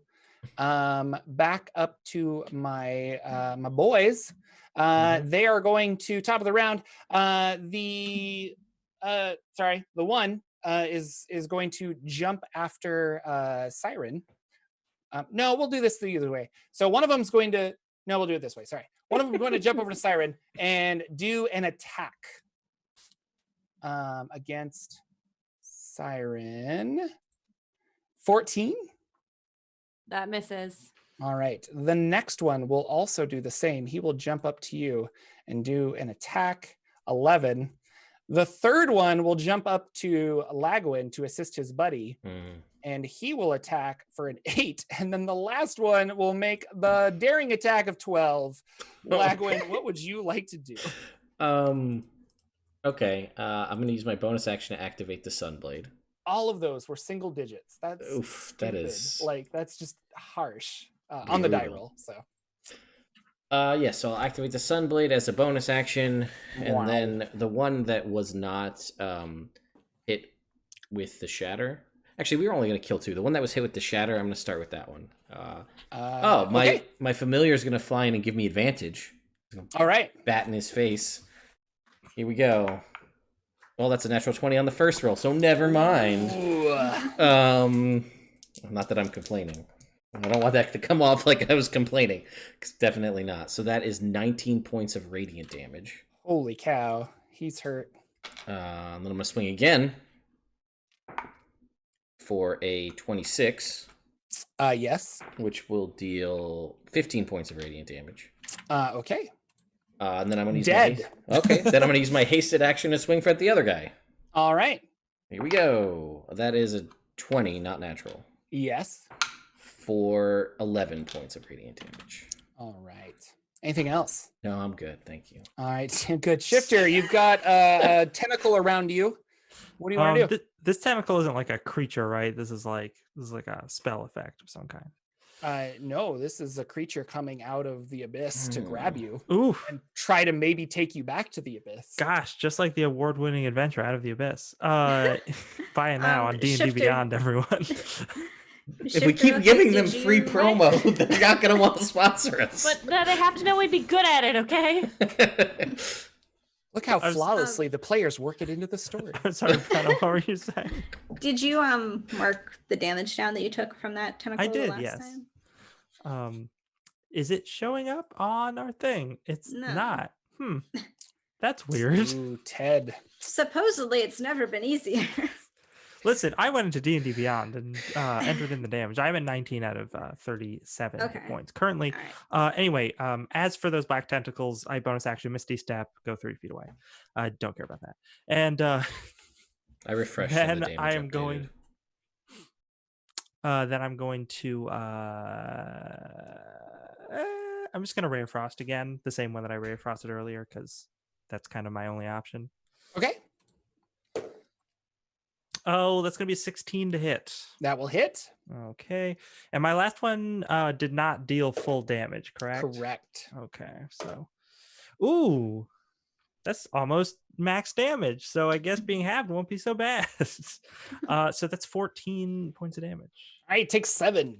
Back up to my my boys. They are going to top of the round. The one is going to jump after Siren. No, we'll do this the other way. So one of them's going to we'll do it this way. Sorry. One of them is going to jump over to Siren and do an attack against Siren. 14. That misses. All right. The next one will also do the same. He will jump up to you and do an attack. 11. The third one will jump up to Lagwin to assist his buddy, and he will attack for an 8. And then the last one will make the daring attack of 12. Lagwin, what would you like to do? Okay. I'm going to use my bonus action to activate the Sunblade. All of those were single digits. That's Oof, stupid. that is like, that's just harsh on the die roll. So yeah, so I'll activate the Sunblade as a bonus action, and Wow. then the one that was not hit with the Shatter. Actually, we were only going to kill 2. The one that was hit with the Shatter, I'm going to start with that one. okay. My familiar is going to fly in and give me advantage. All right. Bat in his face. Here we go. Well, that's a natural 20 on the first roll, so never mind. Not that I'm complaining. I don't want that to come off like I was complaining. Definitely not. So that is 19 points of radiant damage. Holy cow. He's hurt. Then I'm going to swing again for a 26. Yes. Which will deal 15 points of radiant damage. Okay. And then I'm going to use Dead. Okay. Then I'm going to use my hasted action to swing for the other guy. All right. Here we go. That is a 20, not natural. Yes. For 11 points of radiant damage. All right. Anything else? No, I'm good. Thank you. All right. Good. Shifter, you've got a tentacle around you. What do you want to do? This tentacle isn't like a creature, right? This is like a spell effect of some kind. No, this is a creature coming out of the abyss to grab you. Oof. And try to maybe take you back to the abyss. Gosh, just like the award-winning adventure Out of the Abyss. Buy it now on D&D Shifter. Beyond, everyone. If we keep giving them free promo, they're not going to want to sponsor us. But they have to know we'd be good at it, okay? Look how flawlessly the players work it into the story. I'm sorry, Brenna, what were you saying? Did you mark the damage down that you took from that tentacle? I did, last yes. time? Is it showing up on our thing? It's No. not. That's weird. Ooh, Ted. Supposedly, it's never been easier. Listen, I went into D&D Beyond and entered in the damage. I'm at 19 out of 37 hit points currently. All Anyway, as for those black tentacles, I bonus action Misty Step, go 3 feet away. I don't care about that. And I refreshed. then the damage I am updated. going. Then I'm going to. I'm just going to Ray of Frost again, the same one that I Ray of Frosted earlier, because that's kind of my only option. Okay. Oh, that's going to be a 16 to hit. That will hit. Okay. And my last one did not deal full damage, correct? Correct. Okay. So, ooh, that's almost max damage. So I guess being halved won't be so bad. So that's 14 points of damage. All right, take 7.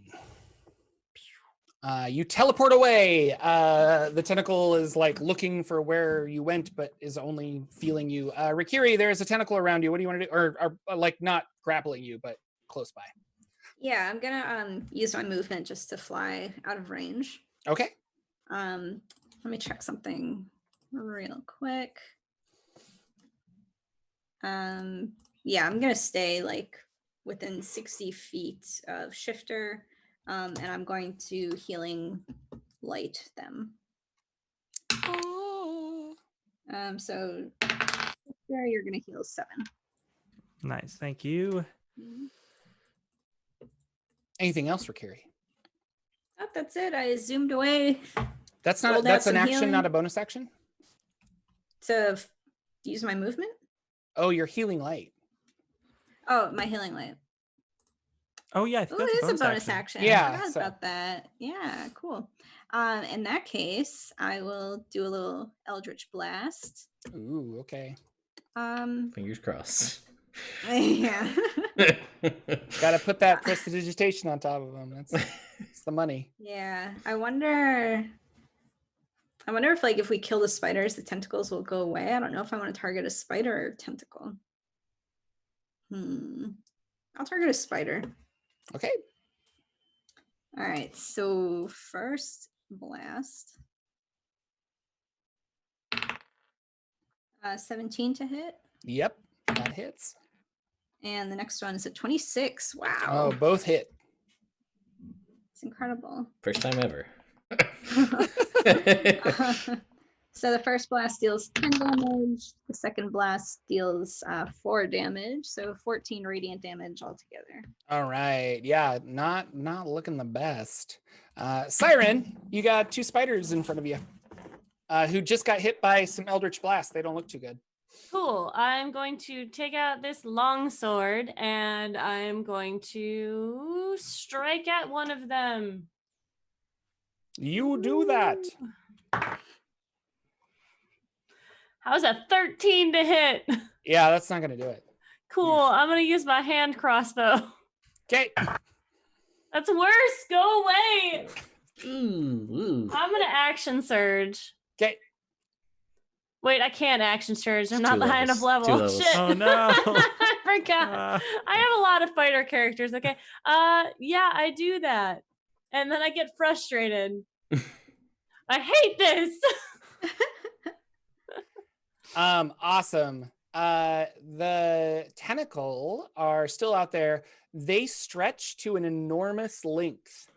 You teleport away. The tentacle is like looking for where you went, but is only feeling you. Rikiri, there is a tentacle around you. What do you want to do? Or like not grappling you, but close by. Yeah, I'm gonna use my movement just to fly out of range. Okay. Let me check something real quick. Yeah, I'm gonna stay like within 60 feet of Shifter. And I'm going to healing light them. So there you're gonna heal 7. Nice, thank you. Anything else for Carrie? Oh, that's it. I zoomed away That's Rolled out that's an some action, healing. not a bonus action. to use my movement. Oh, you're healing light. Oh, my healing light. Oh yeah, I think Oh, that's it is a bonus action. Yeah, I forgot so- about that. Yeah, cool. In that case, I will do a little Eldritch Blast. Ooh, okay. Fingers crossed. Yeah. Got to put that prestidigitation on top of them. That's the money. Yeah. I wonder if like if we kill the spiders, the tentacles will go away. I don't know if I want to target a spider or tentacle. I'll target a spider. Okay. All right. So first blast. 17 to hit. Yep, that hits. And the next one is a 26. Oh, Wow. both hit. It's incredible. First time ever. So the first blast deals 10 damage. The second blast deals 4 damage. So 14 radiant damage altogether. All right. Yeah, not looking the best. Siren, you got 2 spiders in front of you who just got hit by some Eldritch Blast. They don't look too good. Cool. I'm going to take out this long sword and I'm going to strike at one of them. You do that. How's a 13 to hit? Yeah, that's not going to do it. Cool. I'm going to use my hand crossbow. Okay. That's worse. Go away. Ooh. I'm going to action surge. Okay. Wait, I can't action surge. I'm It's not 2 high enough levels. level. 2 levels. Shit. Oh, no. I forgot. I have a lot of fighter characters. Okay. Yeah, I do that. And then I get frustrated. I hate this. Awesome. The tentacle are still out there. They stretch to an enormous length.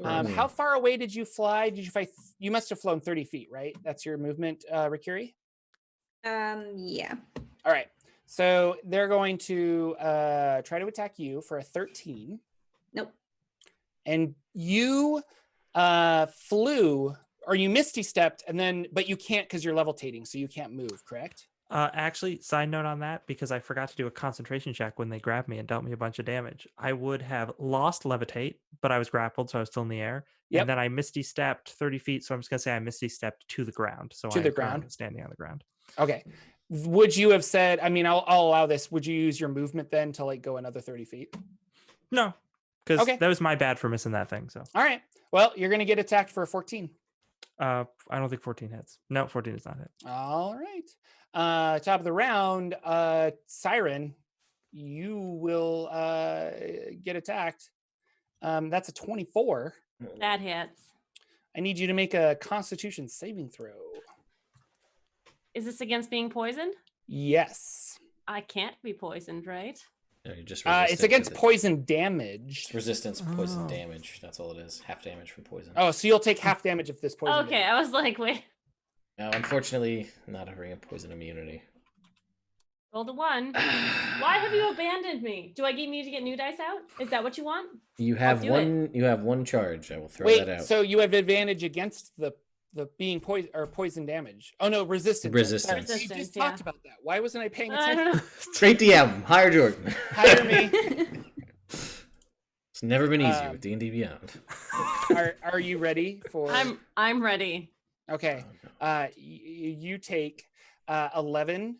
How far away did you fly? Did you fly? You must have flown 30 feet, right? That's your movement, Rikiri? Yeah. All right. So they're going to try to attack you for a 13. Nope. And you flew, or you misty stepped, and then, but you can't because you're levitating, so you can't move, correct? Actually, side note on that, because I forgot to do a concentration check when they grabbed me and dealt me a bunch of damage. I would have lost levitate, but I was grappled, so I was still in the air. Yep. And then I misty stepped 30 feet, so I'm just gonna say I misty stepped to the ground. So To I the am ground. currently standing on the ground. Okay. Would you have said, I mean, I'll allow this. Would you use your movement then to like go another 30 feet? No, because Okay. that was my bad for missing that thing. So All right. Well, you're going to get attacked for a 14. I don't think 14 hits. No, 14 is not hit. All right. Top of the round, Siren, you will get attacked. That's a 24. That hits. I need you to make a Constitution saving throw. Is this against being poisoned? Yes. I can't be poisoned, right? No, you're just It's against resistant to poison damage. It's resistance to poison Oh. damage. That's all it is. Half damage from poison. Oh, so you'll take half damage if this poison. Okay, I was like, wait. No, unfortunately, not having a poison immunity. Rolled a 1. Why have you abandoned me? Do I need to get new dice out? Is that what you want? You have do one. You have one charge. I will throw Wait, that out. so you have advantage against the being poison or poison damage. Oh no, resistance. Resistance. We Resistance, just yeah. talked about that. Why wasn't I paying I attention? don't know. Great DM. Hire Jordan. Hire me. It's never been easier with D&D Beyond. Are you ready for? I'm ready. Okay. You take 11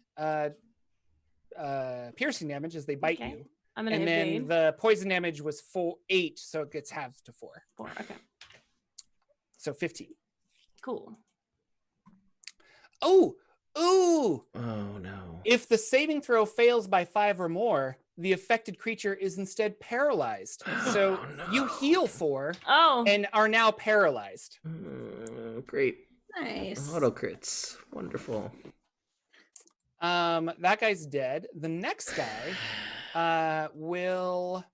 piercing damage as they bite Okay. you, I'm gonna and then evade. the poison damage was 8, so it gets halved to 4. 4. Okay. So 15. Cool. Oh, Oh no. if the saving throw fails by 5 or more, the affected creature is instead paralyzed. So Oh, no. you heal 4 Oh. and are now paralyzed. Great. Nice. Auto crits. Wonderful. That guy's dead. The next guy will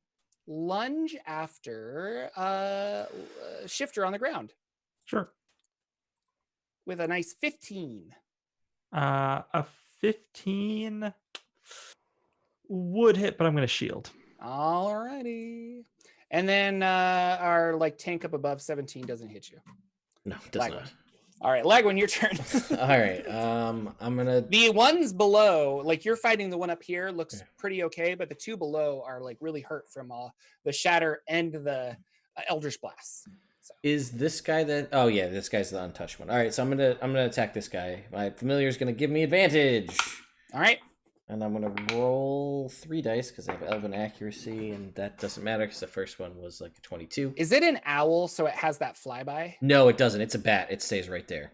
lunge after Shifter on the ground Sure. with a nice 15. A 15 would hit, but I'm going to shield. Alrighty. And then our like tank up above 17 doesn't hit you. No, it does Lagwin. not. All right, Lagwin, your turn. All right. I'm gonna. The ones below, like you're fighting the one up here, looks pretty okay, but the two below are like really hurt from the shatter and the Eldritch Blast. So. Is this guy that? Oh yeah, this guy's the untouched one. All right, so I'm gonna attack this guy. My familiar is gonna give me advantage. All right. And I'm gonna roll 3 dice because I have elven accuracy, and that doesn't matter because the first one was like a 22. Is it an owl, so it has that flyby? No, it doesn't. It's a bat. It stays right there.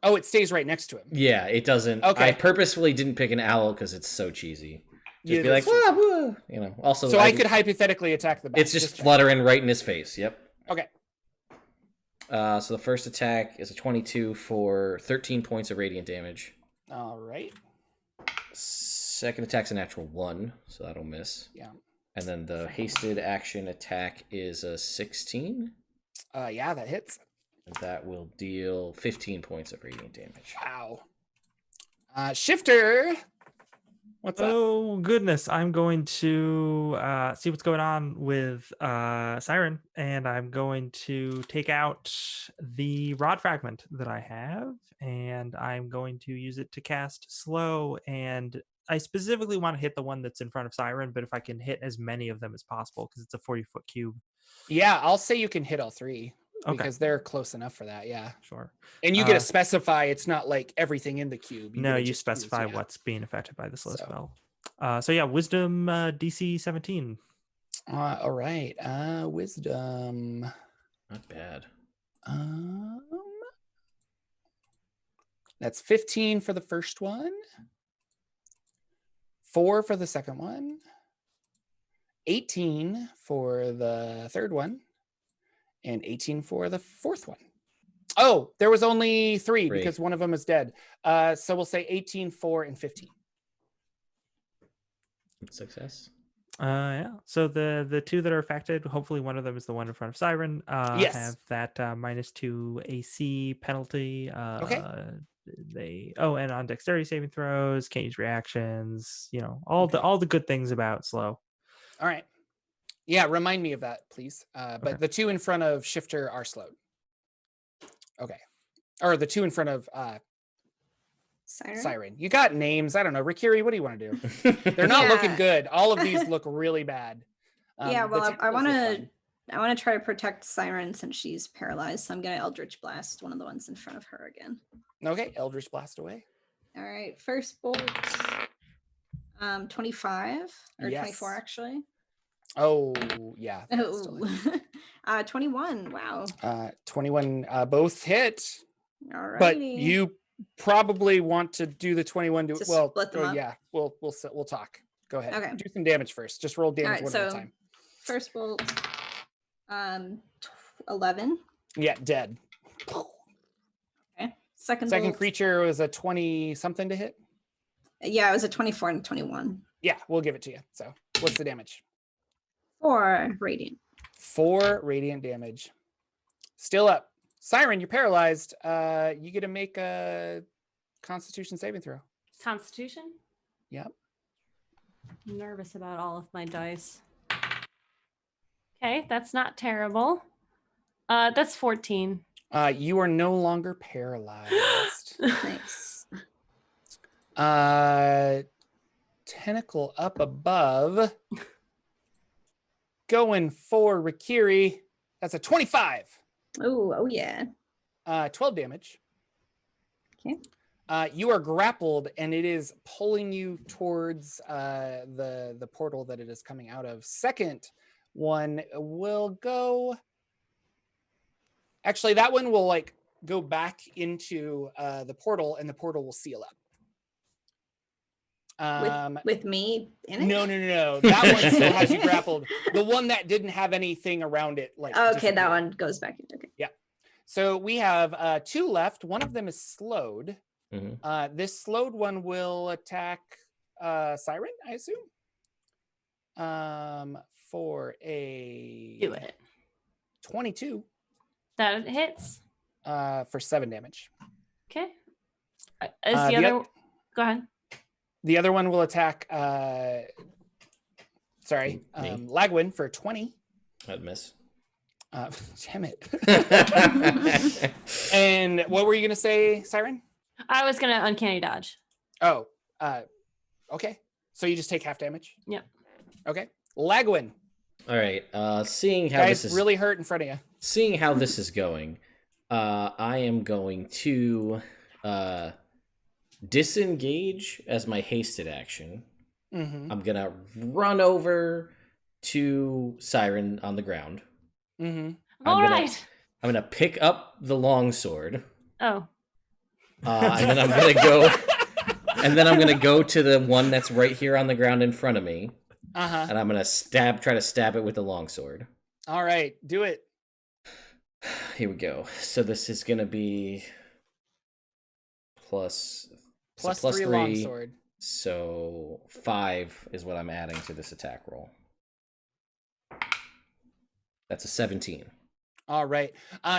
Oh, it stays right next to him. Yeah, it doesn't. Okay. I purposefully didn't pick an owl because it's so cheesy. Just Yeah, be like, that's wah, wah, you know. Also, so I could hypothetically attack the bat. It's just fluttering right in his face. Yep. Okay. So the first attack is a 22 for 13 points of radiant damage. All right. Second attack's a natural 1, so that'll miss. Yeah. And then the hasted action attack is a 16. Yeah, that hits. And that will deal 15 points of radiant damage. Wow. Shifter. What's up? Oh goodness, I'm going to see what's going on with Siren, and I'm going to take out the rod fragment that I have, and I'm going to use it to cast slow. And I specifically want to hit the one that's in front of Siren, but if I can hit as many of them as possible, because it's a 40-foot cube. Yeah, I'll say you can hit all 3 Okay. because they're close enough for that. Yeah. Sure. And you get to specify it's not like everything in the cube. No, get to you just specify use, what's being affected by the slow So. spell. So yeah, Wisdom DC 17. All right. Wisdom. Not bad. That's 15 for the first one. 4 for the second one. 18 for the third one. And 18 for the fourth one. Oh, there was only 3 because one of them is dead. So we'll say 18, 4, and 15. Success. Yeah. So the 2 that are affected, hopefully one of them is the one in front of Siren. Yes. Have that -2 AC penalty. Okay. And on dexterity saving throws, can't use reactions. You know, all the good things about slow. All right. Yeah, remind me of that, please. But Okay. the 2 in front of Shifter are slowed. Okay. Or the 2 in front of Siren. You got names. I don't know. Rikiri, what do you want to do? They're not looking good. All of these look really bad. Yeah, well, I tentacles want look to fine. I want to try to protect Siren since she's paralyzed. So I'm going to Eldritch Blast one of the ones in front of her again. Okay, Eldritch Blast away. All right, first bolt. 25 or Yes. 24 actually. Oh, yeah. that's still Oh, 21. Wow. it. 21 both hit. All right. But you probably want to do the 21 to To well, split them up? yeah, we'll talk. Go ahead. Okay. Do some damage first. Just roll damage right, one at a so- time. First bolt. 11. Yeah, dead. Okay. Second Second bolt. creature was a 20 something to hit. Yeah, it was a 24 and 21. Yeah, we'll give it to you. So, what's the damage? 4 radiant. 4 radiant damage. Still up. Siren, you're paralyzed. You get to make a Constitution saving throw. Constitution? Yep. I'm nervous about all of my dice. Okay, that's not terrible. That's 14. You are no longer paralyzed. Nice. Tentacle up above. Going for Rikiri. That's a 25. Oh yeah. 12 damage. Okay. You are grappled, and it is pulling you towards the portal that it is coming out of. Second one will go. Actually, that one will like go back into the portal, and the portal will seal up. With me in it? No. That one still has you grappled. The one that didn't have anything around it, like Okay, disappeared. that one goes back in. Okay. So we have 2 left. One of them is slowed. Mhm. This slowed one will attack Siren, I assume. For a Do it. 22. That hits. For 7 damage. Okay. Is the other? Go ahead. The other one will attack. Lagwin for 20. I'd miss. Damn it. And what were you gonna say, Siren? I was gonna uncanny dodge. Oh, okay. So you just take half damage. Yep. Okay. Lagwin. All right. Seeing how Guys this is really hurt in front of you. Seeing how this is going, I am going to disengage as my hasted action. Mm-hmm. I'm gonna run over to Siren on the ground. Mm-hmm. All right. I'm gonna pick up the longsword. Oh. And then I'm gonna go. And then I'm gonna go to the one that's right here on the ground in front of me. Uh-huh. And I'm gonna try to stab it with the longsword. All right, do it. Here we go. So this is gonna be plus 3 longsword. So 5 is what I'm adding to this attack roll. That's a 17. All right.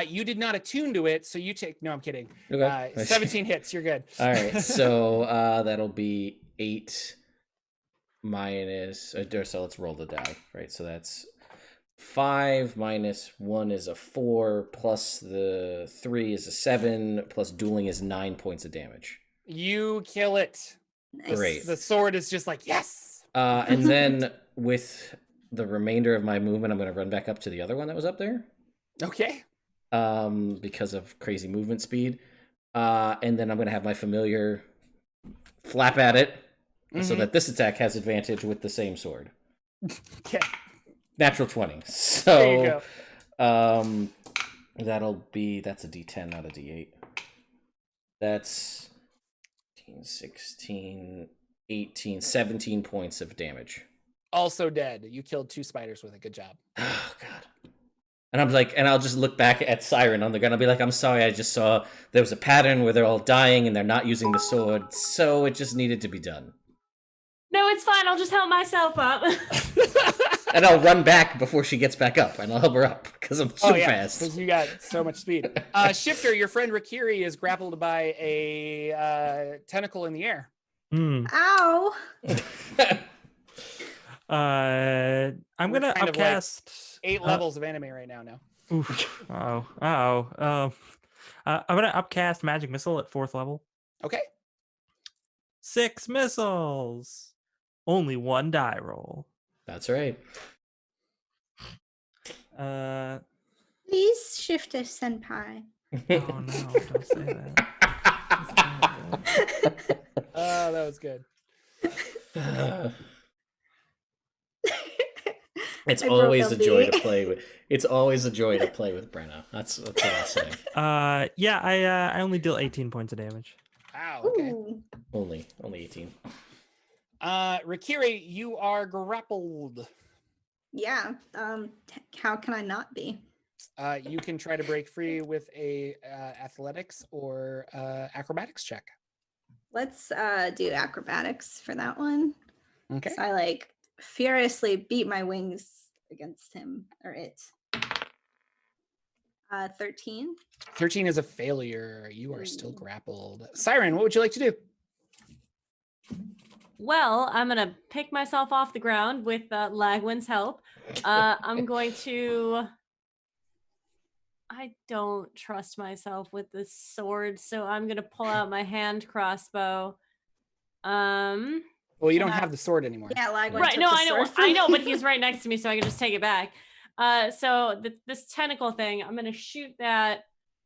You did not attune to it, so you take. No, I'm kidding. Okay. 17 hits. You're good. All right. So that'll be 8 minus. So let's roll the die. Right. So that's 5 minus 1 is a 4, plus the 3 is a 7, plus dueling is 9 points of damage. You kill it. Nice. Great. The sword is just like, yes. And then with the remainder of my movement, I'm going to run back up to the other one that was up there. Okay. Because of crazy movement speed. And then I'm going to have my familiar flap at it so that this attack has advantage with the same sword. Okay. Natural 20. So There you go. That's a D10, not a D8. That's 16, 18, 17 points of damage. Also dead. You killed 2 spiders with it. Good job. Oh, God. And I'm like, and I'll just look back at Siren on the ground. I'll be like, I'm sorry, I just saw there was a pattern where they're all dying and they're not using the sword, so it just needed to be done. No, it's fine. I'll just help myself up. And I'll run back before she gets back up, and I'll help her up because I'm so fast. Because you got so much speed. Shifter, your friend Rikiri is grappled by a tentacle in the air. Ow. I'm gonna kind of like upcast 8 levels of anime right now. Oof. I'm gonna upcast magic missile at 4th level. Okay. 6 missiles. Only 1 die roll. That's right. Please, Shifter Senpai. Oh no, don't say that. Oh, that was good. It's I broke always a joy LB. to play with. It's always a joy to play with Brenna. That's what I'll say. I only deal 18 points of damage. Wow. Okay. Ooh. Only 18. Rikiri, you are grappled. Yeah. How can I not be? You can try to break free with a athletics or acrobatics check. Let's do acrobatics for that one. Okay. So I furiously beat my wings against him or it. 13. 13 is a failure. You are still grappled. Siren, what would you like to do? Well, I'm gonna pick myself off the ground with Lagwin's help. I'm going to. I don't trust myself with this sword, so I'm gonna pull out my hand crossbow. Well, you don't have the sword anymore. Yeah, Lagwin Right? took No, the I know, sword from I know, me. but he's right next to me, so I can just take it back. So this tentacle thing, I'm gonna shoot that.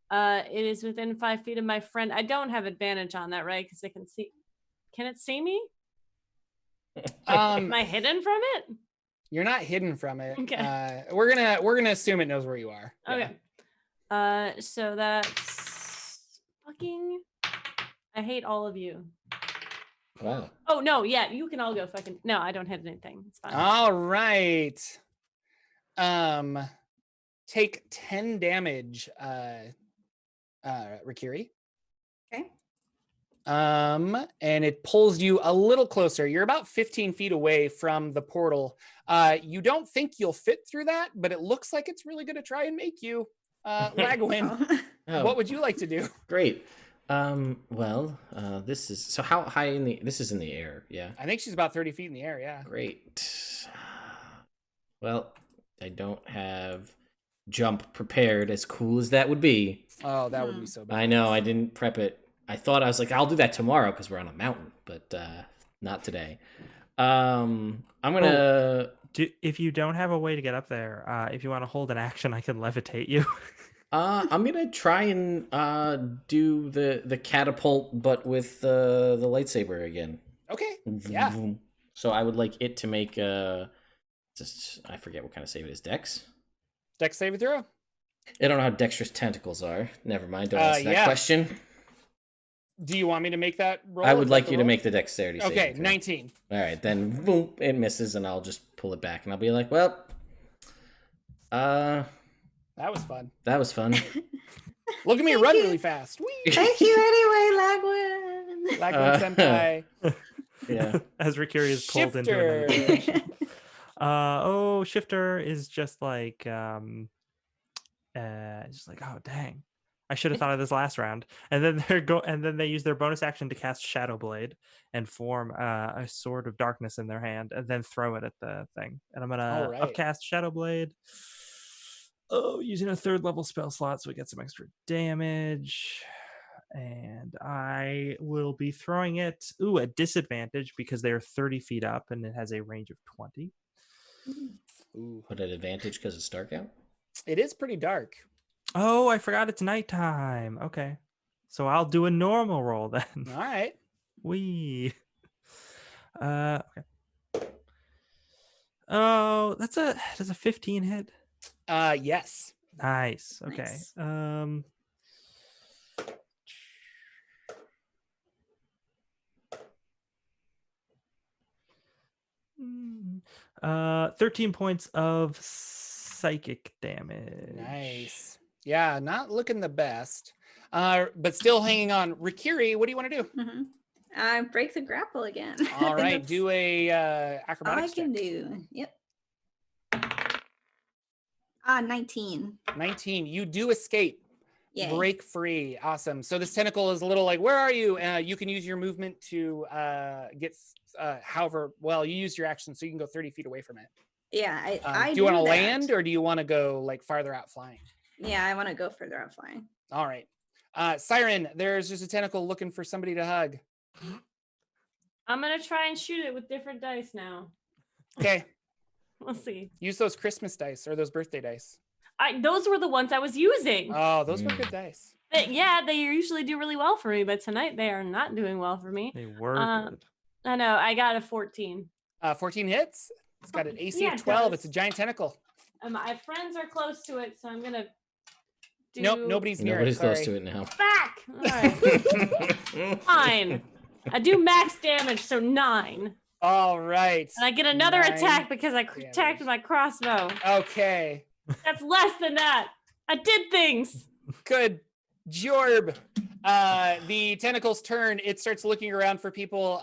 It is within 5 feet of my friend. I don't have advantage on that, right? Because it can see. Can it see me? Am I hidden from it? You're not hidden from it. Okay. We're gonna assume it knows where you are. Okay. So that's fucking. I hate all of you. Wow. Oh no, yeah, you can all go fucking. No, I don't hit anything. It's fine. All right. Take 10 damage, Rikiri. Okay. And it pulls you a little closer. You're about 15 feet away from the portal. You don't think you'll fit through that, but it looks like it's really going to try and make you. Lagwin, what would you like to do? Great. Well, this is so how high in the this is in the air, yeah. I think she's about 30 feet in the air, yeah. Great. Well, I don't have jump prepared, as cool as that would be. Oh, that would be so bad. I know, I didn't prep it. I thought I was like, I'll do that tomorrow because we're on a mountain, but not today. I'm gonna. If you don't have a way to get up there, if you want to hold an action, I can levitate you. I'm gonna try and do the catapult, but with the lightsaber again. Okay. Yeah. So I would like it to make just I forget what kind of save it is. Dex. Dex save throw. I don't know how dexterous tentacles are. Never mind. Don't answer that question. Do you want me to make that roll? I would like you to make the dexterity save. Okay, 19. All right, then boom, it misses, and I'll just pull it back, and I'll be like, well, that was fun. That was fun. Look at me run really fast. Whee! Thank you anyway, Lagwin. Lagwin senpai. Yeah. As Rikiri is pulled into another direction. Shifter is just like oh dang. I should have thought of this last round. And then they use their bonus action to cast Shadow Blade and form a sword of darkness in their hand and then throw it at the thing. And I'm gonna upcast Shadow Blade. Oh, using a 3rd level spell slot, so we get some extra damage. And I will be throwing it at disadvantage because they are 30 feet up and it has a range of 20. Ooh. Put at advantage because it's dark out? It is pretty dark. Oh, I forgot it's nighttime. Okay. So I'll do a normal roll then. All right. Okay. Oh, does a 15 hit? Yes. Nice. Okay. Nice. 13 points of psychic damage. Nice. Yeah, not looking the best. But still hanging on. Rikiri, what do you want to do? Mm-hmm. Break the grapple again. All right, do a acrobatics I can check. do. Yep. 19. 19. You do escape. Yay. Break free. Awesome. So this tentacle is a little like, where are you? You can use your movement to get, you used your action, so you can go 30 feet away from it. Yeah, I do you want to land, or do you want to go like farther out flying? Yeah, I want to go further out flying. All right. Siren, there's just a tentacle looking for somebody to hug. I'm going to try and shoot it with different dice now. Okay. We'll see. Use those Christmas dice or those birthday dice. Those were the ones I was using. Oh, those were good dice. They usually do really well for me, but tonight they are not doing well for me. They were good. I know. I got a 14. 14 hits. It's got an AC of 12. It's a giant tentacle. My friends are close to it, so I'm going to do... Nope, nobody's near it. Nobody's close to it now. Back! All right. Fine. I do max damage, so 9. All right. And I get another attack because I attacked with my crossbow. Okay. That's less than that. I did things. Good. Jorb. The tentacle's turn. It starts looking around for people,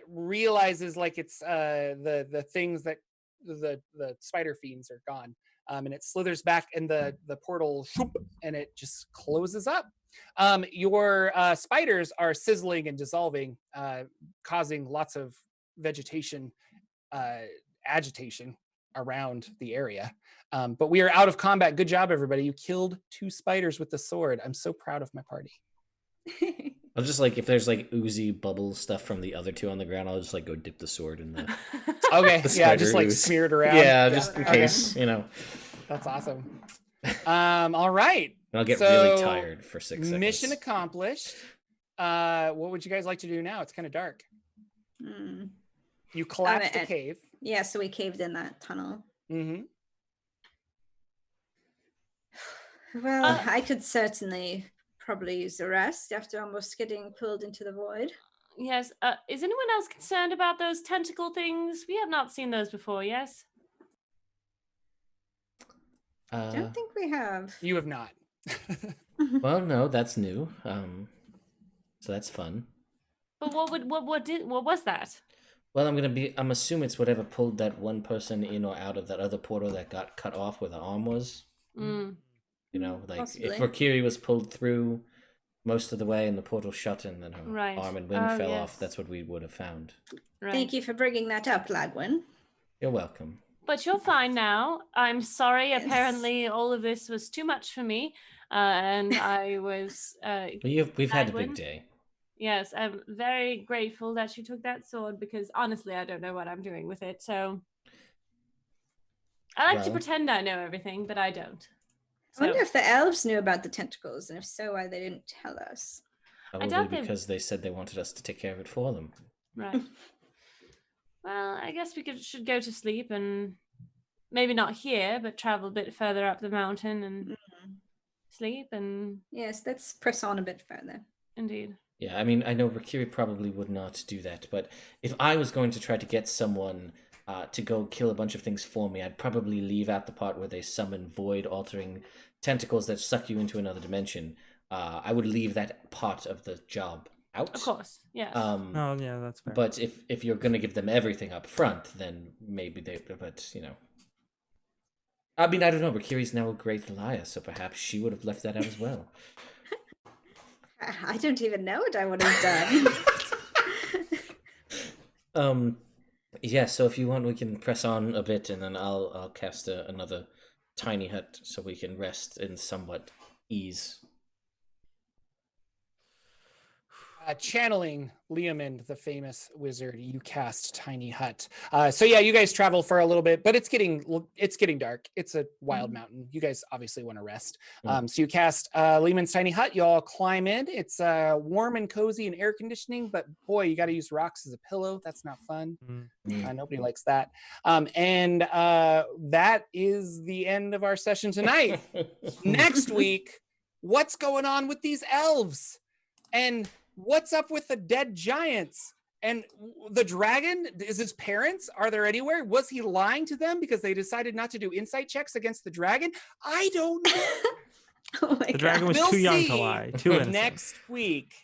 realizes like it's the things that the spider fiends are gone. And it slithers back and the portal shoop, and it just closes up. Your spiders are sizzling and dissolving, causing lots of vegetation agitation around the area. But we are out of combat. Good job, everybody. You killed 2 spiders with the sword. I'm so proud of my party. I'll just like, if there's like oozy bubble stuff from the other 2 on the ground, I'll just like go dip the sword in the okay. the Yeah, just like ooze. smear it around. Yeah, just in case, That's awesome. All right. And I'll get really tired for 6 seconds. Mission accomplished. What would you guys like to do now? It's kind of dark. You collapsed the cave. Yeah, so we caved in that tunnel. Mm-hmm. Well, I could certainly probably use the rest after almost getting pulled into the void. Yes. Is anyone else concerned about those tentacle things? We have not seen those before, yes? I don't think we have. You have not. Well, no, that's new. So that's fun. But what was that? Well, I'm assuming it's whatever pulled that one person in or out of that other portal that got cut off where the arm was. Mm. You know, like Possibly. if Valkyrie was pulled through most of the way and the portal shut and then her arm and wing fell off, that's what we would have found. Right. Thank you for bringing that up, Lagwin. You're welcome. But you're fine now. I'm sorry. Yes. Apparently, all of this was too much for me, and I was. We've had a big day. Yes, I'm very grateful that you took that sword because honestly, I don't know what I'm doing with it. So I like to pretend I know everything, but I don't. I wonder if the elves knew about the tentacles, and if so, why they didn't tell us. Probably because they said they wanted us to take care of it for them. Right. Well, I guess we should go to sleep and maybe not here, but travel a bit further up the mountain and sleep and... Yes, let's press on a bit further. Indeed. Yeah, I mean, I know Rakiri probably would not do that, but if I was going to try to get someone to go kill a bunch of things for me, I'd probably leave out the part where they summon void-altering tentacles that suck you into another dimension. I would leave that part of the job out. Of course, yes. Oh, yeah, that's fair. But if you're going to give them everything up front, then maybe but, you know. I mean, I don't know, Rakiri's now a great liar, so perhaps she would have left that out as well. I don't even know what I would have done. Yeah, so if you want, we can press on a bit, and then I'll cast another tiny hut so we can rest in somewhat ease. Channeling Leomund, the famous wizard, you cast Tiny Hut. So yeah, you guys travel for a little bit, but it's getting dark. It's a wild mountain. You guys obviously want to rest. So you cast Leomund's Tiny Hut. You all climb in. It's warm and cozy and air conditioning, but boy, you got to use rocks as a pillow. That's not fun. Nobody likes that. And that is the end of our session tonight. Next week, what's going on with these elves? And what's up with the dead giants? And the dragon, is his parents? Are there anywhere? Was he lying to them because they decided not to do insight checks against the dragon? I don't know. Oh my The dragon was We'll too young see to lie. Too innocent. next week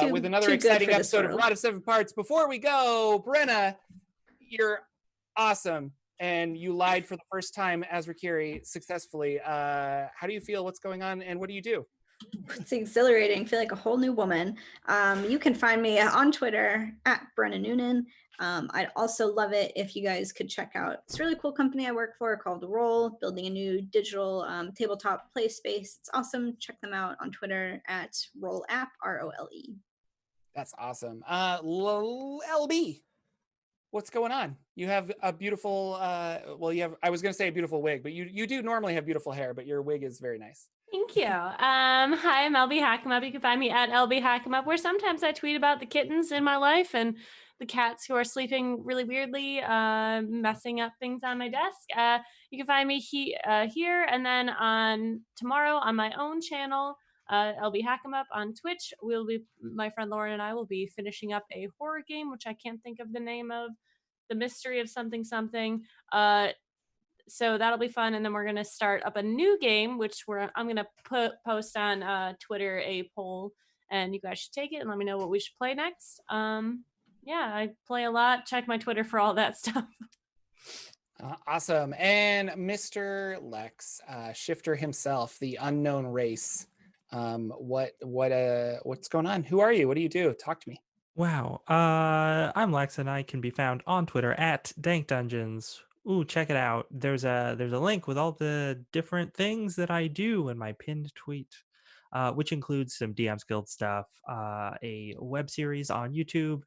with another too good exciting for this episode of world. Rod of Seven Parts. Before we go, Brenna, you're awesome. And you lied for the first time as Rakiri successfully. How do you feel? What's going on? And what do you do? It's exhilarating. I feel like a whole new woman. You can find me on Twitter at Brenna Noonan. I'd also love it if you guys could check out this really cool company I work for called Roll, building a new digital tabletop play space. It's awesome. Check them out on Twitter at Roll App, ROLE. That's awesome. LB, what's going on? You have a beautiful, I was going to say a beautiful wig, but you do normally have beautiful hair, but your wig is very nice. Thank you. Hi, I'm LB Hackemup. You can find me at LB Hackemup, where sometimes I tweet about the kittens in my life and the cats who are sleeping really weirdly, messing up things on my desk. You can find me here, and then on tomorrow on my own channel, LB Hackemup on Twitch. My friend Lauren and I will be finishing up a horror game, which I can't think of the name of, The Mystery of Something Something. So that'll be fun, and then we're going to start up a new game, which I'm going to post on Twitter a poll, and you guys should take it and let me know what we should play next. Yeah, I play a lot. Check my Twitter for all that stuff. Awesome. And Mr. Lex, Shifter himself, the unknown race. What's going on? Who are you? What do you do? Talk to me. Wow. I'm Lex, and I can be found on Twitter at Dank Dungeons. Ooh, check it out. There's a link with all the different things that I do in my pinned tweet, which includes some DM's Guild stuff, a web series on YouTube,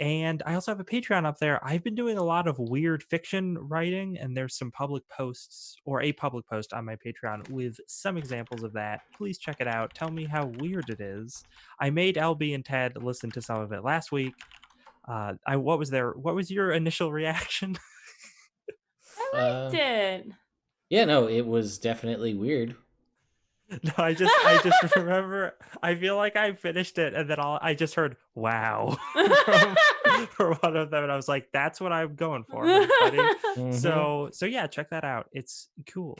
and I also have a Patreon up there. I've been doing a lot of weird fiction writing, and there's some public posts, or a public post on my Patreon with some examples of that. Please check it out. Tell me how weird it is. I made LB and Ted listen to some of it last week. What was your initial reaction? I liked it. Yeah, no, it was definitely weird. No, I just remember. I feel like I finished it, and then I just heard "wow" from one of them, and I was like, "That's what I'm going for, everybody." So yeah, check that out. It's cool.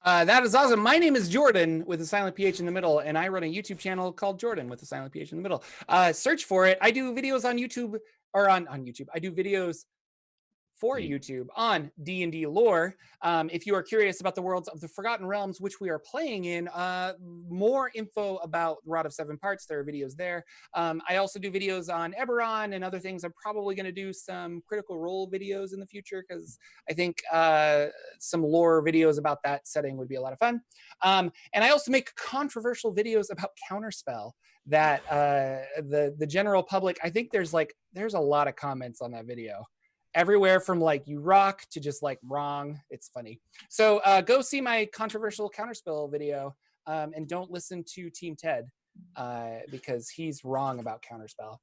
That is awesome. My name is Jordan with a silent PH in the middle, and I run a YouTube channel called Jordan with a silent PH in the middle. Search for it. I do videos on YouTube or on YouTube. I do videos for YouTube on D&D lore. If you are curious about the worlds of the Forgotten Realms, which we are playing in, more info about Rod of Seven Parts, there are videos there. I also do videos on Eberron and other things. I'm probably going to do some Critical Role videos in the future because I think some lore videos about that setting would be a lot of fun. And I also make controversial videos about Counterspell that the general public, I think there's a lot of comments on that video. Everywhere from like you rock to just like wrong. It's funny. So go see my controversial Counterspell video and don't listen to Team Ted because he's wrong about Counterspell.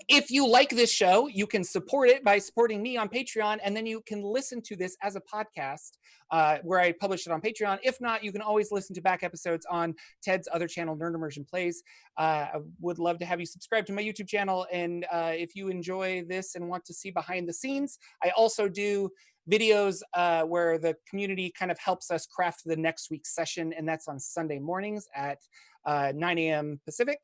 If you like this show, you can support it by supporting me on Patreon, and then you can listen to this as a podcast where I publish it on Patreon. If not, you can always listen to back episodes on Ted's other channel, Nerd Immersion Plays. I would love to have you subscribe to my YouTube channel, and if you enjoy this and want to see behind the scenes, I also do videos where the community kind of helps us craft the next week's session, and that's on Sunday mornings at 9 a.m. Pacific.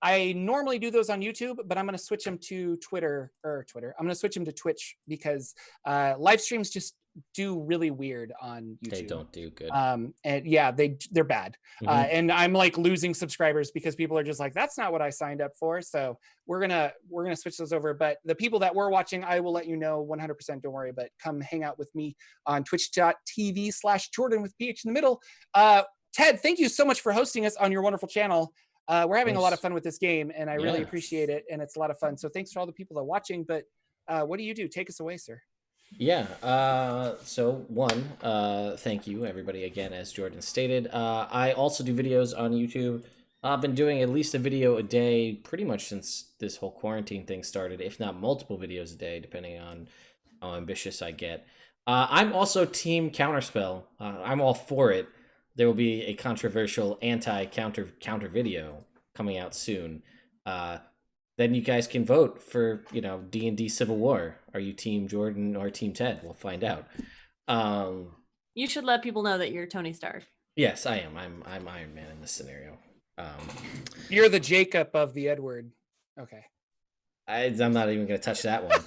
I normally do those on YouTube, but I'm going to switch them to Twitter. I'm going to switch them to Twitch because live streams just do really weird on YouTube. They don't do good. And yeah, they're bad. And I'm like losing subscribers because people are just like, that's not what I signed up for. So we're gonna switch those over. But the people that were watching, I will let you know 100%. Don't worry. But come hang out with me on twitch.tv/Jordan with PH in the middle. Ted, thank you so much for hosting us on your wonderful channel. We're having a lot of fun with this game, and I really appreciate it, and it's a lot of fun. So thanks for all the people that are watching, but what do you do? Take us away, sir. Yeah, so one, thank you, everybody, again, as Jordan stated. I also do videos on YouTube. I've been doing at least a video a day pretty much since this whole quarantine thing started, if not multiple videos a day, depending on how ambitious I get. I'm also Team Counterspell. I'm all for it. There will be a controversial anti-counter video coming out soon. Then you guys can vote for, D&D Civil War. Are you Team Jordan or Team Ted? We'll find out. You should let people know that you're Tony Stark. Yes, I am. I'm Iron Man in this scenario. You're the Jacob of the Edward. Okay. I'm not even going to touch that one.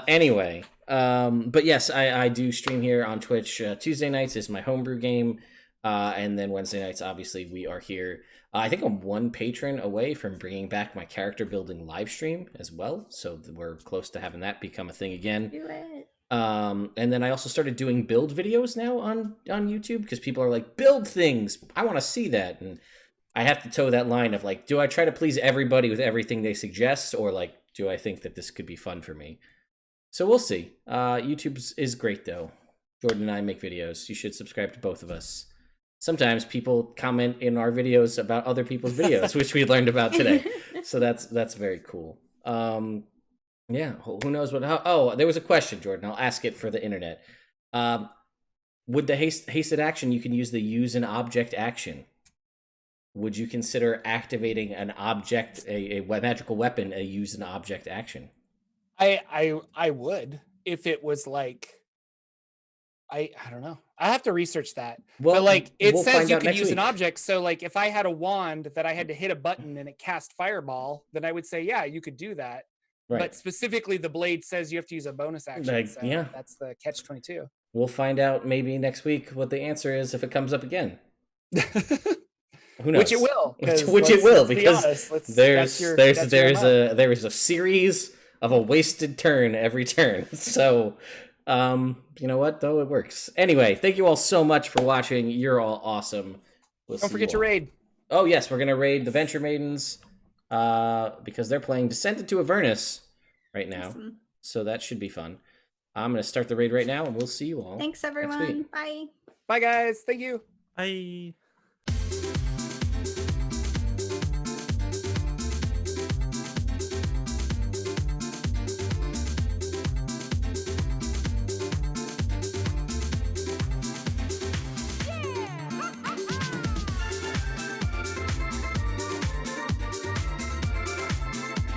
Anyway. But yes, I do stream here on Twitch. Tuesday nights is my homebrew game. And then Wednesday nights, obviously, we are here. I think I'm one patron away from bringing back my character building live stream as well. So we're close to having that become a thing again. Do it. And then I also started doing build videos now on YouTube because people are like, build things. I want to see that. And I have to toe that line of like, do I try to please everybody with everything they suggest? Or like, do I think that this could be fun for me? So we'll see. YouTube is great, though. Jordan and I make videos. You should subscribe to both of us. Sometimes people comment in our videos about other people's videos, which we learned about today. So that's very cool. Yeah, who knows what... there was a question, Jordan. I'll ask it for the internet. With the hasted action, you can use the use an object action. Would you consider activating an object, a magical weapon, a use an object action? I would if it was like I don't know. I have to research that. Well, but like it says you can use an object. So like if I had a wand that I had to hit a button and it cast fireball, then I would say, yeah, you could do that. Right. But specifically the blade says you have to use a bonus action. So yeah. That's the catch-22. We'll find out maybe next week what the answer is if it comes up again. Who knows? Which it will. Which it will, because there is a series of a wasted turn every turn. So you know what, though? It works. Anyway, thank you all so much for watching. You're all awesome. Don't forget to raid. Oh, yes, we're going to raid the Venture Maidens because they're playing Descent into Avernus right now. Awesome. So that should be fun. I'm going to start the raid right now, and we'll see you all. Thanks, everyone. Bye. Bye, guys. Thank you. Bye.